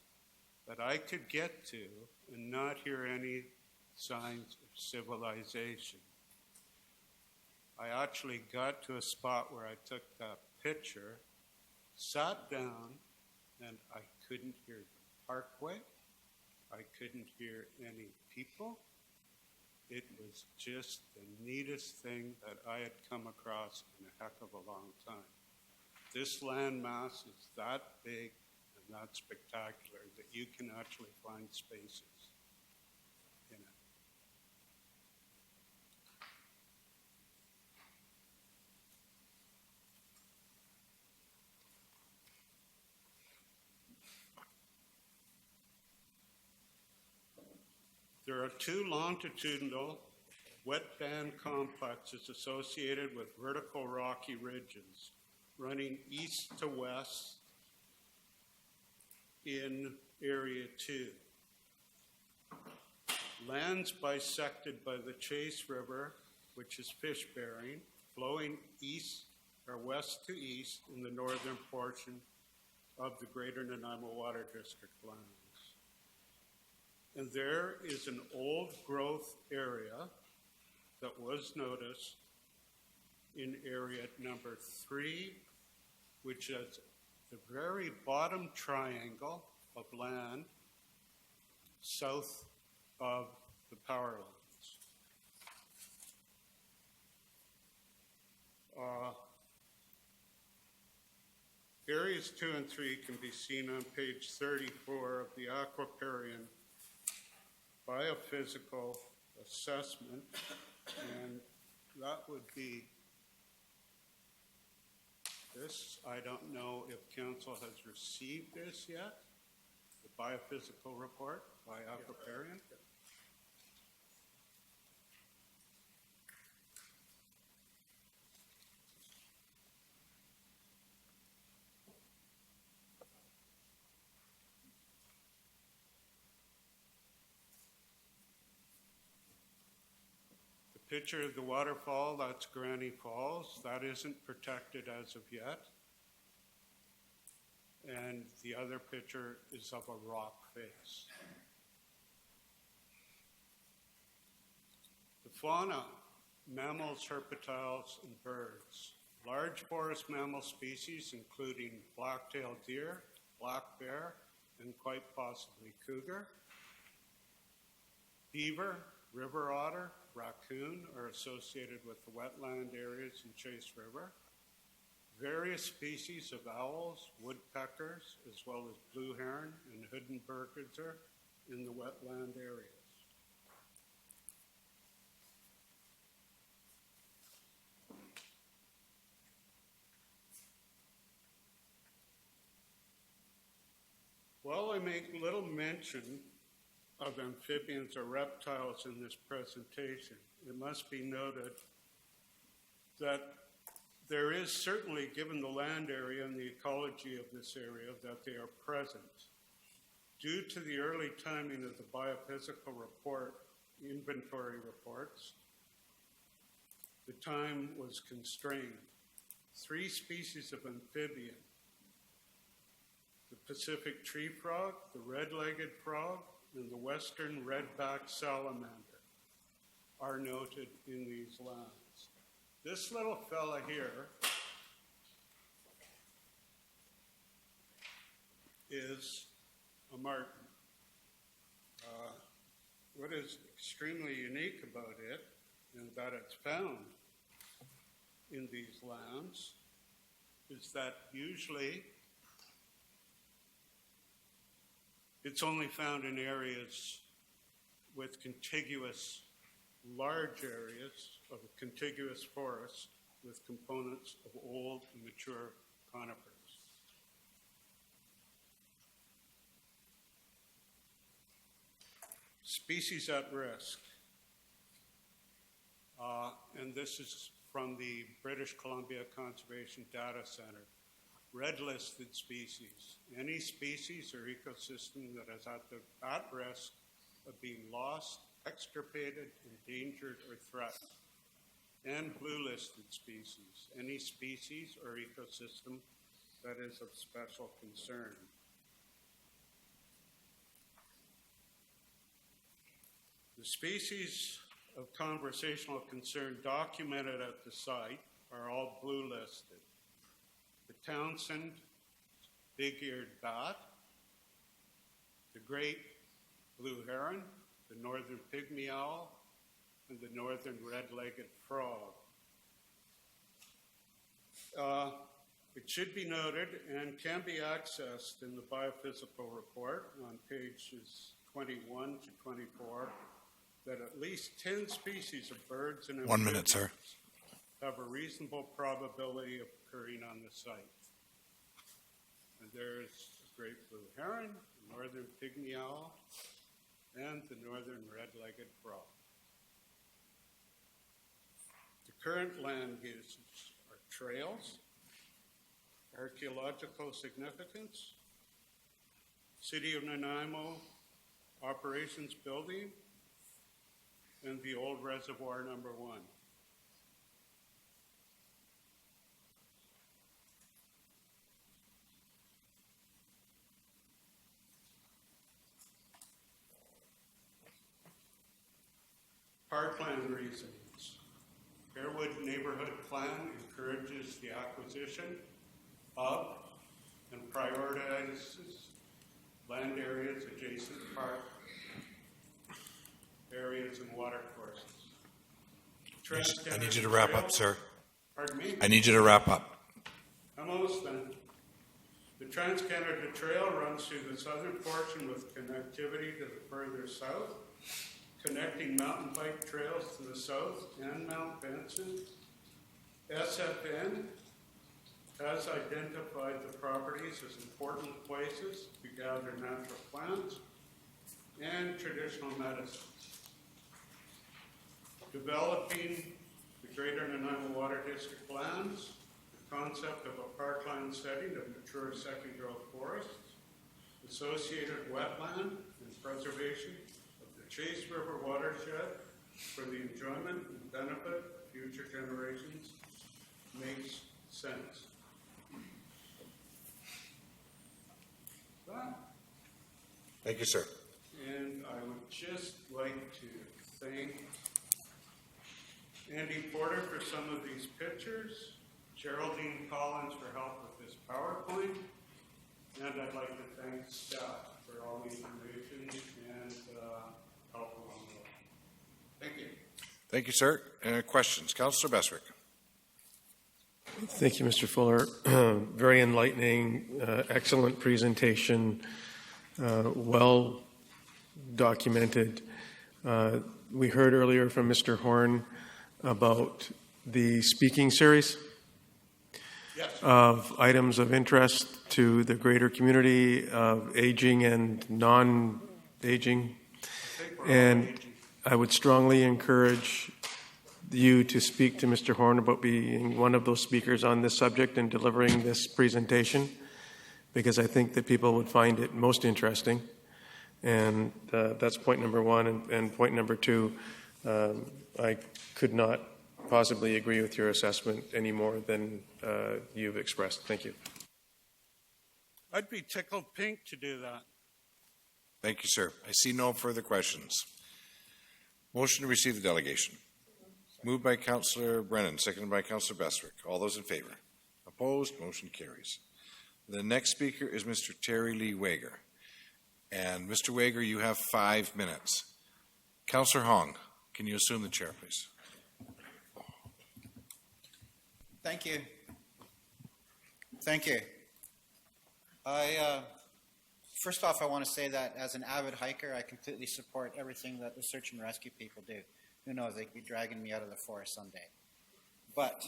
that I could get to and not hear any signs of civilization. I actually got to a spot where I took that picture, sat down, and I couldn't hear the parkway. I couldn't hear any people. It was just the neatest thing that I had come across in a heck of a long time. This landmass is that big and that spectacular that you can actually find spaces in it. There are 2 longitudinal wet band complexes associated with vertical rocky ridges running east to west in Area 2. Lands bisected by the Chase River, which is fish-bearing, flowing east or west to east in the northern portion of the Greater Nanaimo Water District lands. And there is an old growth area that was noticed in area number 3, which is the very bottom triangle of land south of the power lines. Areas 2 and 3 can be seen on page 34 of the Aquaparian Biophysical Assessment, and that would be this. I don't know if council has received this yet, the biophysical report by Aquaparian. Picture of the waterfall, that's Granny Falls. That isn't protected as of yet. And the other picture is of a rock face. The fauna, mammals, herpetiles, and birds. Large forest mammal species including black-tailed deer, black bear, and quite possibly cougar. Beaver, river otter, raccoon are associated with the wetland areas in Chase River. Various species of owls, woodpeckers, as well as blue heron and hooded burglar in the wetland areas. While I make little mention of amphibians or reptiles in this presentation, it must be noted that there is certainly, given the land area and the ecology of this area, that they are present. Due to the early timing of the biophysical report, inventory reports, the time was constrained. 3 species of amphibian, the Pacific tree frog, the red-legged frog, and the western redback salamander are noted in these lands. This little fella here is a marten. What is extremely unique about it and that it's found in these lands is that usually it's only found in areas with contiguous, large areas of a contiguous forest with components of old and mature conifers. Species at risk. And this is from the British Columbia Conservation Data Center. Red listed species. Any species or ecosystem that is at risk of being lost, extirpated, endangered, or threatened. And blue listed species. Any species or ecosystem that is of special concern. The species of conversational concern documented at the site are all blue listed. The Townsend big-eared bat, the great blue heron, the northern pygmy owl, and the northern red-legged frog. It should be noted and can be accessed in the biophysical report on pages 21 to 24 that at least 10 species of birds and 1 minute, sir. have a reasonable probability of occurring on the site. And there's the great blue heron, the northern pygmy owl, and the northern red-legged frog. The current land uses are trails, archaeological significance, City of Nanaimo operations building, and the old reservoir number 1. Parkland reasons. Fairwood Neighborhood Plan encourages the acquisition of and prioritizes land areas adjacent to park areas and water courses. I need you to wrap up, sir. Pardon me? I need you to wrap up. Almost then. The Trans-Canada Trail runs through the southern portion with connectivity to the further south, connecting mountain bike trails to the south and Mount Benson. SFN has identified the properties as important places to gather natural plants and traditional medicines. Developing the Greater Nanaimo Water District plans, the concept of a parkland setting of mature second growth forests, associated wetland and preservation of the Chase River watershed for the enjoyment and benefit of future generations makes sense. Thank you, sir. And I would just like to thank Andy Porter for some of these pictures, Geraldine Collins for help with this PowerPoint, and I'd like to thank staff for all the information and help along the way. Thank you. Thank you, sir. Questions? Councillor Beswick. Thank you, Mr. Fuller. Very enlightening, excellent presentation, well documented. We heard earlier from Mr. Horn about the speaking series of items of interest to the greater community of aging and non-aging. And I would strongly encourage you to speak to Mr. Horn about being one of those speakers on this subject and delivering this presentation, because I think that people would find it most interesting. And that's point number one. And point number two, I could not possibly agree with your assessment any more than you've expressed. Thank you. I'd be tickled pink to do that. Thank you, sir. I see no further questions. Motion to receive the delegation. Moved by Councillor Brennan, seconded by Councillor Bestwick. All those in favor? Opposed? Motion carries. The next speaker is Mr. Terry Lee Wager. And Mr. Wager, you have 5 minutes. Councillor Hong, can you assume the chair, please? Thank you. Thank you. First off, I want to say that as an avid hiker, I completely support everything that the search and rescue people do. Who knows, they could be dragging me out of the forest someday. But,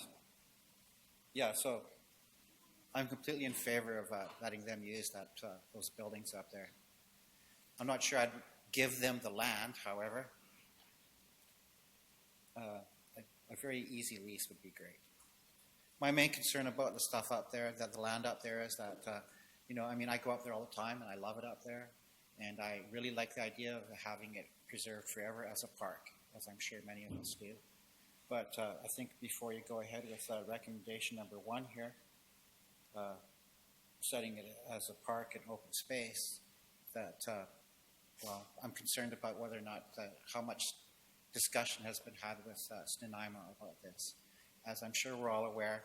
yeah, so I'm completely in favor of letting them use those buildings up there. I'm not sure I'd give them the land, however. A very easy lease would be great. My main concern about the stuff up there, the land up there, is that, I go up there all the time and I love it up there. And I really like the idea of having it preserved forever as a park, as I'm sure many of us do. But I think before you go ahead with recommendation number 1 here, setting it as a park and open space, that, I'm concerned about whether or not, how much discussion has been had with Snuneymuxw about this. As I'm sure we're all aware,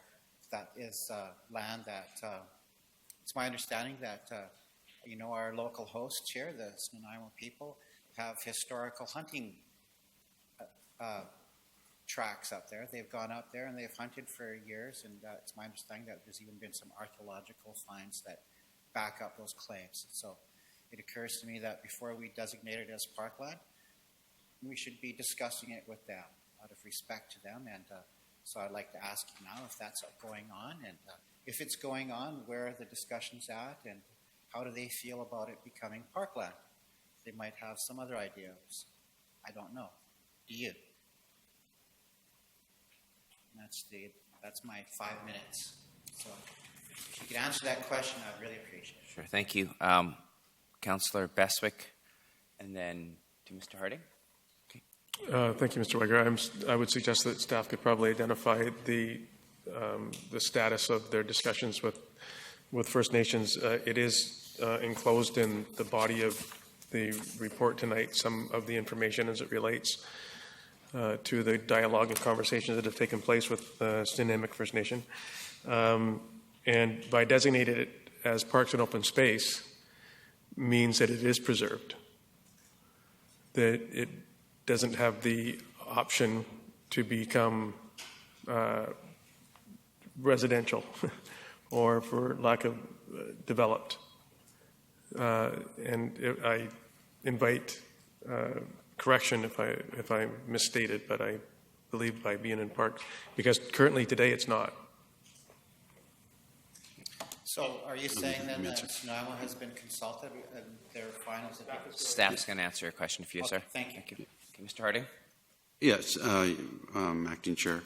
that is land that, it's my understanding that, our local hosts here, the Snuneymuxw people, have historical hunting tracks up there. They've gone up there and they've hunted for years, and it's my understanding that there's even been some archaeological finds that back up those claims. So it occurs to me that before we designate it as parkland, we should be discussing it with them out of respect to them. And so I'd like to ask you now if that's going on, and if it's going on, where are the discussions at, and how do they feel about it becoming parkland? They might have some other ideas. I don't know. Do you? That's my 5 minutes. So if you could answer that question, I'd really appreciate it. Sure, thank you. Councillor Bestwick, and then to Mr. Harding. Thank you, Mr. Wager. I would suggest that staff could probably identify the status of their discussions with First Nations. It is enclosed in the body of the report tonight, some of the information as it relates to the dialogue and conversations that have taken place with Snuneymuxw First Nation. And by designating it as parks and open space means that it is preserved, that it doesn't have the option to become residential or, for lack of, developed. And I invite correction if I misstated, but I believe by being in parks, because currently today it's not. So are you saying then that Snuneymuxw has been consulted and their finals? Staff's going to answer your question for you, Okay, sir. thank you. Okay, Mr. Harding. Yes, Acting Chair.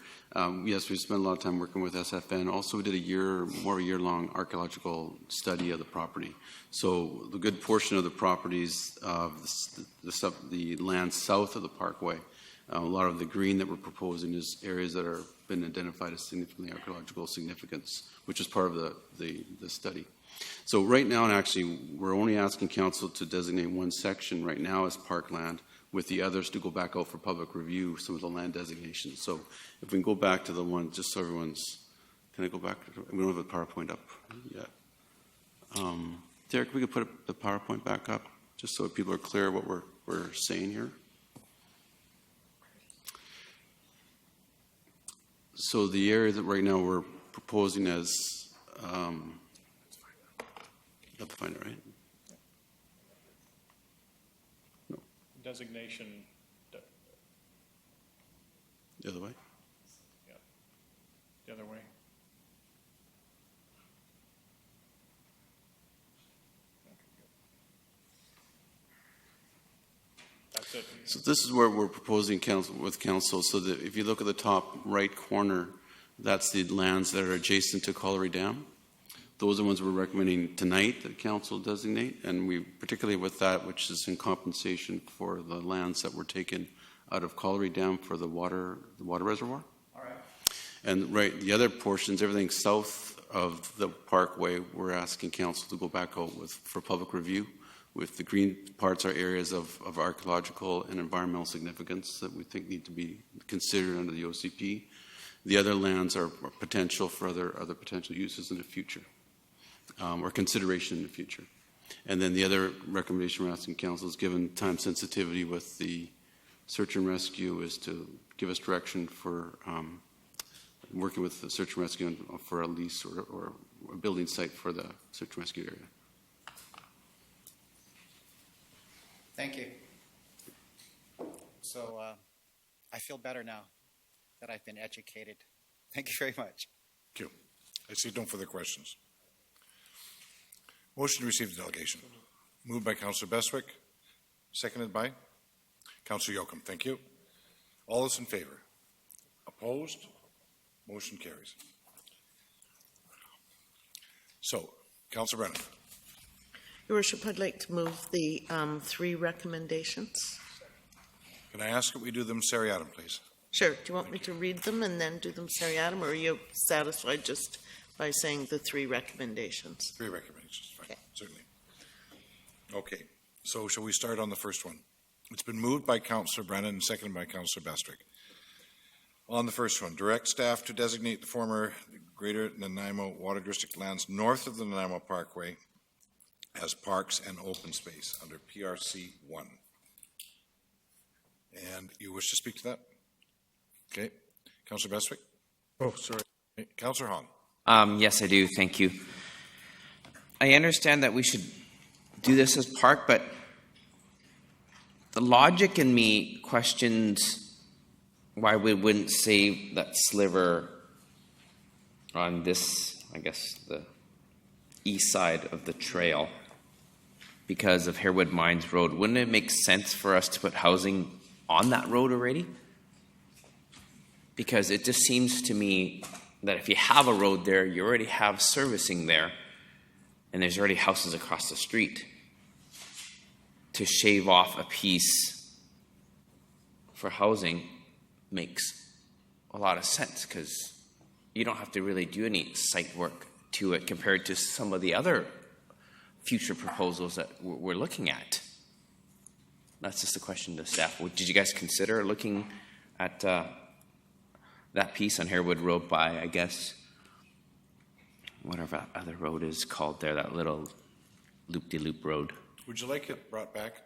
Yes, we spent a lot of time working with SFN. Also, we did more of a year-long archaeological study of the property. So the good portion of the properties of the land south of the Parkway, a lot of the green that we're proposing is areas that have been identified as significantly archaeological significance, which is part of the study. So right now, and actually, we're only asking council to designate one section right now as parkland, with the others to go back out for public review, some of the land designations. So if we can go back to the one, just so everyone's, can I go back? We don't have the PowerPoint up yet. Derek, we could put the PowerPoint back up, just so people are clear what we're saying here. So the area that right now we're proposing as, you have to find it, right? Designation. The other way? Yeah. The other way. That's it. So this is where we're proposing with council. So that if you look at the top right corner, that's the lands that are adjacent to Colliery Dam. Those are the ones we're recommending tonight that council designate, and we particularly with that, which is in compensation for the lands that were taken out of Colliery Dam for the water reservoir. All right. And the other portions, everything south of the Parkway, we're asking council to go back out for public review with the green parts are areas of archaeological and environmental significance that we think need to be considered under the OCP. The other lands are potential for other potential uses in the future, or consideration in the future. And then the other recommendation we're asking council is, given time sensitivity with the search and rescue, is to give us direction for working with the search and rescue for a lease or a building site for the search and rescue area. Thank you. So I feel better now that I've been educated. Thank you very much. Thank you. I see no further questions. Motion to receive the delegation. Moved by Councillor Bestwick, seconded by Councillor Yocum. Thank you. All those in favor? Opposed? Motion carries. So, Councillor Brennan. Your Worship, I'd like to move the 3 recommendations. Can I ask that we do them seriatim, please? Sure. Do you want me to read them and then do them seriatim, or are you satisfied just by saying the 3 recommendations? 3 recommendations, fine. Okay. Certainly. Okay, so shall we start on the first one? It's been moved by Councillor Brennan and seconded by Councillor Bestwick. On the first one, direct staff to designate the former Greater Nanaimo Water District lands north of the Nanaimo Parkway as parks and open space under PRC 1. And you wish to speak to that? Okay. Councillor Bestwick? Oh, sorry. Okay. Councillor Hong? Yes, I do. Thank you. I understand that we should do this as park, but the logic in me questions why we wouldn't save that sliver on this, I guess, the east side of the trail because of Harewood Mines Road. Wouldn't it make sense for us to put housing on that road already? Because it just seems to me that if you have a road there, you already have servicing there, and there's already houses across the street. To shave off a piece for housing makes a lot of sense because you don't have to really do any site work to it compared to some of the other future proposals that we're looking at. That's just a question to staff. Did you guys consider looking at that piece on Harewood Road by, I guess, whatever that other road is called there, that little loop-de-loop road? Would you like it brought back?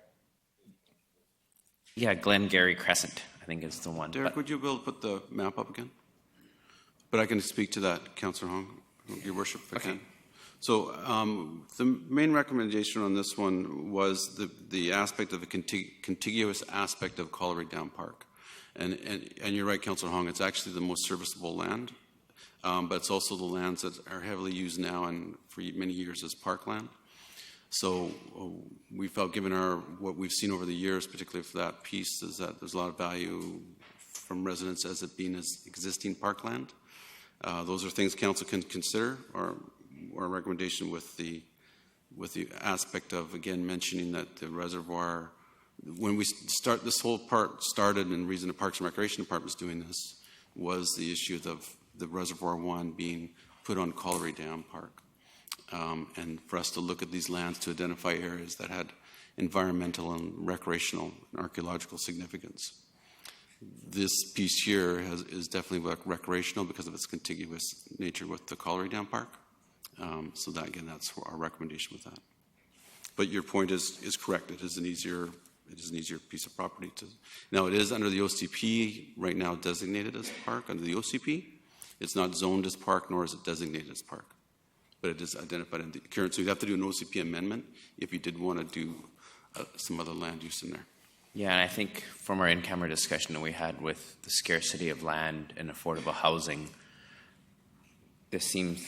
Yeah, Glengarry Crescent, I think is the one. Derek, would you be able to put the map up again? But I can speak to that, Councillor Hong, Your Worship, if I can. So the main recommendation on this one was the aspect of a contiguous aspect of Colliery Dam Park. And you're right, Councillor Hong, it's actually the most serviceable land, but it's also the lands that are heavily used now and for many years as parkland. So we felt, given what we've seen over the years, particularly for that piece, is that there's a lot of value from residents as it being as existing parkland. Those are things council can consider, or a recommendation with the aspect of, again, mentioning that the reservoir, when we start, this whole part started, and the reason the Parks and Recreation Department is doing this was the issue of the Reservoir 1 being put on Colliery Dam Park. And for us to look at these lands to identify areas that had environmental and recreational and archaeological significance. This piece here is definitely recreational because of its contiguous nature with the Colliery Dam Park. So that, again, that's our recommendation with that. But your point is correct. It is an easier piece of property to. Now, it is under the OCP right now designated as park under the OCP. It's not zoned as park, nor is it designated as park. But it is identified in the current. So you'd have to do an OCP amendment if you did want to do some other land use in there. Yeah, and I think from our in-camera discussion that we had with the scarcity of land and affordable housing, this seems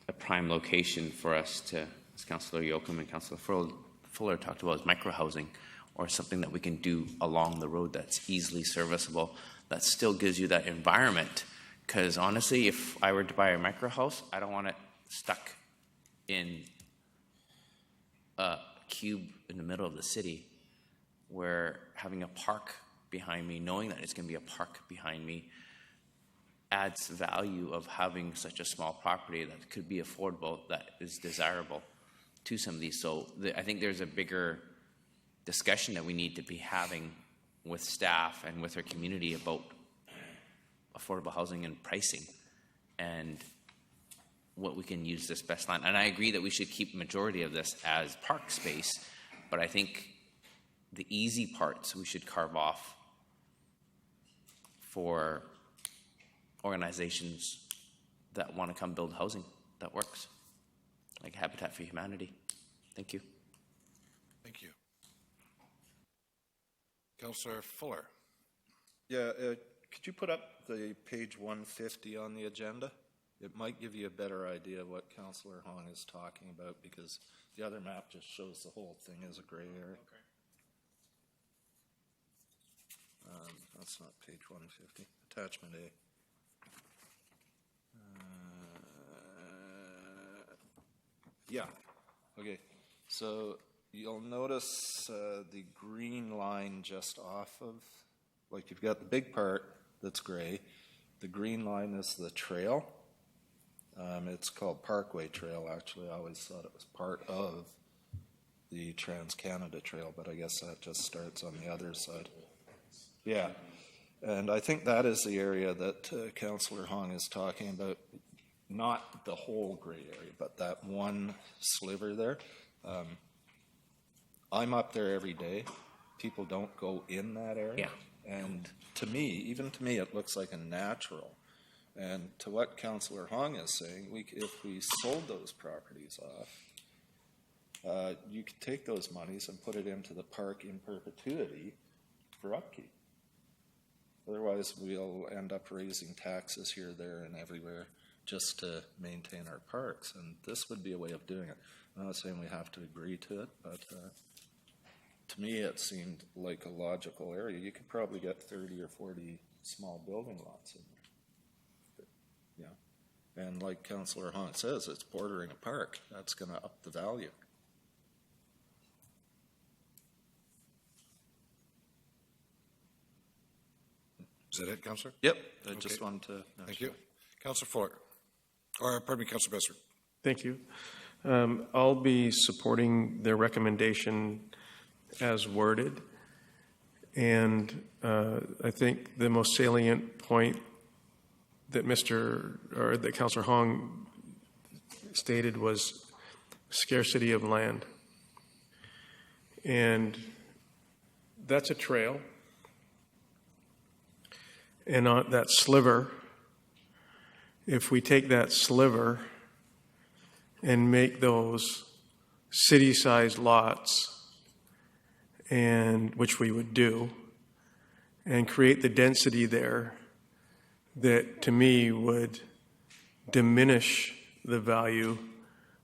a prime location for us to, as Councillor Yocum and Councillor Fuller talked about, is micro-housing, or something that we can do along the road that's easily serviceable, that still gives you that environment. Because honestly, if I were to buy a micro-house, I don't want it stuck in a cube in the middle of the city, where having a park behind me, knowing that it's going to be a park behind me, adds value of having such a small property that could be affordable, that is desirable to some of these. So I think there's a bigger discussion that we need to be having with staff and with our community about affordable housing and pricing and what we can use this best land. And I agree that we should keep majority of this as park space, but I think the easy parts we should carve off for organizations that want to come build housing that works, like Habitat for Humanity. Thank you. Thank you. Councillor Fuller. Yeah, could you put up the page 150 on the agenda? It might give you a better idea of what Councillor Hong is talking about, because the other map just shows the whole thing as a gray area. Okay. That's not page 150. Attachment A. Yeah. Okay. So you'll notice the green line just off of, like you've got the big part that's gray. The green line is the trail. It's called Parkway Trail, actually. I always thought it was part of the Trans-Canada Trail, but I guess that just starts on the other side. Yeah. And I think that is the area that Councillor Hong is talking about, not the whole gray area, but that one sliver there. I'm up there every day. People don't go in that area. Yeah. And to me, even to me, it looks like a natural. And to what Councillor Hong is saying, if we sold those properties off, you could take those monies and put it into the park in perpetuity for upkeep. Otherwise, we'll end up raising taxes here, there, and everywhere just to maintain our parks. And this would be a way of doing it. I'm not saying we have to agree to it, but to me it seemed like a logical area. You could probably get 30 or 40 small building lots in there. Yeah. And like Councillor Hong says, it's bordering a park. That's going to up the value. Is that it, Councillor? Yep. I just wanted to. Thank you. Councillor Fuller. Or, pardon me, Councillor Besser. Thank you. I'll be supporting their recommendation as worded. And I think the most salient point that that Councillor Hong stated was scarcity of land. And that's a trail. And on that sliver, if we take that sliver and make those city-sized lots, and which we would do, and create the density there that to me would diminish the value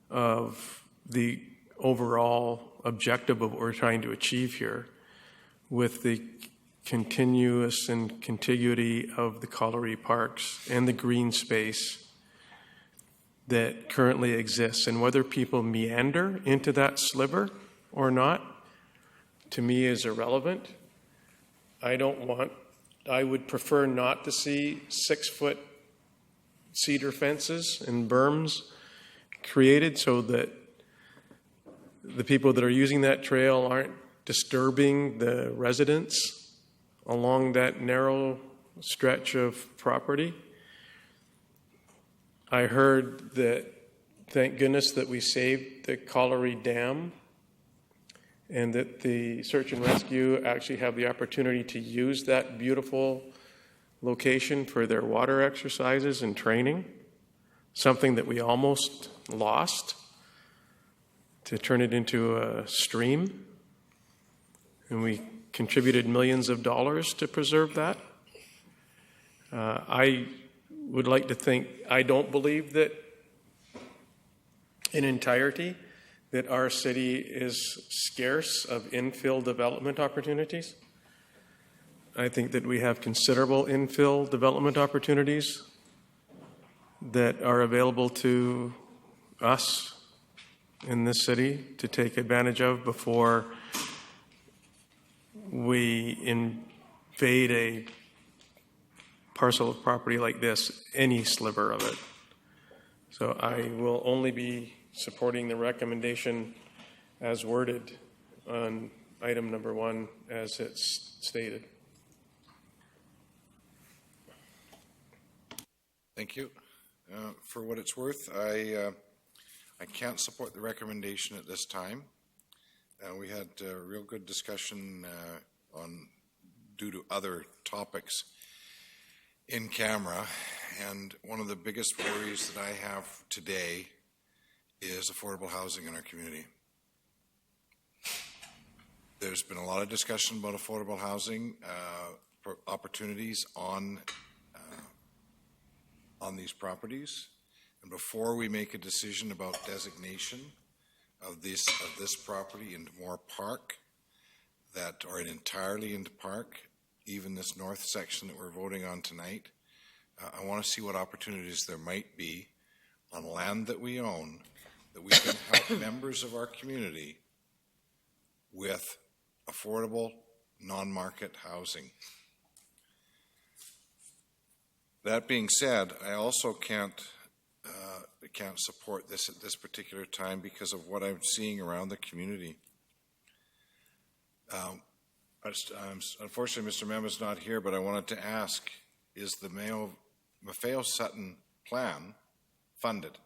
of the overall objective of what we're trying to achieve here with the continuous and contiguity of the colliery parks and the green space that currently exists. And whether people meander into that sliver or not, to me is irrelevant. I would prefer not to see 6-foot cedar fences and berms created so that the people that are using that trail aren't disturbing the residents along that narrow stretch of property. I heard that, thank goodness that we saved the Colliery Dam and that the search and rescue actually have the opportunity to use that beautiful location for their water exercises and training, something that we almost lost, to turn it into a stream. And we contributed millions of dollars to preserve that. I would like to think, I don't believe that in entirety that our city is scarce of infill development opportunities. I think that we have considerable infill development opportunities that are available to us in this city to take advantage of before we invade a parcel of property like this, any sliver of it. So I will only be supporting the recommendation as worded on item number 1 as it's stated. Thank you. For what it's worth, I can't support the recommendation at this time. We had a real good discussion due to other topics in camera, and one of the biggest worries that I have today is affordable housing in our community. There's been a lot of discussion about affordable housing opportunities on these properties, and before we make a decision about designation of this property into more park, or entirely into park, even this north section that we're voting on tonight, I want to see what opportunities there might be on land that we own that we can help members of our community with affordable, non-market housing. That being said, I also can't support this at this particular time because of what I'm seeing around the community. Unfortunately, Mr. Mema's not here, but I wanted to ask, is the Maffeo-Sutton plan funded?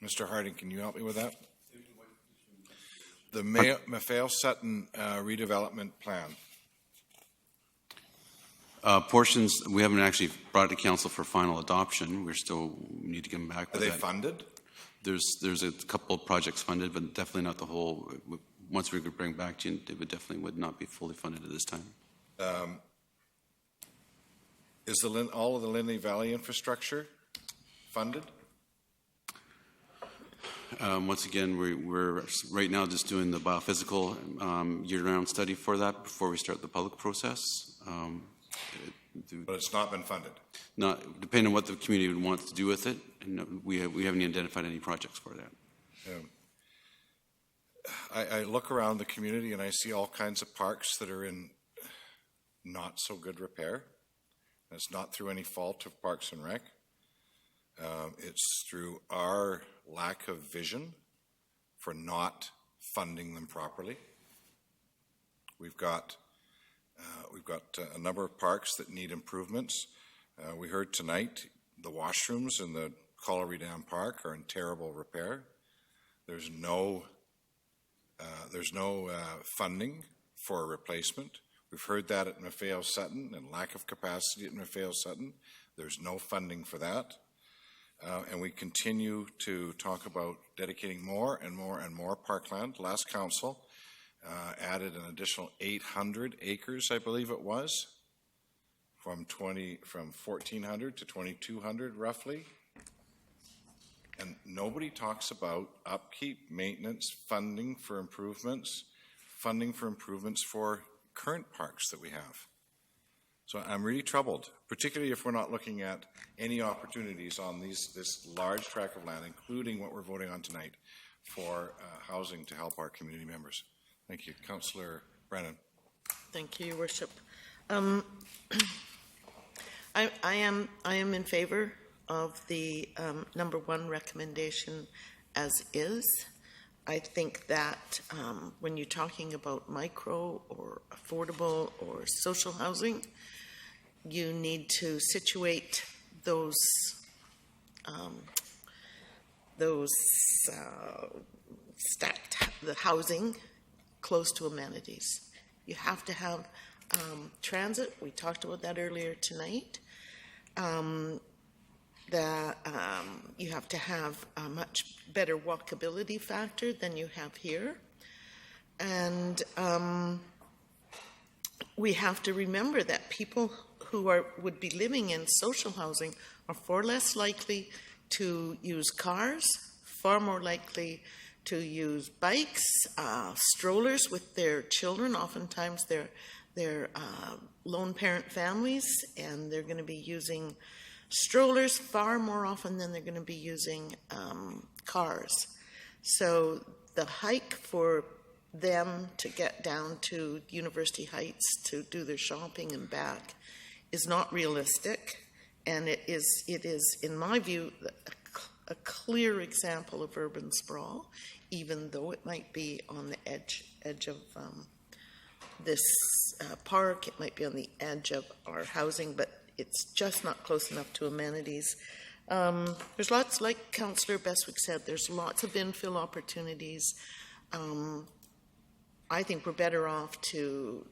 Mr. Harding, can you help me with that? The Maffeo-Sutton redevelopment plan. Portions, we haven't actually brought it to council for final adoption. We still need to come back with Are they that. funded? There's a couple of projects funded, but definitely not the whole. Once we could bring back to you, it definitely would not be fully funded at this time. Is all of the Lindley Valley infrastructure funded? Once again, we're right now just doing the biophysical year-round study for that before we start the public process. But it's not been funded? Not, depending on what the community would want to do with it. And we haven't identified any projects for that. I look around the community and I see all kinds of parks that are in not so good repair. It's not through any fault of Parks and Rec. It's through our lack of vision for not funding them properly. We've got a number of parks that need improvements. We heard tonight the washrooms in the Colliery Dam Park are in terrible repair. There's no funding for a replacement. We've heard that at Maffeo-Sutton, and lack of capacity at Maffeo-Sutton. There's no funding for that. And we continue to talk about dedicating more and more and more parkland. Last council added an additional 800 acres, I believe it was, from 1,400 to 2,200 roughly. And nobody talks about upkeep, maintenance, funding for improvements for current parks that we have. So I'm really troubled, particularly if we're not looking at any opportunities on this large tract of land, including what we're voting on tonight, for housing to help our community members. Thank you. Councillor Brennan. Thank you, Your Worship. I am in favor of the number 1 recommendation as is. I think that when you're talking about micro or affordable or social housing, you need to situate the housing close to amenities. You have to have transit. We talked about that earlier tonight. You have to have a much better walkability factor than you have here. And we have to remember that people who would be living in social housing are far less likely to use cars, far more likely to use bikes, strollers with their children. Oftentimes they're lone parent families, and they're going to be using strollers far more often than they're going to be using cars. So the hike for them to get down to University Heights to do their shopping and back is not realistic, and it is, in my view, a clear example of urban sprawl, even though it might be on the edge of this park, it might be on the edge of our housing, but it's just not close enough to amenities. There's lots, like Councillor Bestwick said, there's lots of infill opportunities. I think we're better off to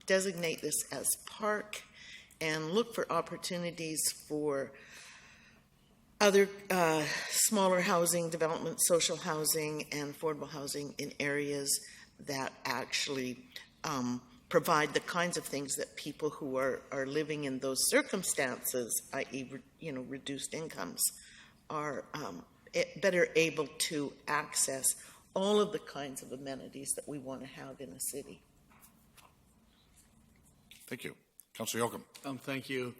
designate this as park and look for opportunities for other smaller housing development, social housing, and affordable housing in areas that actually provide the kinds of things that people who are living in those circumstances, i.e., reduced incomes, are better able to access all of the kinds of amenities that we want to have in a city. Thank you. Councillor Yocum. Thank you.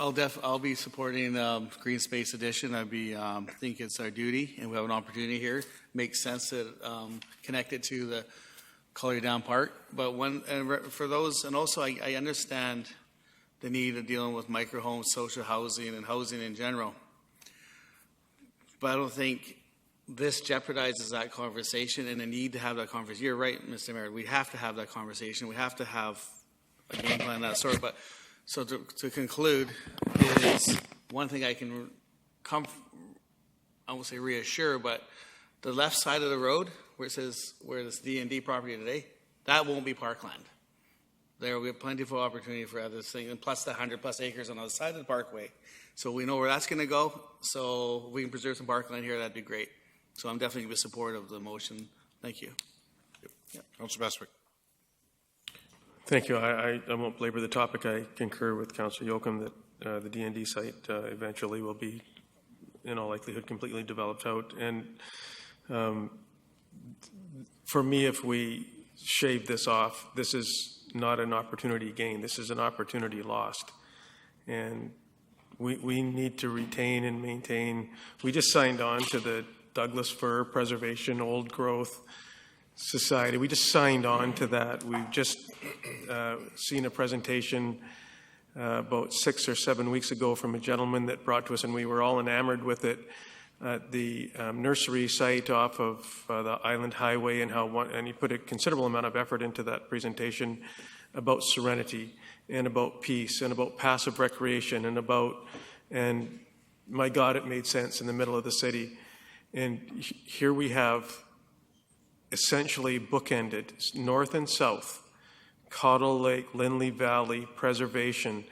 I'll be supporting Green Space Edition. I think it's our duty, and we have an opportunity here. Makes sense to connect it to the Colliery Dam Park. But for those, and also I understand the need of dealing with micro homes, social housing, and housing in general. But I don't think this jeopardizes that conversation and the need to have that conversation. You're right, Mr. Mayor. We have to have that conversation. We have to have a game plan of that sort. But so to conclude, is one thing I can I won't say reassure, but the left side of the road where it says where this D&D property today, that won't be parkland. There will be plenty of opportunity for other things, and plus the 100+ acres on the other side of the parkway. So we know where that's going to go. So if we can preserve some parkland here, that'd be great. So I'm definitely going to be supportive of the motion. Thank you. Yep. Councillor Bestwick. Thank you. I won't belabor the topic. I concur with Councillor Yocum that the D&D site eventually will be, in all likelihood, completely developed out. And for me, if we shave this off, this is not an opportunity gained. This is an opportunity lost. And we need to retain and maintain. We just signed on to the Douglas Fir Preservation Old Growth Society. We just signed on to that. We've just seen a presentation about 6 or 7 weeks ago from a gentleman that brought to us, and we were all enamored with it, at the nursery site off of the Island Highway, and he put a considerable amount of effort into that presentation about serenity and about peace and about passive recreation and my God, it made sense in the middle of the city. And here we have essentially bookended north and south, Caudle Lake, Lindley Valley preservation,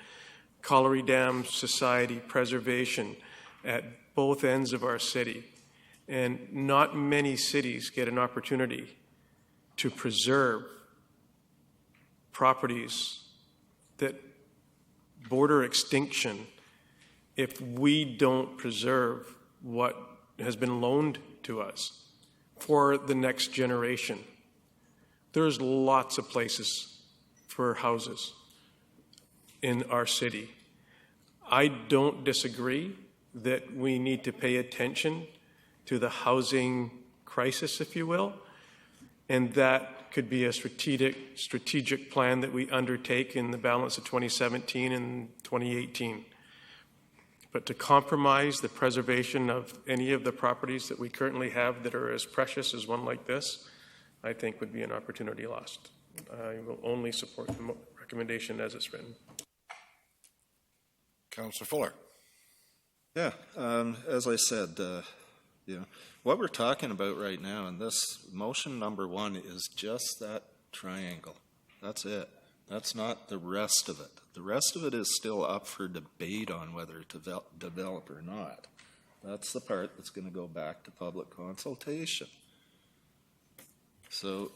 Colliery Dam Society preservation at both ends of our city. And not many cities get an opportunity to preserve properties that border extinction if we don't preserve what has been loaned to us for the next generation. There's lots of places for houses in our city. I don't disagree that we need to pay attention to the housing crisis, if you will, and that could be a strategic plan that we undertake in the balance of 2017 and 2018. But to compromise the preservation of any of the properties that we currently have that are as precious as one like this, I think would be an opportunity lost. I will only support the recommendation as it's written. Councillor Fuller. Yeah, as I said, what we're talking about right now in this motion number 1 is just that triangle. That's it. That's not the rest of it. The rest of it is still up for debate on whether to develop or not. That's the part that's going to go back to public consultation. So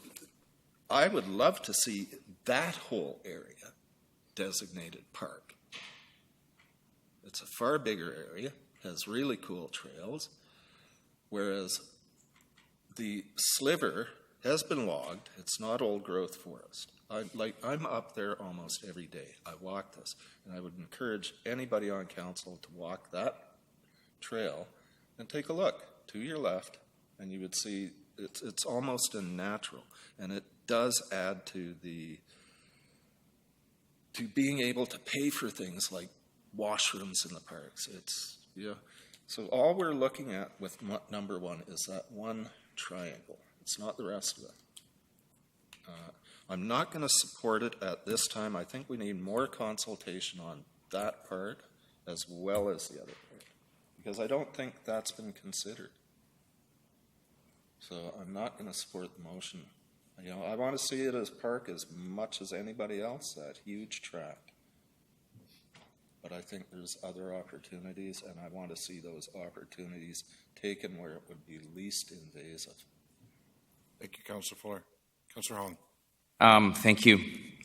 I would love to see that whole area designated park. It's a far bigger area, has really cool trails, whereas the sliver has been logged. It's not old growth forest. I'm up there almost every day. I walk this, and I would encourage anybody on council to walk that trail and take a look to your left, and you would see it's almost a natural, and it does add to being able to pay for things like washrooms in the parks. So all we're looking at with number one is that one triangle. It's not the rest of it. I'm not going to support it at this time. I think we need more consultation on that part as well as the other part, because I don't think that's been considered. So I'm not going to support the motion. You know, I want to see it as park as much as anybody else, that huge tract. But I think there's other opportunities, and I want to see those opportunities taken where it would be least invasive. Thank you, Councillor Fuller. Councillor Hong. Thank you.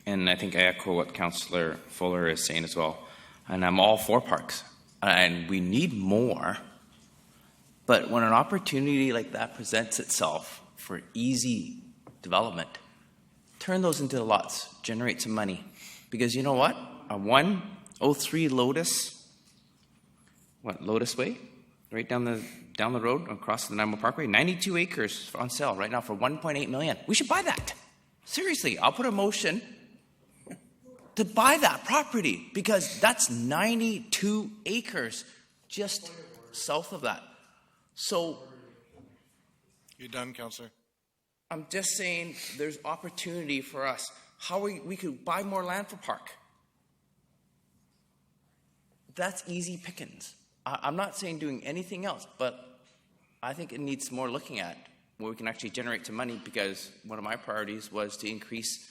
And I think I echo what Councillor Fuller is saying as well. And I'm all for parks. And we need more. But when an opportunity like that presents itself for easy development, turn those into lots, generate some money. Because you know what? A 103 Lotus Way, right down the road across the Nanaimo Parkway, 92 acres on sale right now for $1.8 million. We should buy that. Seriously, I'll put a motion to buy that property because that's 92 acres just south of that. So, you done, Councillor? I'm just saying there's opportunity for us. How we could buy more land for park. That's easy pickings. I'm not saying doing anything else, but I think it needs more looking at where we can actually generate some money, because one of my priorities was to increase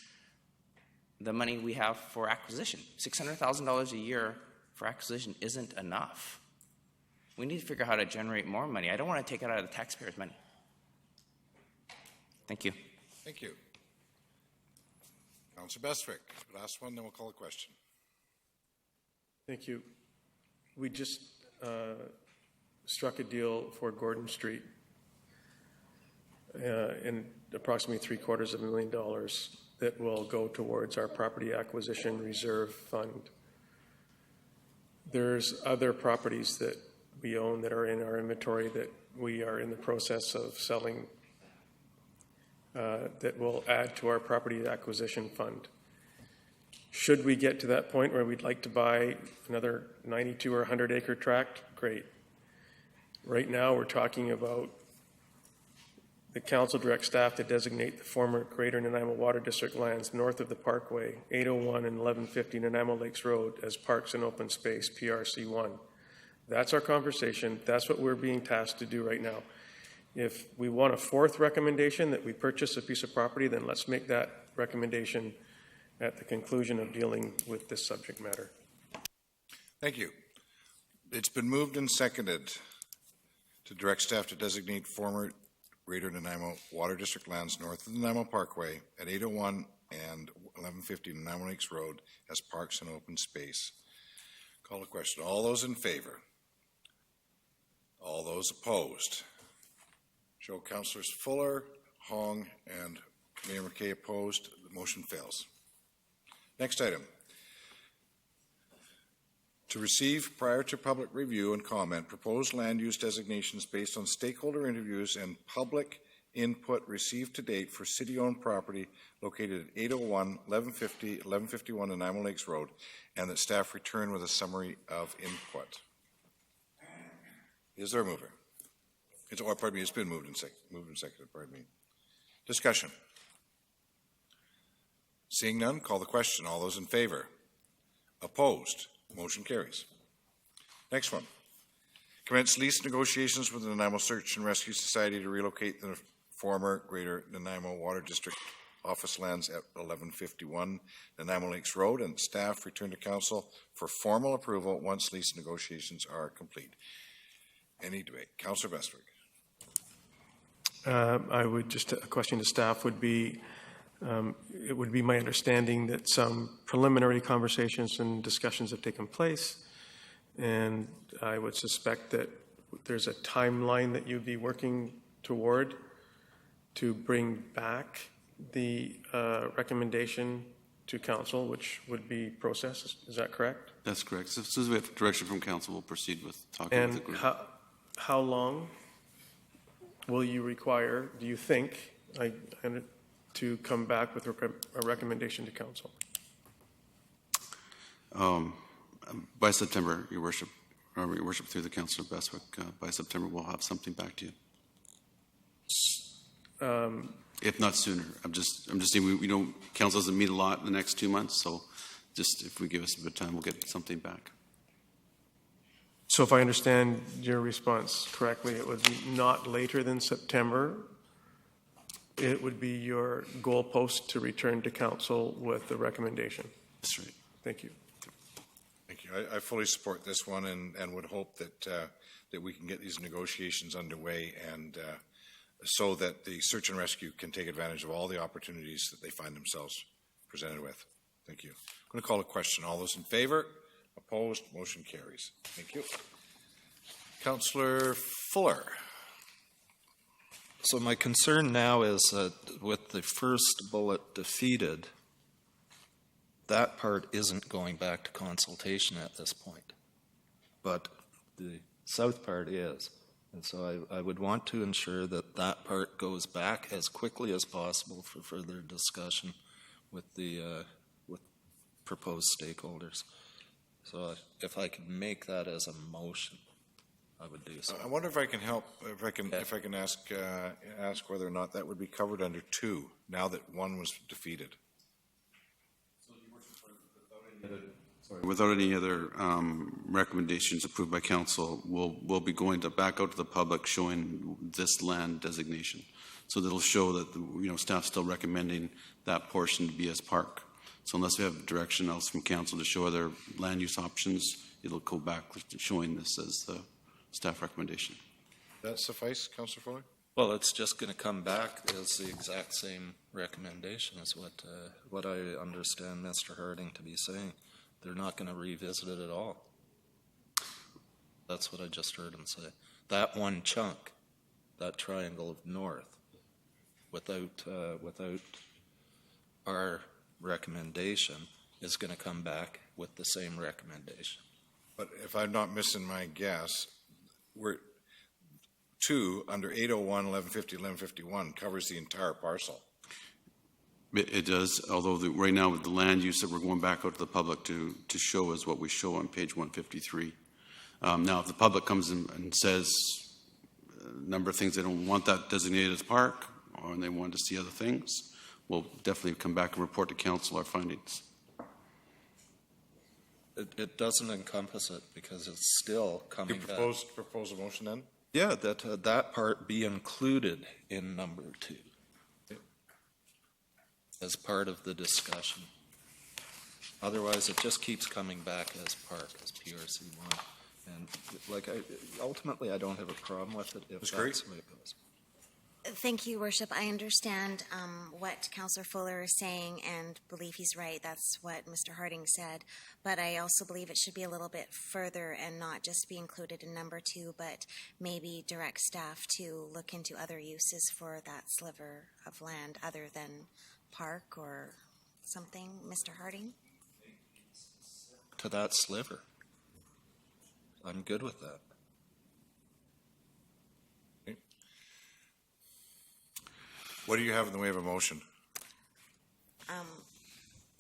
the money we have for acquisition. $600,000 a year for acquisition isn't enough. We need to figure out how to generate more money. I don't want to take it out of the taxpayers' money. Thank you. Thank you. Councillor Bestwick, last one, then we'll call a question. Thank you. We just struck a deal for Gordon Street in approximately $750,000 that will go towards our property acquisition reserve fund. There's other properties that we own that are in our inventory that we are in the process of selling that will add to our property acquisition fund. Should we get to that point where we'd like to buy another 92 or 100 acre tract, great. Right now we're talking about the council direct staff to designate the former Greater Nanaimo Water District lands north of the Parkway, 801 and 1150 Nanaimo Lakes Road as parks and open space, PRC1. That's our conversation. That's what we're being tasked to do right now. If we want a fourth recommendation that we purchase a piece of property, then let's make that recommendation at the conclusion of dealing with this subject matter. Thank you. It's been moved and seconded to direct staff to designate former Greater Nanaimo Water District lands north of the Nanaimo Parkway at 801 and 1150 Nanaimo Lakes Road as parks and open space. Call the question. All those in favor? All those opposed? Show Councillors Fuller, Hong, and Mayor McKay opposed. The motion fails. Next item. To receive, prior to public review and comment, proposed land use designations based on stakeholder interviews and public input received to date for city-owned property located at 801, 1150, 1151 Nanaimo Lakes Road, and that staff return with a summary of input. Is there a mover? It's been moved and seconded, pardon me. Discussion. Seeing none, call the question. All those in favor? Opposed? Motion carries. Next one. Commence lease negotiations with the Nanaimo Search and Rescue Society to relocate the former Greater Nanaimo Water District office lands at 1151 Nanaimo Lakes Road, and staff return to council for formal approval once lease negotiations are complete. Any debate? Councillor Bestwick. I would just, a question to staff would be, it would be my understanding that some preliminary conversations and discussions have taken place, and I would suspect that there's a timeline that you'd be working toward to bring back the recommendation to council, which would be processed. Is that correct? That's correct. So as soon as we have direction from council, we'll proceed with talking with the group. And how long will you require, do you think, to come back with a recommendation to council? By September, Your Worship. Your Worship, through the Councillor Bestwick, by September we'll have something back to you. If not sooner. I'm just saying we don't, council doesn't meet a lot in the next 2 months, so just if we give us a bit of time, we'll get something back. So if I understand your response correctly, it would be not later than September. It would be your goalpost to return to council with the recommendation. That's right. Thank you. Thank you. I fully support this one and would hope that that we can get these negotiations underway and so that the search and rescue can take advantage of all the opportunities that they find themselves presented with. Thank you. I'm going to call a question. All those in favor? Opposed? Motion carries. Thank you. Councillor Fuller. So my concern now is that with the first bullet defeated, that part isn't going back to consultation at this point, but the south part is. And so I would want to ensure that that part goes back as quickly as possible for further discussion with the with proposed stakeholders. So if I could make that as a motion, I would do so. I wonder if I can help, if I can ask whether or not that would be covered under 2, now that 1 was defeated. Without any other recommendations approved by council, we'll be going back out to the public showing this land designation. So that'll show that staff's still recommending that portion to be as park. So unless we have direction else from council to show other land use options, it'll go back showing this as the staff recommendation. That suffice, Councillor Fuller? Well, it's just going to come back as the exact same recommendation as what I understand Mr. Harding to be saying. They're not going to revisit it at all. That's what I just heard him say. That one chunk, that triangle of north, without our recommendation, is going to come back with the same recommendation. But if I'm not missing my guess, we're 2 under 801, 1150, 1151 covers the entire parcel. It does, although right now with the land use that we're going back out to the public to show is what we show on page 153. Now, if the public comes in and says a number of things, they don't want that designated as park, or they want to see other things, we'll definitely come back and report to council our findings. It doesn't encompass it because it's still coming back. You propose a motion then? Yeah, that part be included in number 2 as part of the discussion. Otherwise, it just keeps coming back as park, as PRC1. And ultimately, I don't have a problem with it if that's the way it goes. Thank you, Worship. I understand what Councillor Fuller is saying and believe he's right. That's what Mr. Harding said. But I also believe it should be a little bit further and not just be included in number 2, but maybe direct staff to look into other uses for that sliver of land other than park or something. Mr. Harding? To that sliver. I'm good with that. What do you have in the way of a motion?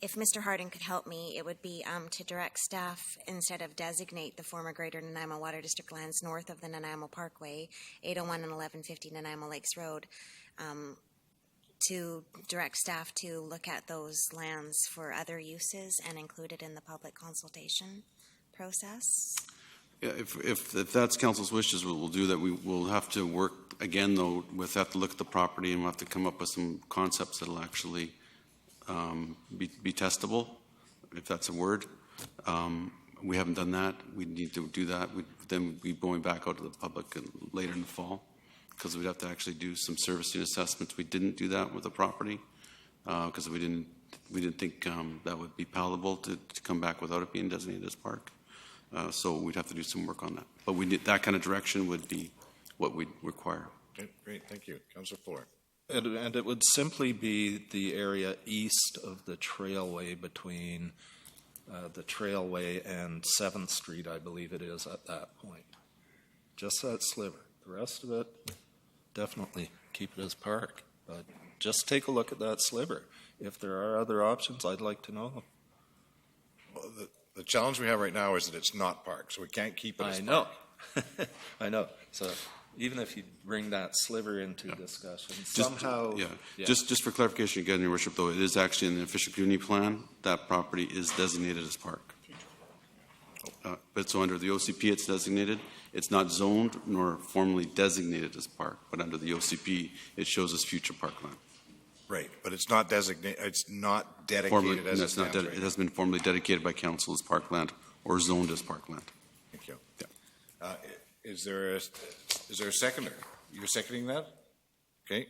If Mr. Harding could help me, it would be to direct staff, instead of designate the former Greater Nanaimo Water District lands north of the Nanaimo Parkway, 801 and 1150 Nanaimo Lakes Road, to direct staff to look at those lands for other uses and include it in the public consultation process. Yeah, if that's council's wishes, we'll do that. We'll have to work again, though. We'll have to look at the property and we'll have to come up with some concepts that'll actually be testable, if that's a word. We haven't done that. We need to do that. Then we'd be going back out to the public later in the fall, because we'd have to actually do some servicing assessments. We didn't do that with the property because we didn't think that would be palatable to come back without it being designated as park. So we'd have to do some work on that. But we need, that kind of direction would be what we'd require. Okay, great, thank you. Councillor Fuller. And it would simply be the area east of the trailway between the trailway and 7th Street, I believe it is at that point. Just that sliver. The rest of it, definitely keep it as park. But just take a look at that sliver. If there are other options, I'd like to know them. Well, The challenge we have right now is that it's not park, so we can't keep it as I park. know. I know. So even if you bring that sliver into discussion, Just- somehow. Yeah, just for clarification again, Your Worship, though, it is actually in the official community plan, that property is designated as park. But so under the OCP, it's designated. It's not zoned nor formally designated as park, but under the OCP, it shows as future parkland. Right, but it's not designated, it's not Formally, dedicated as no, it it's not stands it right has been formally dedicated by council as parkland or zoned as parkland. Thank you. Is there a seconder? You're seconding that? Okay.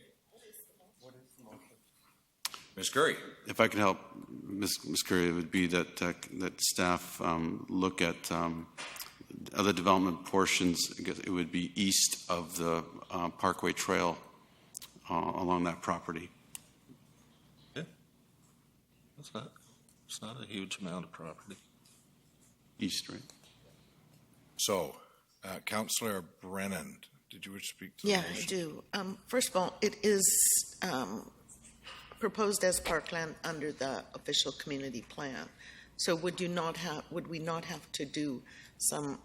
Ms. Curry. If I could help, Ms. Curry, it would be that that staff look at other development portions. I guess it would be east of the Parkway Trail along that property. It's not a huge amount of property. East, right? So, Councillor Brennan, did you wish to speak to the Yeah, motion? I do. First of all, it is proposed as parkland under the official community plan. So would we not have to do some,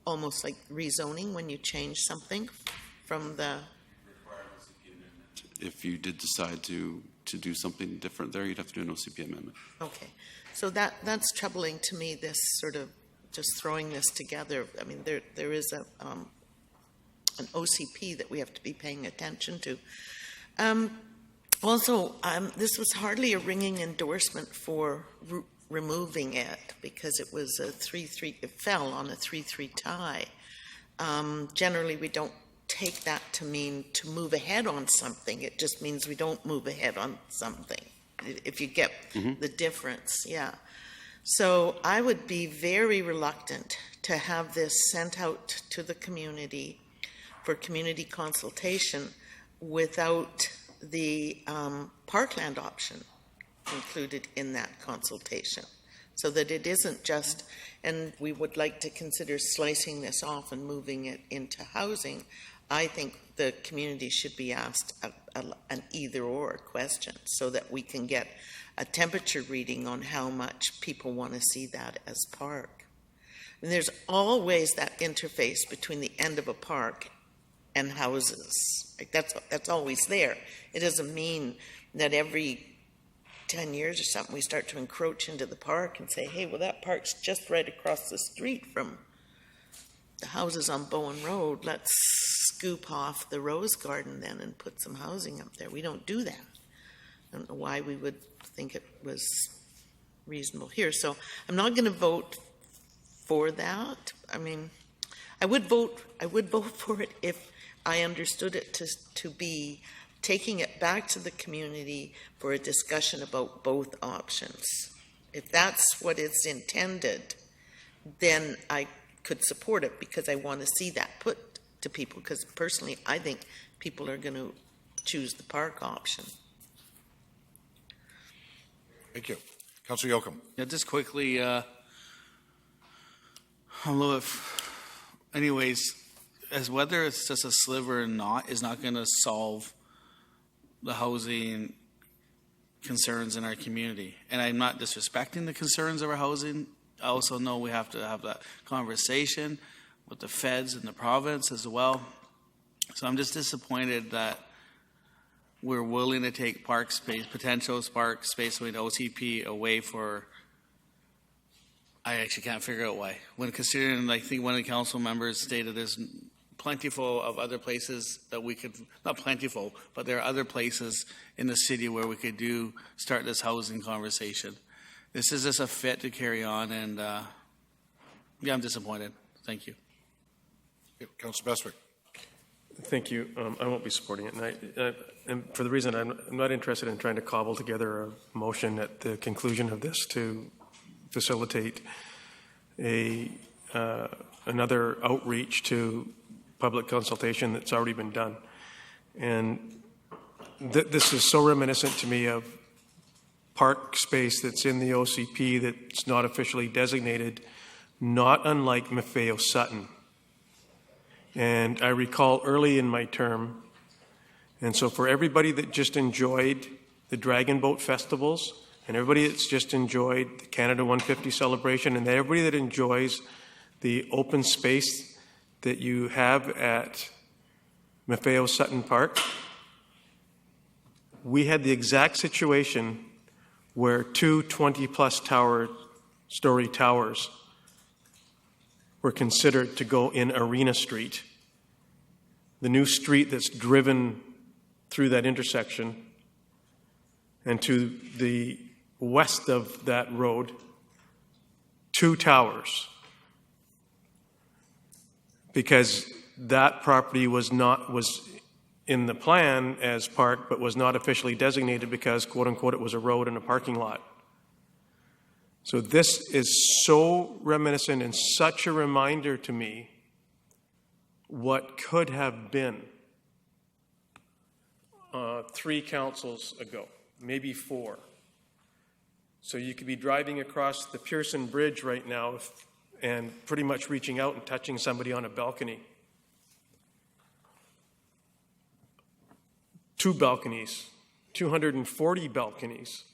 almost like rezoning when you change something from the? If you did decide to do something different there, you'd have to do an OCP amendment. Okay, so that's troubling to me, this sort of just throwing this together. I mean, there is an OCP that we have to be paying attention to. Also, this was hardly a ringing endorsement for removing it because it was a 3-3, it fell on a 3-3 tie. Generally, we don't take that to mean to move ahead on something. It just means we don't move ahead on something, if you get the difference, yeah. So I would be very reluctant to have this sent out to the community for community consultation without the parkland option included in that consultation, so that it isn't just, and we would like to consider slicing this off and moving it into housing. I think the community should be asked an either-or question so that we can get a temperature reading on how much people want to see that as park. And there's always that interface between the end of a park and houses. Like that's always there. It doesn't mean that every 10 years or something we start to encroach into the park and say, hey, well, that park's just right across the street from the houses on Bowen Road. Let's scoop off the rose garden then and put some housing up there. We don't do that. I don't know why we would think it was reasonable here. So I'm not going to vote for that. I mean, I would vote for it if I understood it to be taking it back to the community for a discussion about both options. If that's what it's intended, then I could support it because I want to see that put to people, because personally I think people are going to choose the park option. Thank you. Councillor Yoakum. Yeah, just quickly, anyways, as whether it's just a sliver or not is not going to solve the housing concerns in our community. And I'm not disrespecting the concerns of our housing. I also know we have to have that conversation with the feds and the province as well. So I'm just disappointed that we're willing to take park space, potential park space with OCP away for, I actually can't figure out why. When considering, I think one of the council members stated there's plentiful of other places that we could, not plentiful, but there are other places in the city where we could start this housing conversation. This is just a fit to carry on, and yeah, I'm disappointed. Thank you. Councillor Bestwick. Thank you. I won't be supporting it. And for the reason I'm not interested in trying to cobble together a motion at the conclusion of this to facilitate another outreach to public consultation that's already been done. And this is so reminiscent to me of park space that's in the OCP that's not officially designated, not unlike Maffeo Sutton. And I recall early in my term, and so for everybody that just enjoyed the Dragon Boat festivals and everybody that's just enjoyed the Canada 150 celebration, and everybody that enjoys the open space that you have at Maffeo Sutton Park, we had the exact situation where two 20-plus story towers were considered to go in Arena Street, the new street that's driven through that intersection. And to the west of that road, two towers. Because that property was in the plan as park, but was not officially designated because, quote unquote, it was a road and a parking lot. So this is so reminiscent and such a reminder to me what could have been 3 councils ago, maybe 4. So you could be driving across the Pearson Bridge right now and pretty much reaching out and touching somebody on a balcony. 2 balconies, 240 balconies.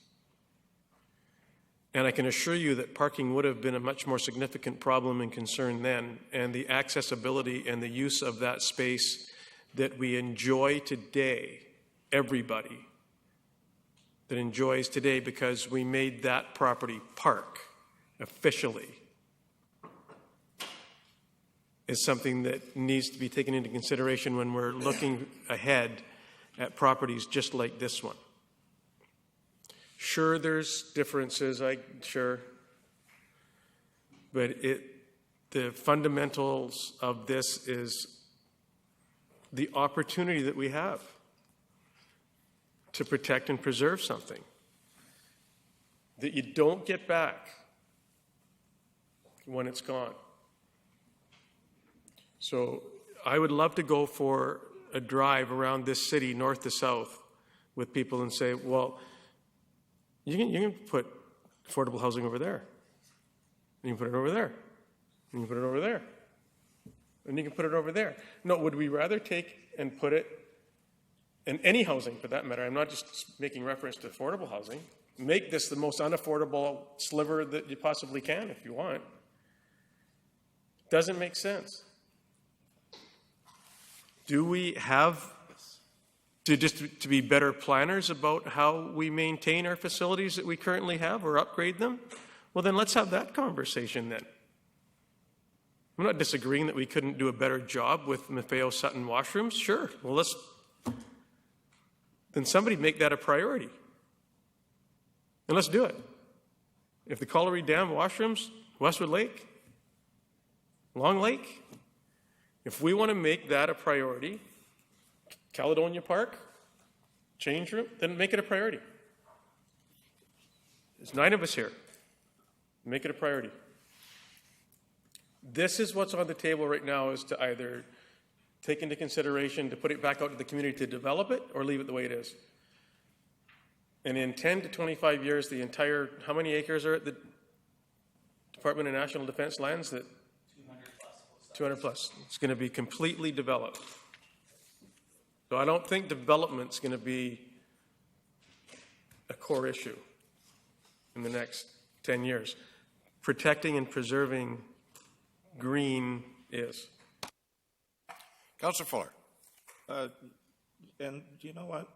And I can assure you that parking would have been a much more significant problem and concern then, and the accessibility and the use of that space that we enjoy today, everybody that enjoys today, because we made that property park officially, is something that needs to be taken into consideration when we're looking ahead at properties just like this one. Sure, there's differences, sure. But the fundamentals of this is the opportunity that we have to protect and preserve something that you don't get back when it's gone. So I would love to go for a drive around this city, north to south, with people and say, well, you can put affordable housing over there. And you can put it over there. And you can put it over there. And you can put it over there. No, would we rather take and put it in any housing, for that matter? I'm not just making reference to affordable housing. Make this the most unaffordable sliver that you possibly can if you want. Doesn't make sense. Do we have to be better planners about how we maintain our facilities that we currently have or upgrade them? Well, then let's have that conversation then. I'm not disagreeing that we couldn't do a better job with Maffeo Sutton washrooms. Sure. Well, then somebody make that a priority. And let's do it. If the Colliery Dam washrooms, Westwood Lake, Long Lake, if we want to make that a priority, Caledonia Park, change room, then make it a priority. There's 9 of us here. Make it a priority. This is what's on the table right now, is to either take into consideration to put it back out to the community to develop it or leave it the way it is. And in 10 to 25 years, the entire, how many acres are at the Department of National Defense lands? 200 plus. It's going to be completely developed. So I don't think development's going to be a core issue in the next 10 years. Protecting and preserving green is. Councillor Fuller. And you know what?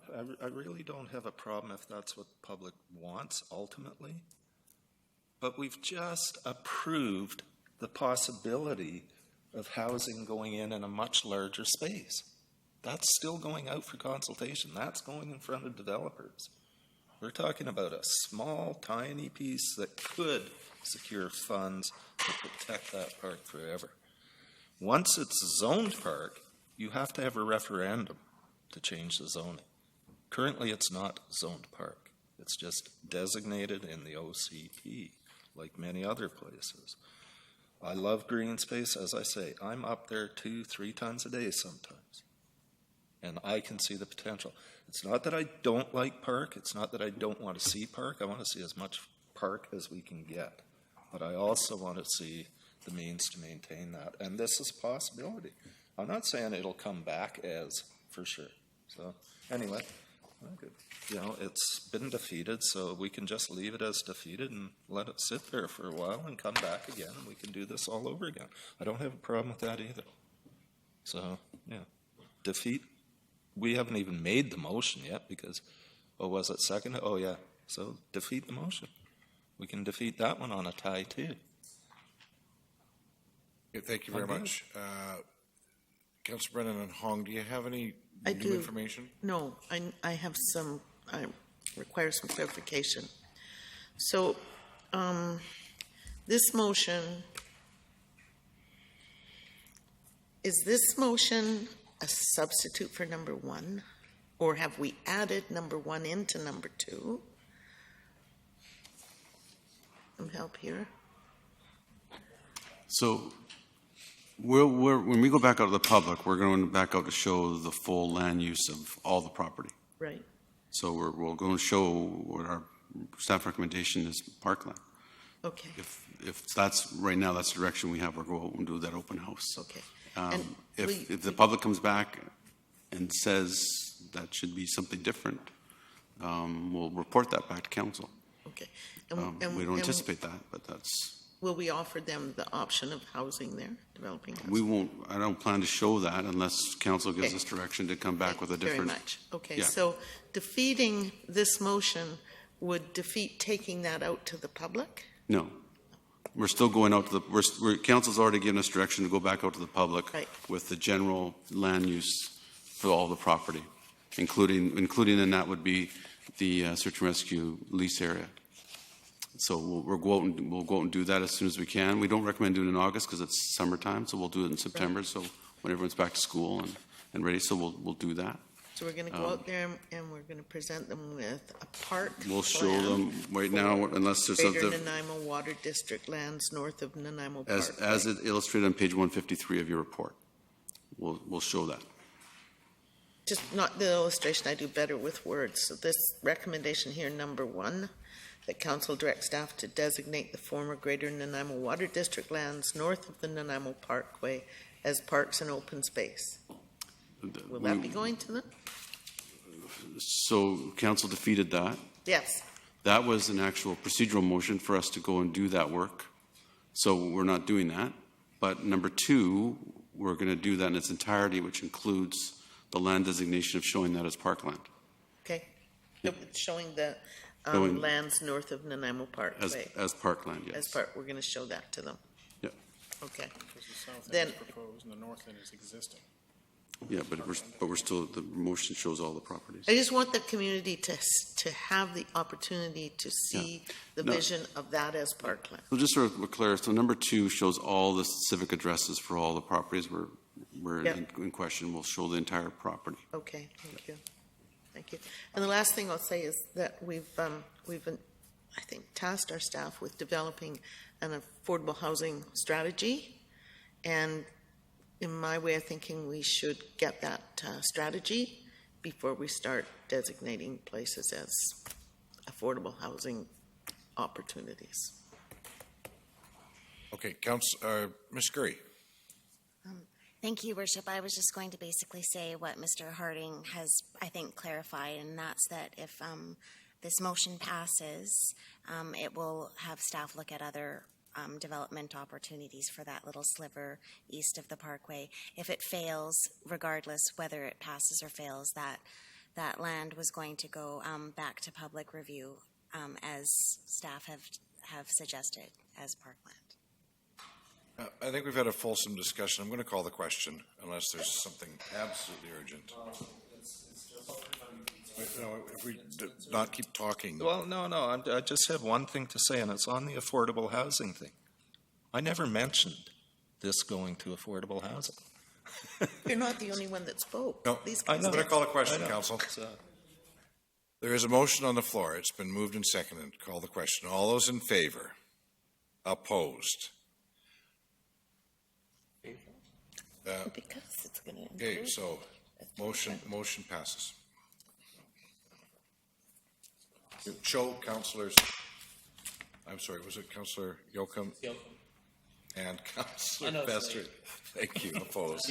I really don't have a problem if that's what the public wants ultimately. But we've just approved the possibility of housing going in a much larger space. That's still going out for consultation. That's going in front of developers. We're talking about a small, tiny piece that could secure funds to protect that park forever. Once it's zoned park, you have to have a referendum to change the zoning. Currently, it's not zoned park. It's just designated in the OCP, like many other places. I love green space. As I say, I'm up there 2-3 times a day sometimes. And I can see the potential. It's not that I don't like park. It's not that I don't want to see park. I want to see as much park as we can get. But I also want to see the means to maintain that. And this is a possibility. I'm not saying it'll come back as for sure. So anyway, You know, it's been defeated, so we can just leave it as defeated and let it sit there for a while and come back again, and we can do this all over again. I don't have a problem with that either. So, yeah, defeat. We haven't even made the motion yet because, oh, was it second? Oh, yeah. So defeat the motion. We can defeat that one on a tie, too. Okay, thank you very Okay. much. Councilor Brennan and Hong, do you have any I new do. information? No, I have some, I require some clarification. So, this motion, is this motion a substitute for number one? Or have we added number one into number two? Some help here? So when we go back out to the public, we're going back out to show the full land use of all the property. Right. So we're going to show what our staff recommendation is parkland. Okay. If that's, right now, that's the direction we have, we'll go out and do that open house. Okay. If the public comes back and says that should be something different, we'll report that back to council. Okay. We don't anticipate that, but that's, Will we offer them the option of housing there, developing housing? we won't, I don't plan to show that unless council gives Okay. us direction to come back with a Very different. much. Okay, Yeah. so defeating this motion would defeat taking that out to the public? No. We're still going out to the, council's already given us direction to go back out to the public Right. with the general land use for all the property, including in that would be the search and rescue lease area. So we'll go out and do that as soon as we can. We don't recommend doing it in August because it's summertime, so we'll do it in September. So when everyone's back to school and ready, so we'll do that. So we're going to go out there and we're going to present them with a park We'll show plan them right now, unless there's Greater something Nanaimo Water District lands north of Nanaimo as Park. it illustrated on page 153 of your report. We'll show that. Just not the illustration, I do better with words. So this recommendation here, number one, that council direct staff to designate the former Greater Nanaimo Water District lands north of the Nanaimo Parkway as parks and open space. Will that be going to them? So council defeated that. Yes. That was an actual procedural motion for us to go and do that work. So we're not doing that. But number two, we're going to do that in its entirety, which includes the land designation of showing that as parkland. Okay. Showing the Showing- lands north of Nanaimo Parkway. As parkland, yes. As part, we're going to show that to them. Yep. Okay. Because the south Then- end is proposed and the north end is existing. Yeah, but we're still, the motion shows all the properties. I just want the community to have the opportunity to see the No. vision of that as parkland. So just so we're clear, so number two shows all the civic addresses for all the properties we're Yep. in question. We'll show the entire property. Okay, thank you. Thank you. And the last thing I'll say is that we've I think, tasked our staff with developing an affordable housing strategy. And in my way of thinking, we should get that strategy before we start designating places as affordable housing opportunities. Okay, Ms. Curry. Thank you, Worship. I was just going to basically say what Mr. Harding has, I think, clarified, and that's that if this motion passes, it will have staff look at other development opportunities for that little sliver east of the parkway. If it fails, regardless whether it passes or fails, that land was going to go back to public review as staff have suggested as parkland. I think we've had a fulsome discussion. I'm going to call the question unless there's something absolutely urgent. No, if we not keep talking. Well, no, I just have one thing to say, and it's on the affordable housing thing. I never mentioned this going to affordable housing. You're not the only one that spoke. No, These I'm guys going to did. call a question, Council. There is a motion on the floor. It's been moved and seconded. Call the question. All those in favor? Opposed? Because it's going to Okay, include. so motion passes. Show councillors, I'm sorry, was it Councillor Yocum? And Councillor Bester. Thank you, opposed.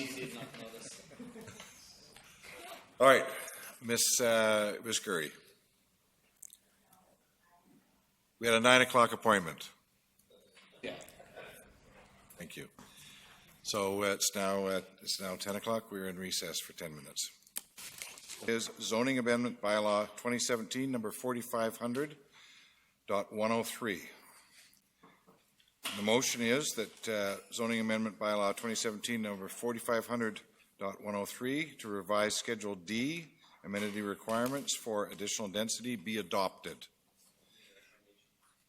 All right, Ms. Gurry. We had a 9 o'clock appointment. Yeah. Thank you. So it's now 10 o'clock. We're in recess for 10 minutes. Is zoning amendment bylaw 2017 number 4500.103. The motion is that zoning amendment bylaw 2017 number 4500.103 to revise Schedule D amenity requirements for additional density be adopted.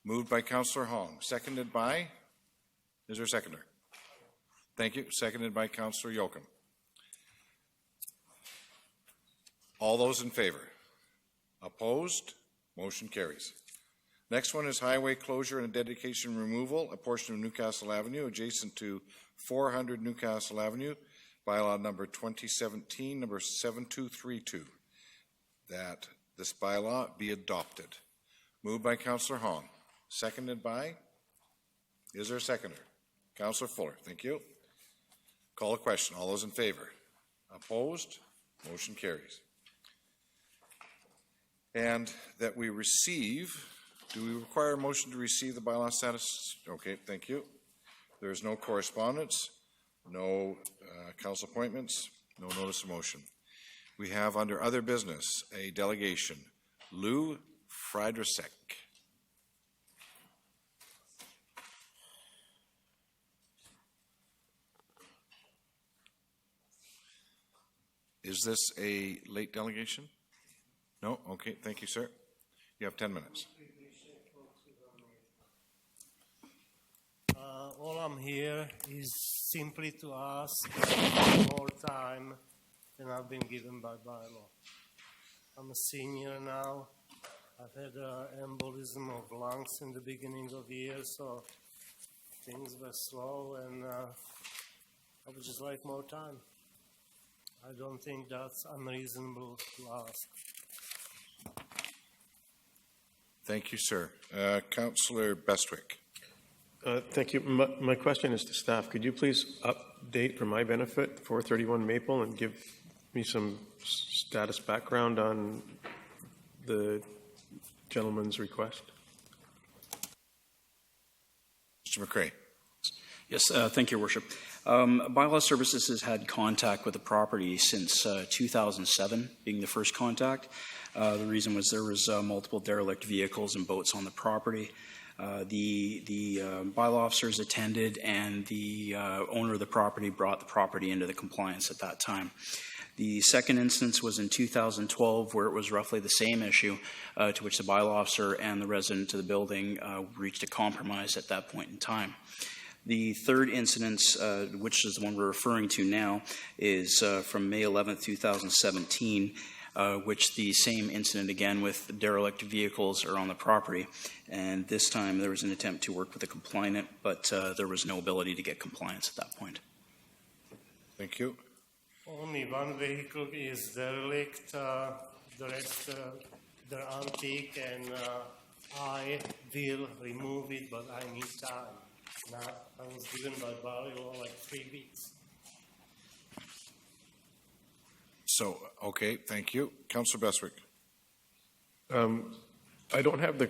Moved by Councillor Hong, seconded by, is there a seconder? Thank you. Seconded by Councillor Yoakum. All those in favor? Opposed? Motion carries. Next one is highway closure and dedication removal, a portion of Newcastle Avenue adjacent to 400 Newcastle Avenue, bylaw number 2017, number 7232. That this bylaw be adopted. Moved by Councillor Hong. Seconded by, is there a seconder? Councillor Fuller, thank you. Call a question. All those in favor? Opposed? Motion carries. And that we receive, do we require a motion to receive the bylaw status? Okay, thank you. There is no correspondence, no council appointments, no notice of motion. We have under other business a delegation, Lou Friedrich. Is this a late delegation? No? Okay, thank you, sir. You have 10 minutes. All I'm here is simply to ask more time than I've been given by bylaw. I'm a senior now. I've had an embolism of lungs in the beginning of the year, so things were slow, and I would just like more time. I don't think that's unreasonable to ask. Thank you, sir. Councillor Bestwick. Thank you. My question is to staff. Could you please update for my benefit 431 Maple and give me some status background on the gentleman's request? Mr. McCrae. Yes, thank you, Your Worship. Bylaw Services has had contact with the property since 2007, being the first contact. The reason was there was multiple derelict vehicles and boats on the property. The bylaw officers attended, and the owner of the property brought the property into the compliance at that time. The second instance was in 2012, where it was roughly the same issue, to which the bylaw officer and the resident of the building reached a compromise at that point in time. The third incident, which is the one we're referring to now, is from May 11th, 2017, which the same incident again with derelict vehicles are on the property. And this time there was an attempt to work with the complainant, but there was no ability to get compliance at that point. Thank you. Only one vehicle is derelict. The rest, they're antique, and I will remove it, but I need time. I was given by bylaw like 3 weeks. So, okay, thank you. Councillor Bestwick. I don't have the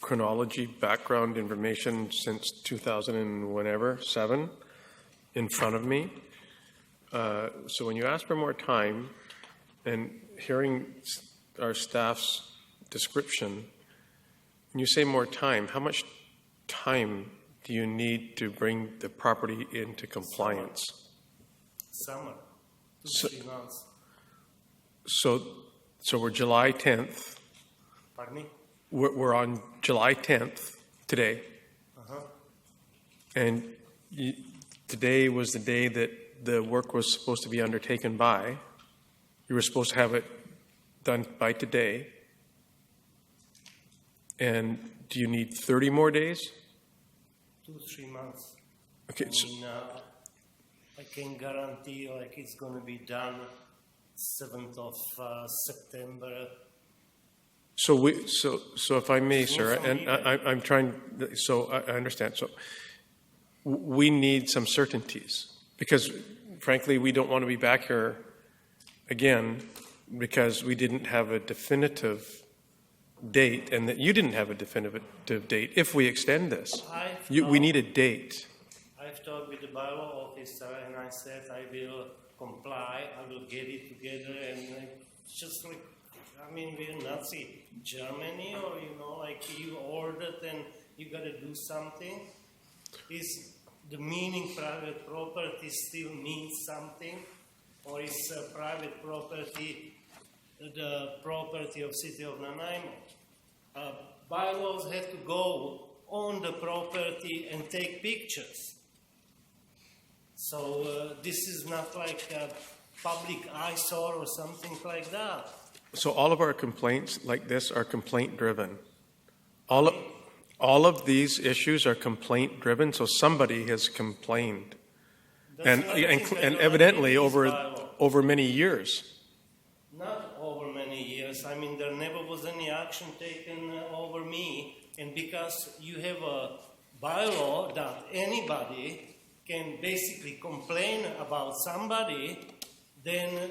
chronology background information since 2007 in front of me. So when you ask for more time and hearing our staff's description, when you say more time, how much time do you need to bring the property into compliance? Summer. 3 months. So we're July 10th. Pardon me? We're on July 10th today. Uh-huh. And today was the day that the work was supposed to be undertaken by. You were supposed to have it done by today. And do you need 30 more days? 2-3 months. Okay. I can guarantee like it's going to be done 7th of September. So if I may, sir, and I'm trying. So I understand. So we need some certainties because, frankly, we don't want to be back here again because we didn't have a definitive date, and that you didn't have a definitive date. If we extend this, we need a date. I've talked with the bylaw officer, and I said I will comply. I will get it together, and it's just like, I mean, we're Nazi Germany, or like you ordered and you got to do something. Is the meaning private property still means something, or is private property the property of City of Nanaimo? Bylaws have to go on the property and take pictures. So this is not like a public eyesore or something like that. So all of our complaints like this are complaint-driven. All of these issues are complaint-driven, so somebody has complained. And evidently over many years. Not over many years. I mean, there never was any action taken over me. And because you have a bylaw that anybody can basically complain about somebody, then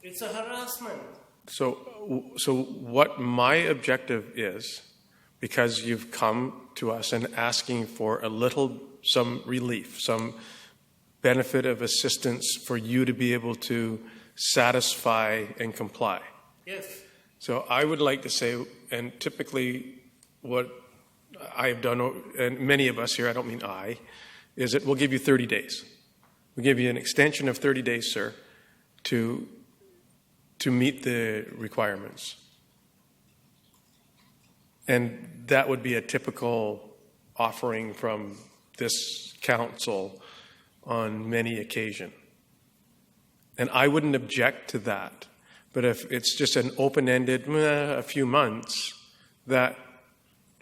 it's a harassment. So what my objective is, because you've come to us and asking for some relief, some benefit of assistance for you to be able to satisfy and comply. Yes. So I would like to say, and typically what I've done, and many of us here, I don't mean I, is that we'll give you 30 days. We'll give you an extension of 30 days, sir, to meet the requirements. And that would be a typical offering from this council on many occasions. And I wouldn't object to that. But if it's just an open-ended, a few months, that,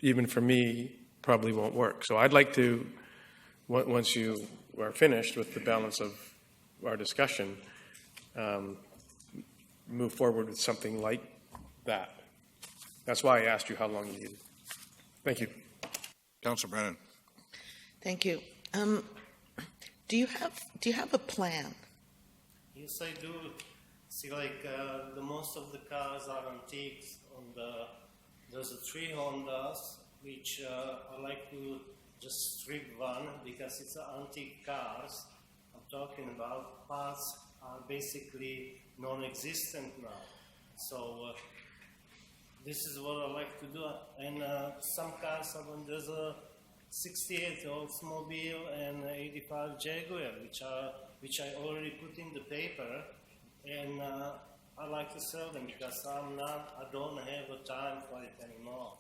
even for me, probably won't work. So I'd like to, once you are finished with the balance of our discussion, move forward with something like that. That's why I asked you how long you needed. Thank you. Councilor Brennan. Thank you. Do you have a plan? Yes, I do. See, like the most of the cars are antiques. There's the 3 Hondas, which I like to just strip one because it's antique cars. I'm talking about parts are basically non-existent now. So this is what I like to do. And some cars are when there's a 68 Oldsmobile and 85 Jaguar, which I already put in the paper, and I like to sell them because I don't have a time for it anymore.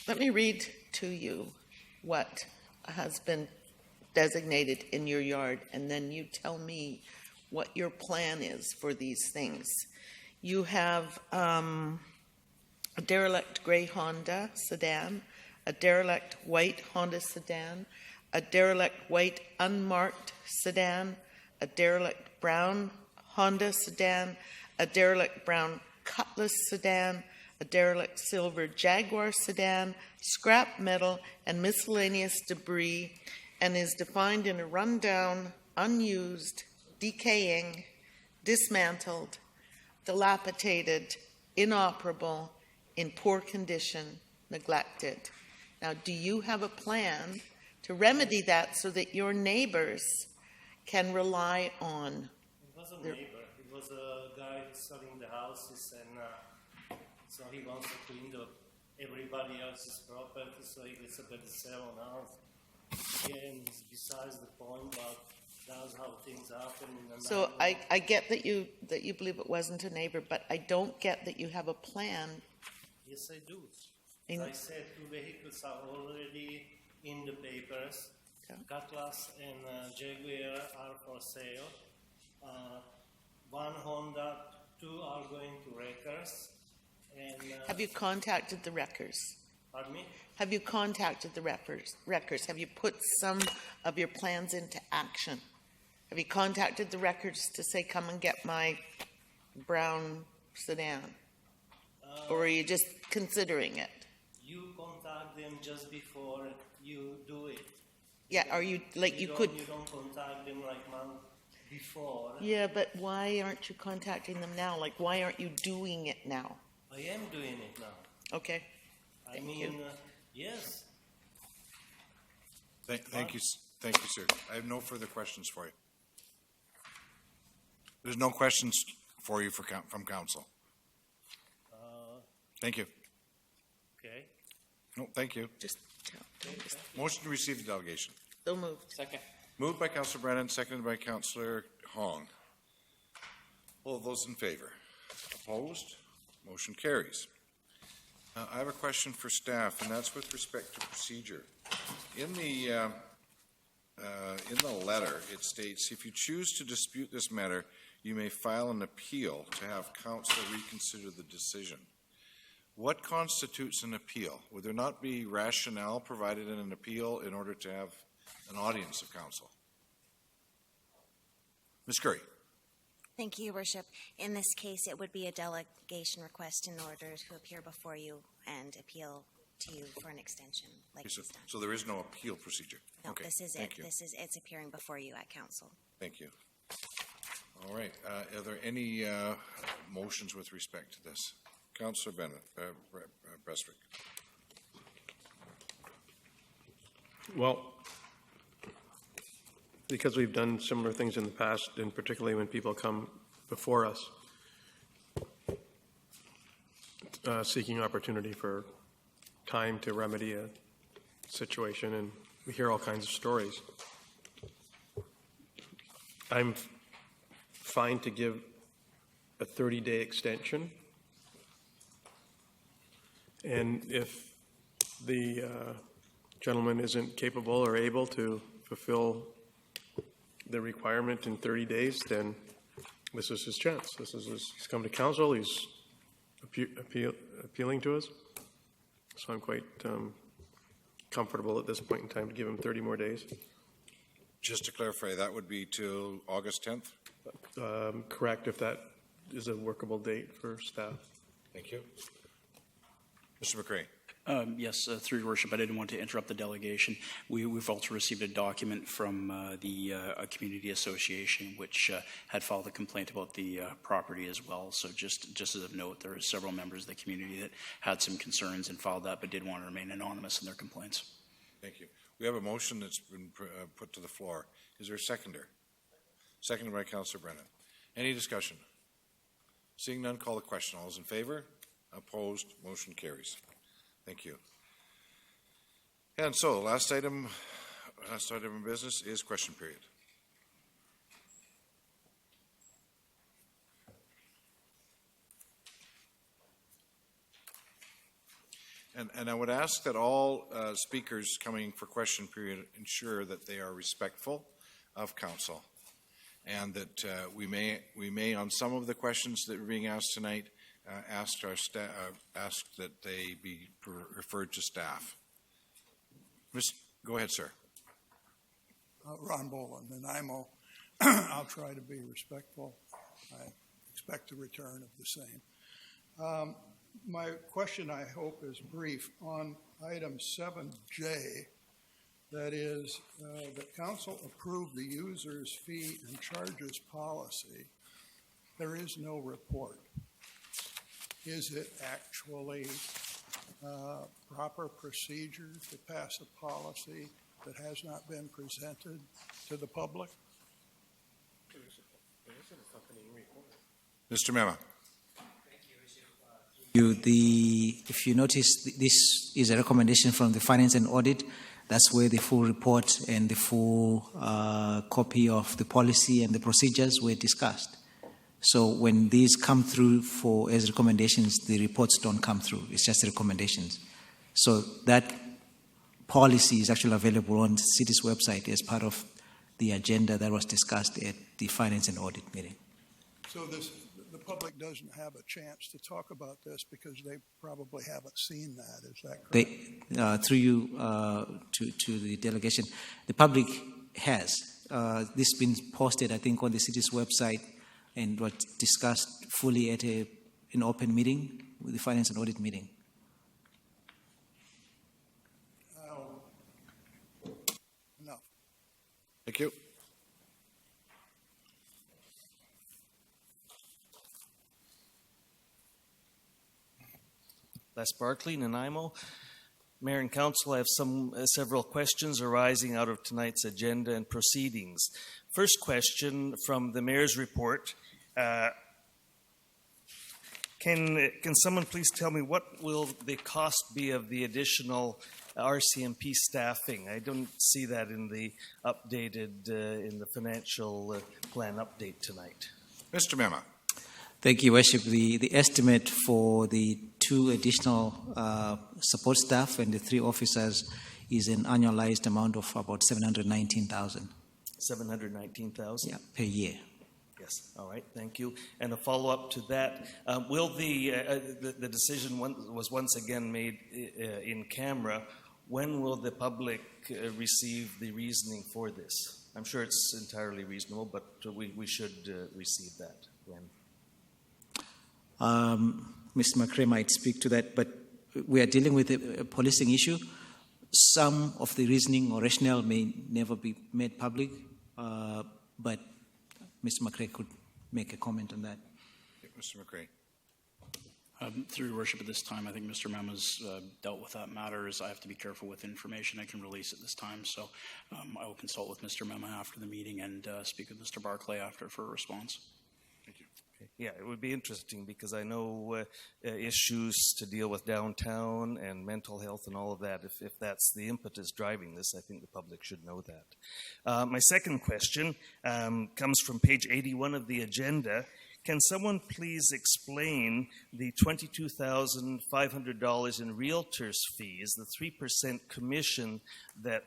Let me read to you what has been designated in your yard, and then you tell me what your plan is for these things. You have a derelict gray Honda sedan, a derelict white Honda sedan, a derelict white unmarked sedan, a derelict brown Honda sedan, a derelict brown Cutlass sedan, a derelict silver Jaguar sedan, scrap metal, and miscellaneous debris, and is defined in a rundown, unused, decaying, dismantled, dilapidated, inoperable, in poor condition, neglected. Now, do you have a plan to remedy that so that your neighbors can rely on? It was a neighbor. It was a guy who's selling the houses, and so he wants to clean up everybody else's property so he gets a better sale on ours. Yeah, and it's besides the point, but that's how things happen. So I get that you believe it wasn't a neighbor, but I don't get that you have a plan. Yes, I do. As I said, 2 vehicles are already in the papers. Okay. Cutlass and Jaguar are for sale. 1 Honda, 2 are going to wreckers. And, have you contacted the wreckers? Pardon me? Have you contacted the wreckers? Have you put some of your plans into action? Have you contacted the wreckers to say, come and get my brown sedan? Or are you just considering it? You contact them just before you do it. Yeah, are you, like you could... You don't contact them like before. Yeah, but why aren't you contacting them now? Like, why aren't you doing it now? I am doing it now. Okay. I Thank mean, you. yes. Thank you, sir. I have no further questions for you. There's no questions for you from council. Thank you. Okay. No, thank you. Just Motion to receive the delegation. So moved. Second. Moved by Councillor Brennan, seconded by Councillor Hong. All those in favor? Opposed? Motion carries. I have a question for staff, and that's with respect to procedure. In the letter, it states, if you choose to dispute this matter, you may file an appeal to have council reconsider the decision. What constitutes an appeal? Would there not be rationale provided in an appeal in order to have an audience of council? Ms. Curry. Thank you, Your Worship. In this case, it would be a delegation request in order to appear before you and appeal to you for an extension, like So, he's done. so there is no appeal procedure? No, Okay, this is thank it. you. It's appearing before you at council. Thank you. All right. Are there any motions with respect to this? Councillor Bennett, Prestwick. Well, because we've done similar things in the past, and particularly when people come before us seeking opportunity for time to remedy a situation, and we hear all kinds of stories. I'm fine to give a 30-day extension, and if the gentleman isn't capable or able to fulfill the requirement in 30 days, then this is his chance. He's come to council, he's appealing to us. So I'm quite comfortable at this point in time to give him 30 more days. Just to clarify, that would be till August 10th? Correct, if that is a workable date for staff. Thank you. Mr. McCray. Yes, through your worship, I didn't want to interrupt the delegation. We've also received a document from the community association, which had filed a complaint about the property as well. So just as a note, there are several members of the community that had some concerns and filed that, but did want to remain anonymous in their complaints. Thank you. We have a motion that's been put to the floor. Is there a seconder? Seconded by Councillor Brennan. Any discussion? Seeing none, call the question. All those in favor? Opposed? Motion carries. Thank you. And so, last item of business is question period. And I would ask that all speakers coming for question period ensure that they are respectful of council, and that we may on some of the questions that are being asked tonight ask our staff, ask that they be referred to staff. Go ahead, sir. Ron Boland, Nanaimo. I'll try to be respectful. I expect a return of the same. My question, I hope, is brief. On item 7J, that is, the council approved the user's fee and charges policy. There is no report. Is it actually proper procedure to pass a policy that has not been presented to the public? Mr. Mema. If you notice, this is a recommendation from the Finance and Audit. That's where the full report and the full copy of the policy and the procedures were discussed. So when these come through as recommendations, the reports don't come through. It's just recommendations. So that policy is actually available on the city's website as part of the agenda that was discussed at the Finance and Audit meeting. So the public doesn't have a chance to talk about this because they probably haven't seen that. Is that correct? Through you to the delegation, the public has. This has been posted, I think, on the city's website and was discussed fully at an open meeting with the Finance and Audit meeting. No. Thank you. Les Barkley, Nanaimo. Mayor and Council, I have several questions arising out of tonight's agenda and proceedings. First question from the Mayor's report. Can someone please tell me what will the cost be of the additional RCMP staffing? I don't see that in the updated, in the financial plan update tonight. Mr. Mema. Thank you, Worship. The estimate for the 2 additional support staff and the 3 officers is an annualized amount of about $719,000. $719,000? Yeah, per year. Yes. All right. Thank you. And a follow-up to that: will the decision was once again made in camera? When will the public receive the reasoning for this? I'm sure it's entirely reasonable, but we should receive that when. Mr. McRae might speak to that, but we are dealing with a policing issue. Some of the reasoning or rationale may never be made public, but Mr. McRae could make a comment on that. Mr. McRae. Through your worship at this time, I think Mr. Mema's dealt with that matter. As I have to be careful with information I can release at this time, so I will consult with Mr. Mema after the meeting and speak with Mr. Barclay after for a response. Thank you. Yeah, it would be interesting because I know issues to deal with downtown and mental health and all of that. If that's the impetus driving this, I think the public should know that. My second question comes from page 81 of the agenda. Can someone please explain the $22,500 in realtors' fees, the 3% commission that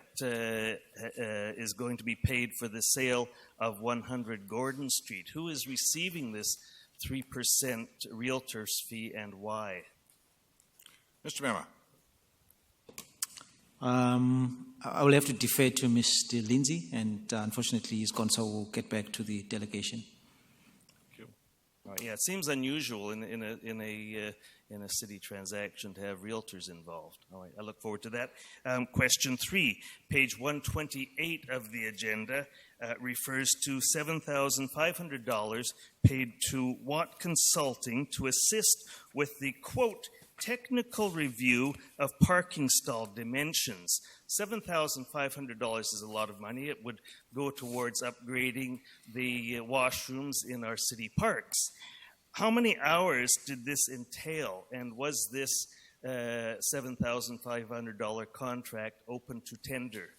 is going to be paid for the sale of 100 Gordon Street? Who is receiving this 3% realtors' fee and why? Mr. Mema. I will have to defer to Mr. Lindsay, and unfortunately he's gone, so we'll get back to the delegation. Yeah, it seems unusual in a city transaction to have realtors involved. All right, I look forward to that. Question 3, page 128 of the agenda refers to $7,500 paid to Watt Consulting to assist with the, quote, technical review of parking stall dimensions. $7,500 is a lot of money. It would go towards upgrading the washrooms in our city parks. How many hours did this entail, and was this $7,500 contract open to tender?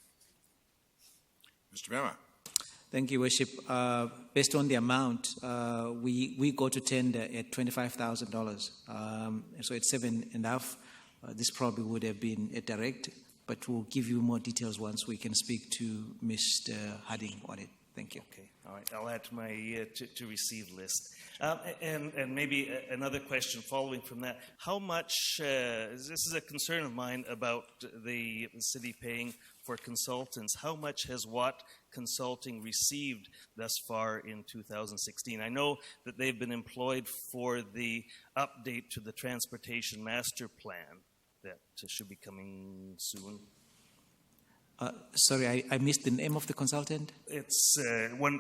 Mr. Mema. Thank you, Worship. Based on the amount, we go to tender at $25,000. So it's 7.5. This probably would have been a direct, but we'll give you more details once we can speak to Mr. Harding on it. Thank you. Okay. All right. I'll add to my to receive list. And maybe another question following from that. How much, this is a concern of mine about the city paying for consultants. How much has Watt Consulting received thus far in 2016? I know that they've been employed for the update to the Transportation Master Plan that should be coming soon. Sorry, I missed the name of the consultant. It's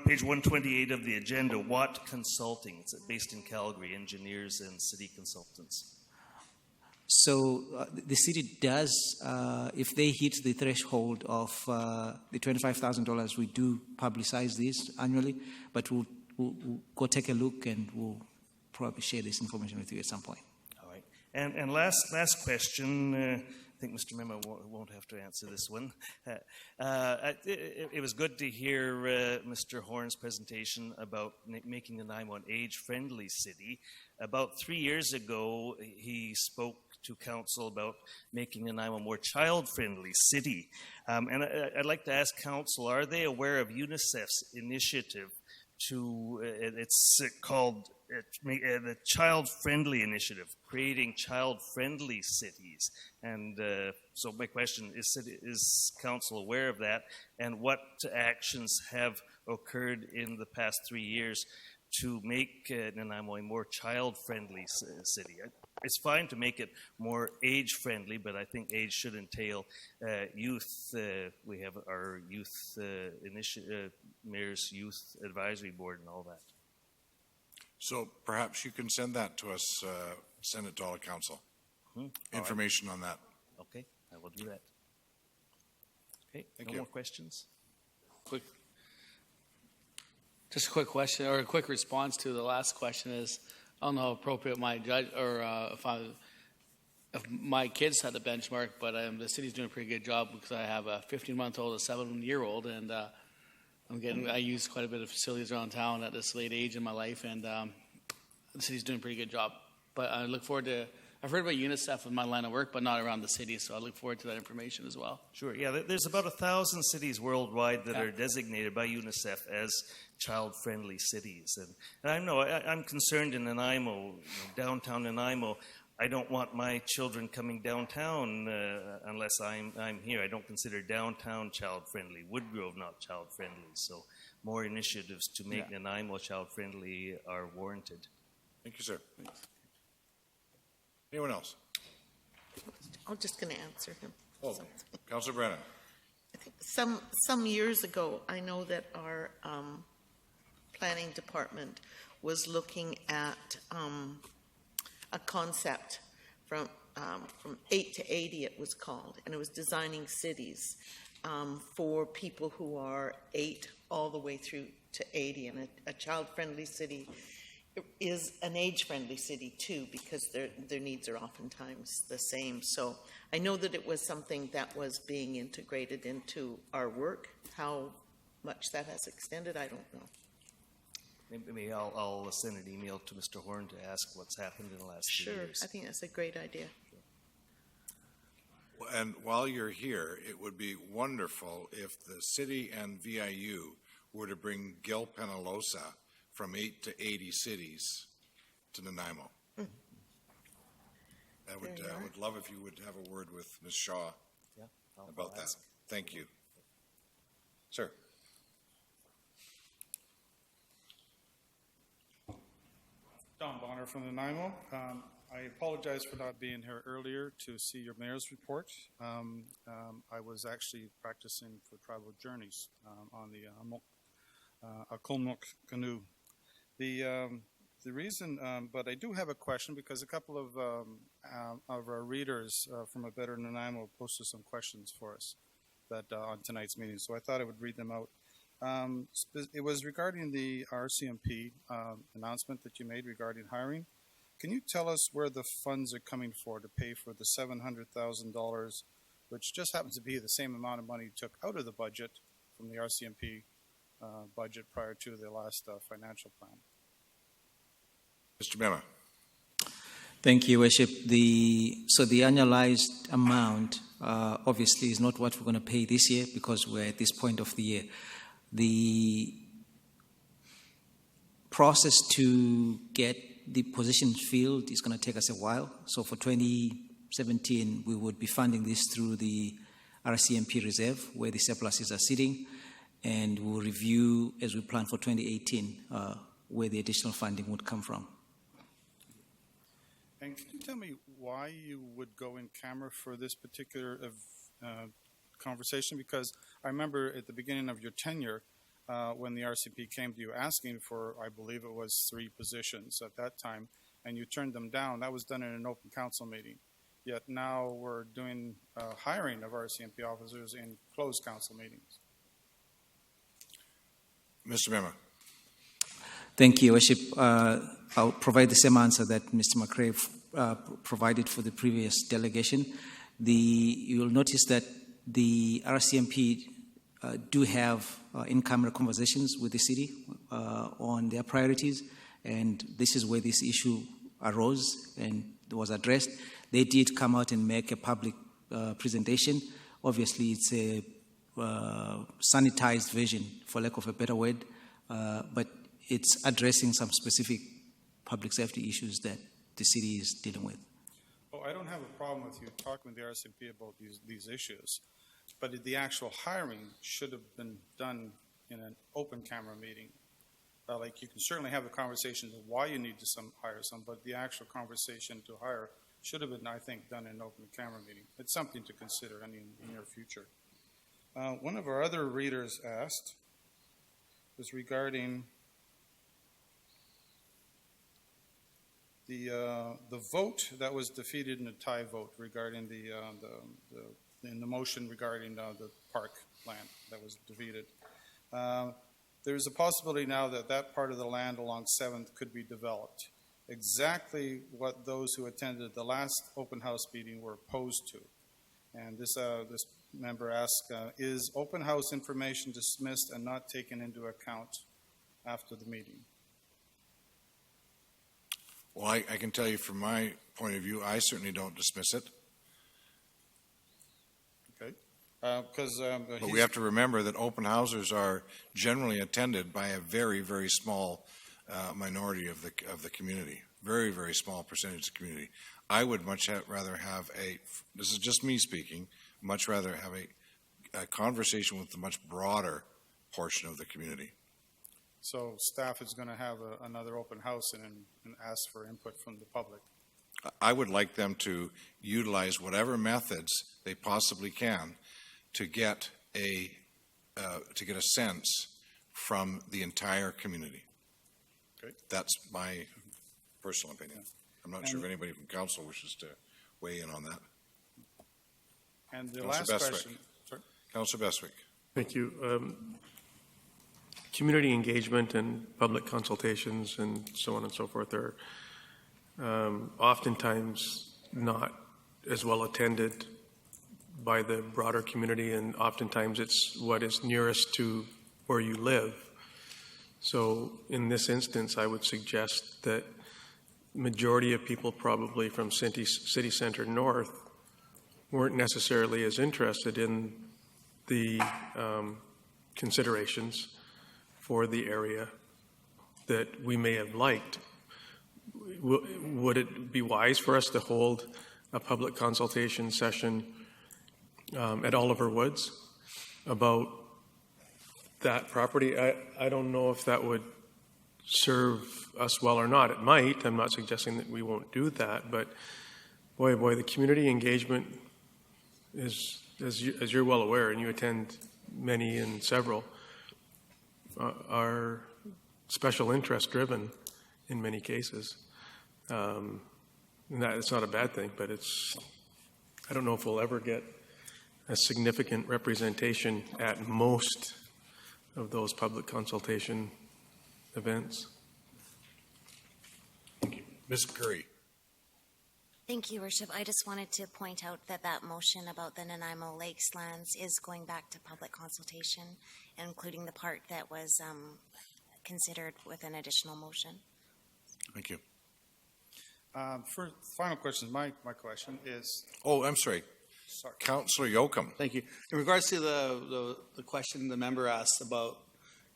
page 128 of the agenda, Watt Consulting. It's based in Calgary, engineers and city consultants. So the city does, if they hit the threshold of the $25,000, we do publicize this annually, but we'll go take a look and we'll probably share this information with you at some point. All right. And last question, I think Mr. Mema won't have to answer this one. It was good to hear Mr. Horn's presentation about making Nanaimo an age-friendly city. About 3 years ago, he spoke to council about making Nanaimo a more child-friendly city. And I'd like to ask council, are they aware of UNICEF's initiative to, it's called the Child-Friendly Initiative, creating child-friendly cities? And so my question is council aware of that? And what actions have occurred in the past 3 years to make Nanaimo a more child-friendly city? It's fine to make it more age-friendly, but I think age should entail youth. We have our youth Mayor's Youth Advisory Board and all that. So perhaps you can send that to us, send it to all council. information on that. Okay, I will do that. Okay, Thank no you. more questions? Just a quick question or a quick response to the last question is, I don't know how appropriate my judge or if my kids had the benchmark, but the city's doing a pretty good job because I have a 15-month-old, a 7-year-old, and I use quite a bit of facilities around town at this late age in my life, and the city's doing a pretty good job. But I look forward to. I've heard about UNICEF in my line of work, but not around the city, so I look forward to that information as well. Sure, yeah, there's about 1,000 cities worldwide that are designated by UNICEF as child-friendly cities. And I know I'm concerned in Nanaimo, downtown Nanaimo. I don't want my children coming downtown unless I'm here. I don't consider downtown child-friendly, Woodgrove not child-friendly. So more initiatives to make Nanaimo child-friendly are warranted. Thank you, sir. Thanks. Anyone else? I'm just going to answer him. Oh, Councillor Brennan. I think some years ago, I know that our planning department was looking at a concept from 8 to 80, it was called, and it was designing cities for people who are 8 all the way through to 80, and a child-friendly city is an age-friendly city too, because their needs are oftentimes the same. So I know that it was something that was being integrated into our work. How much that has extended, I don't know. Maybe I'll send an email to Mr. Horn to ask what's happened in the last few years. Sure, I think that's a great idea. And while you're here, it would be wonderful if the city and VIU were to bring Gil Penalosa from 8 to 80 cities to Nanaimo. Mm. I would love if you would have a word with Ms. Shaw about that. ask. Thank you. Sir. Don Bonner from Nanaimo. I apologize for not being here earlier to see your mayor's report. I was actually practicing for Tribal Journeys on the Akulmuk canoe. The reason, but I do have a question because a couple of our readers from A Better Nanaimo posted some questions for us that on tonight's meeting, so I thought I would read them out. It was regarding the RCMP announcement that you made regarding hiring. Can you tell us where the funds are coming for to pay for the $700,000, which just happens to be the same amount of money you took out of the budget from the RCMP budget prior to the last financial plan? Mr. Mema. Thank you, Worship. So the annualized amount obviously is not what we're going to pay this year because we're at this point of the year. The process to get the position filled is going to take us a while. So for 2017, we would be funding this through the RCMP reserve where the surpluses are sitting, and we'll review as we plan for 2018 where the additional funding would come from. And can you tell me why you would go in camera for this particular conversation? Because I remember at the beginning of your tenure, when the RCP came to you asking for, I believe it was 3 positions at that time, and you turned them down. That was done in an open council meeting. Yet now we're doing hiring of RCMP officers in closed council meetings. Mr. Mema. Thank you, Worship. I'll provide the same answer that Mr. McRae provided for the previous delegation. You'll notice that the RCMP do have in-camera conversations with the city on their priorities, and this is where this issue arose and was addressed. They did come out and make a public presentation. Obviously, it's a sanitized version, for lack of a better word, but it's addressing some specific public safety issues that the city is dealing with. Well, I don't have a problem with you talking with the RCMP about these issues, but the actual hiring should have been done in an open camera meeting. Like you can certainly have a conversation of why you need to hire some, but the actual conversation to hire should have been, I think, done in an open camera meeting. It's something to consider in the near future. One of our other readers asked was regarding the vote that was defeated in a tie vote regarding in the motion regarding the park land that was defeated. There's a possibility now that that part of the land along 7th could be developed. Exactly what those who attended the last open house meeting were opposed to. And this member asked, is open house information dismissed and not taken into account after the meeting? Well, I can tell you from my point of view, I certainly don't dismiss it. Okay. But we have to remember that open houses are generally attended by a very, very small minority of the community. Very, very small percentage of the community. I would much rather have this is just me speaking, much rather have a conversation with the much broader portion of the community. So staff is going to have another open house and ask for input from the public. I would like them to utilize whatever methods they possibly can to get a sense from the entire community. Okay. That's my personal opinion. I'm not sure if anybody from council wishes to weigh in on that. And the Councillor last Bestwick. question. Sorry. Councillor Bestwick. Thank you. Community engagement and public consultations and so on and so forth are oftentimes not as well attended by the broader community, and oftentimes it's what is nearest to where you live. So in this instance, I would suggest that majority of people probably from City Center North weren't necessarily as interested in the considerations for the area that we may have liked. Would it be wise for us to hold a public consultation session at Oliver Woods about that property? I don't know if that would serve us well or not. It might. I'm not suggesting that we won't do that, but boy, the community engagement is, as you're well aware, and you attend many and several, are special interest driven in many cases. And that it's not a bad thing, but I don't know if we'll ever get a significant representation at most of those public consultation events. Thank you. Ms. Curry. Thank you, Worship. I just wanted to point out that motion about the Nanaimo Lakes lands is going back to public consultation, including the part that was considered with an additional motion. Thank you. For final question, my question is... Oh, I'm sorry. Councillor Yoakum. Thank you. In regards to the question the member asked about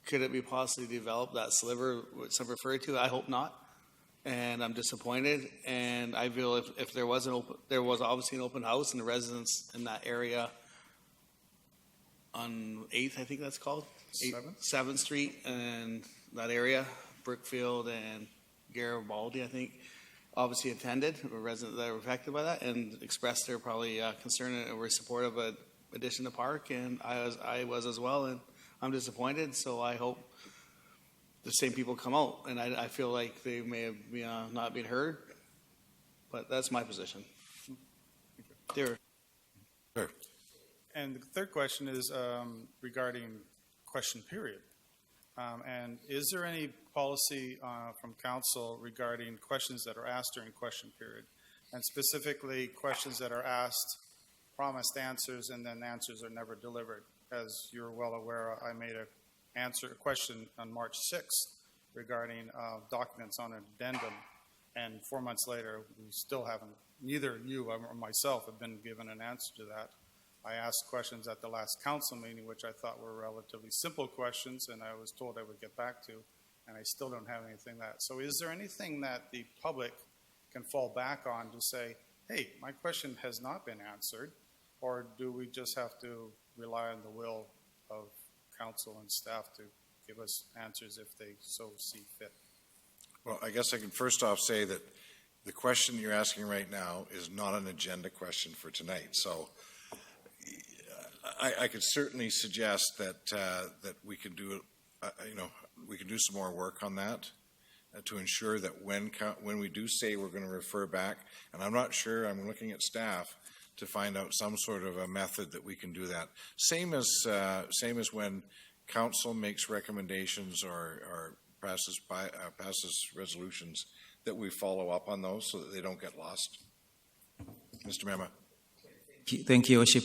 could it be possibly developed, that sliver which I'm referring to, I hope not. And I'm disappointed. And I feel if there was obviously an open house and the residents in that area on 8th, I think that's called? 7th Street and that area, Brookfield and Garibaldi, I think, obviously attended, residents that were affected by that, and expressed their probably concern and were supportive of addition to park, and I was as well, and I'm disappointed, so I hope the same people come out, and I feel like they may have not been heard, but that's my position. Sure. And the third question is regarding question period. And is there any policy from council regarding questions that are asked during question period? And specifically questions that are asked, promised answers, and then answers are never delivered. As you're well aware, I made a question on March 6th regarding documents on an addendum. And 4 months later, we still haven't, neither you or myself have been given an answer to that. I asked questions at the last council meeting, which I thought were relatively simple questions, and I was told I would get back to, and I still don't have anything that. So is there anything that the public can fall back on to say, hey, my question has not been answered, or do we just have to rely on the will of council and staff to give us answers if they so see fit? Well, I guess I can first off say that the question you're asking right now is not an agenda question for tonight. So I could certainly suggest that that we could do, we could do some more work on that to ensure that when we do say we're going to refer back, and I'm not sure, I'm looking at staff to find out some sort of a method that we can do that. Same as when council makes recommendations or passes resolutions, that we follow up on those so that they don't get lost. Mr. Mema. Thank you, Your Worship.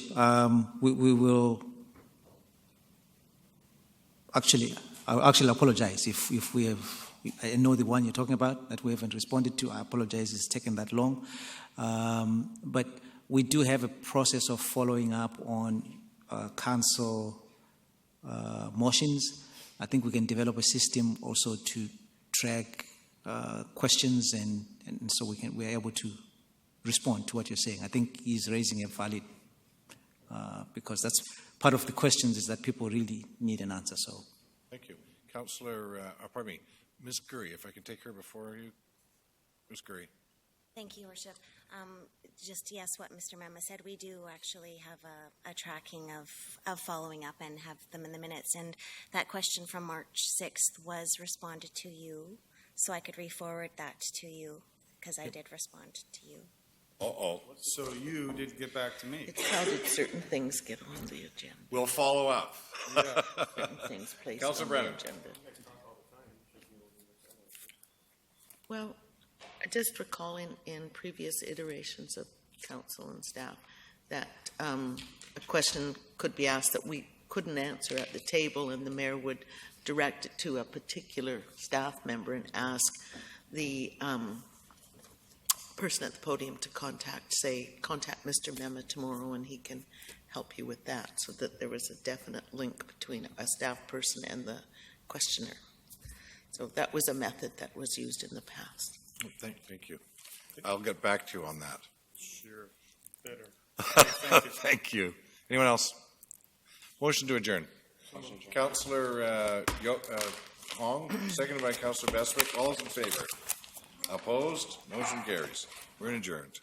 We will I'll actually apologize if we have. I know the one you're talking about that we haven't responded to. I apologize it's taken that long. But we do have a process of following up on council motions. I think we can develop a system also to track questions, and so we're able to respond to what you're saying. I think he's raising a valid, because that's part of the questions is that people really need an answer. So, thank you, Councillor. Pardon me, Ms. Gurry. If I can take her before you, Ms. Gurry. Thank you, Your Worship. Just yes, what Mr. Mema said, we do actually have a tracking of following up and have them in the minutes. And that question from March 6th was responded to you, so I could re-forward that to you because I did respond to you. Uh-oh. So you did get back to me. It's how did certain things get on the agenda? We'll follow up. Certain things placed Councillor on Brennan. the agenda. Well, just recalling in previous iterations of council and staff that a question could be asked that we couldn't answer at the table, and the mayor would direct it to a particular staff member and ask the person at the podium to contact Mr. Mema tomorrow, and he can help you with that, so that there was a definite link between a staff person and the questioner. So that was a method that was used in the past. Thank you. I'll get back to you on that. Sure. Better. Thank you. Thank you. Anyone else? Motion to adjourn. Councillor Hong, seconded by Councillor Bestwick. All those in favor? Opposed? Motion carries. We're adjourned.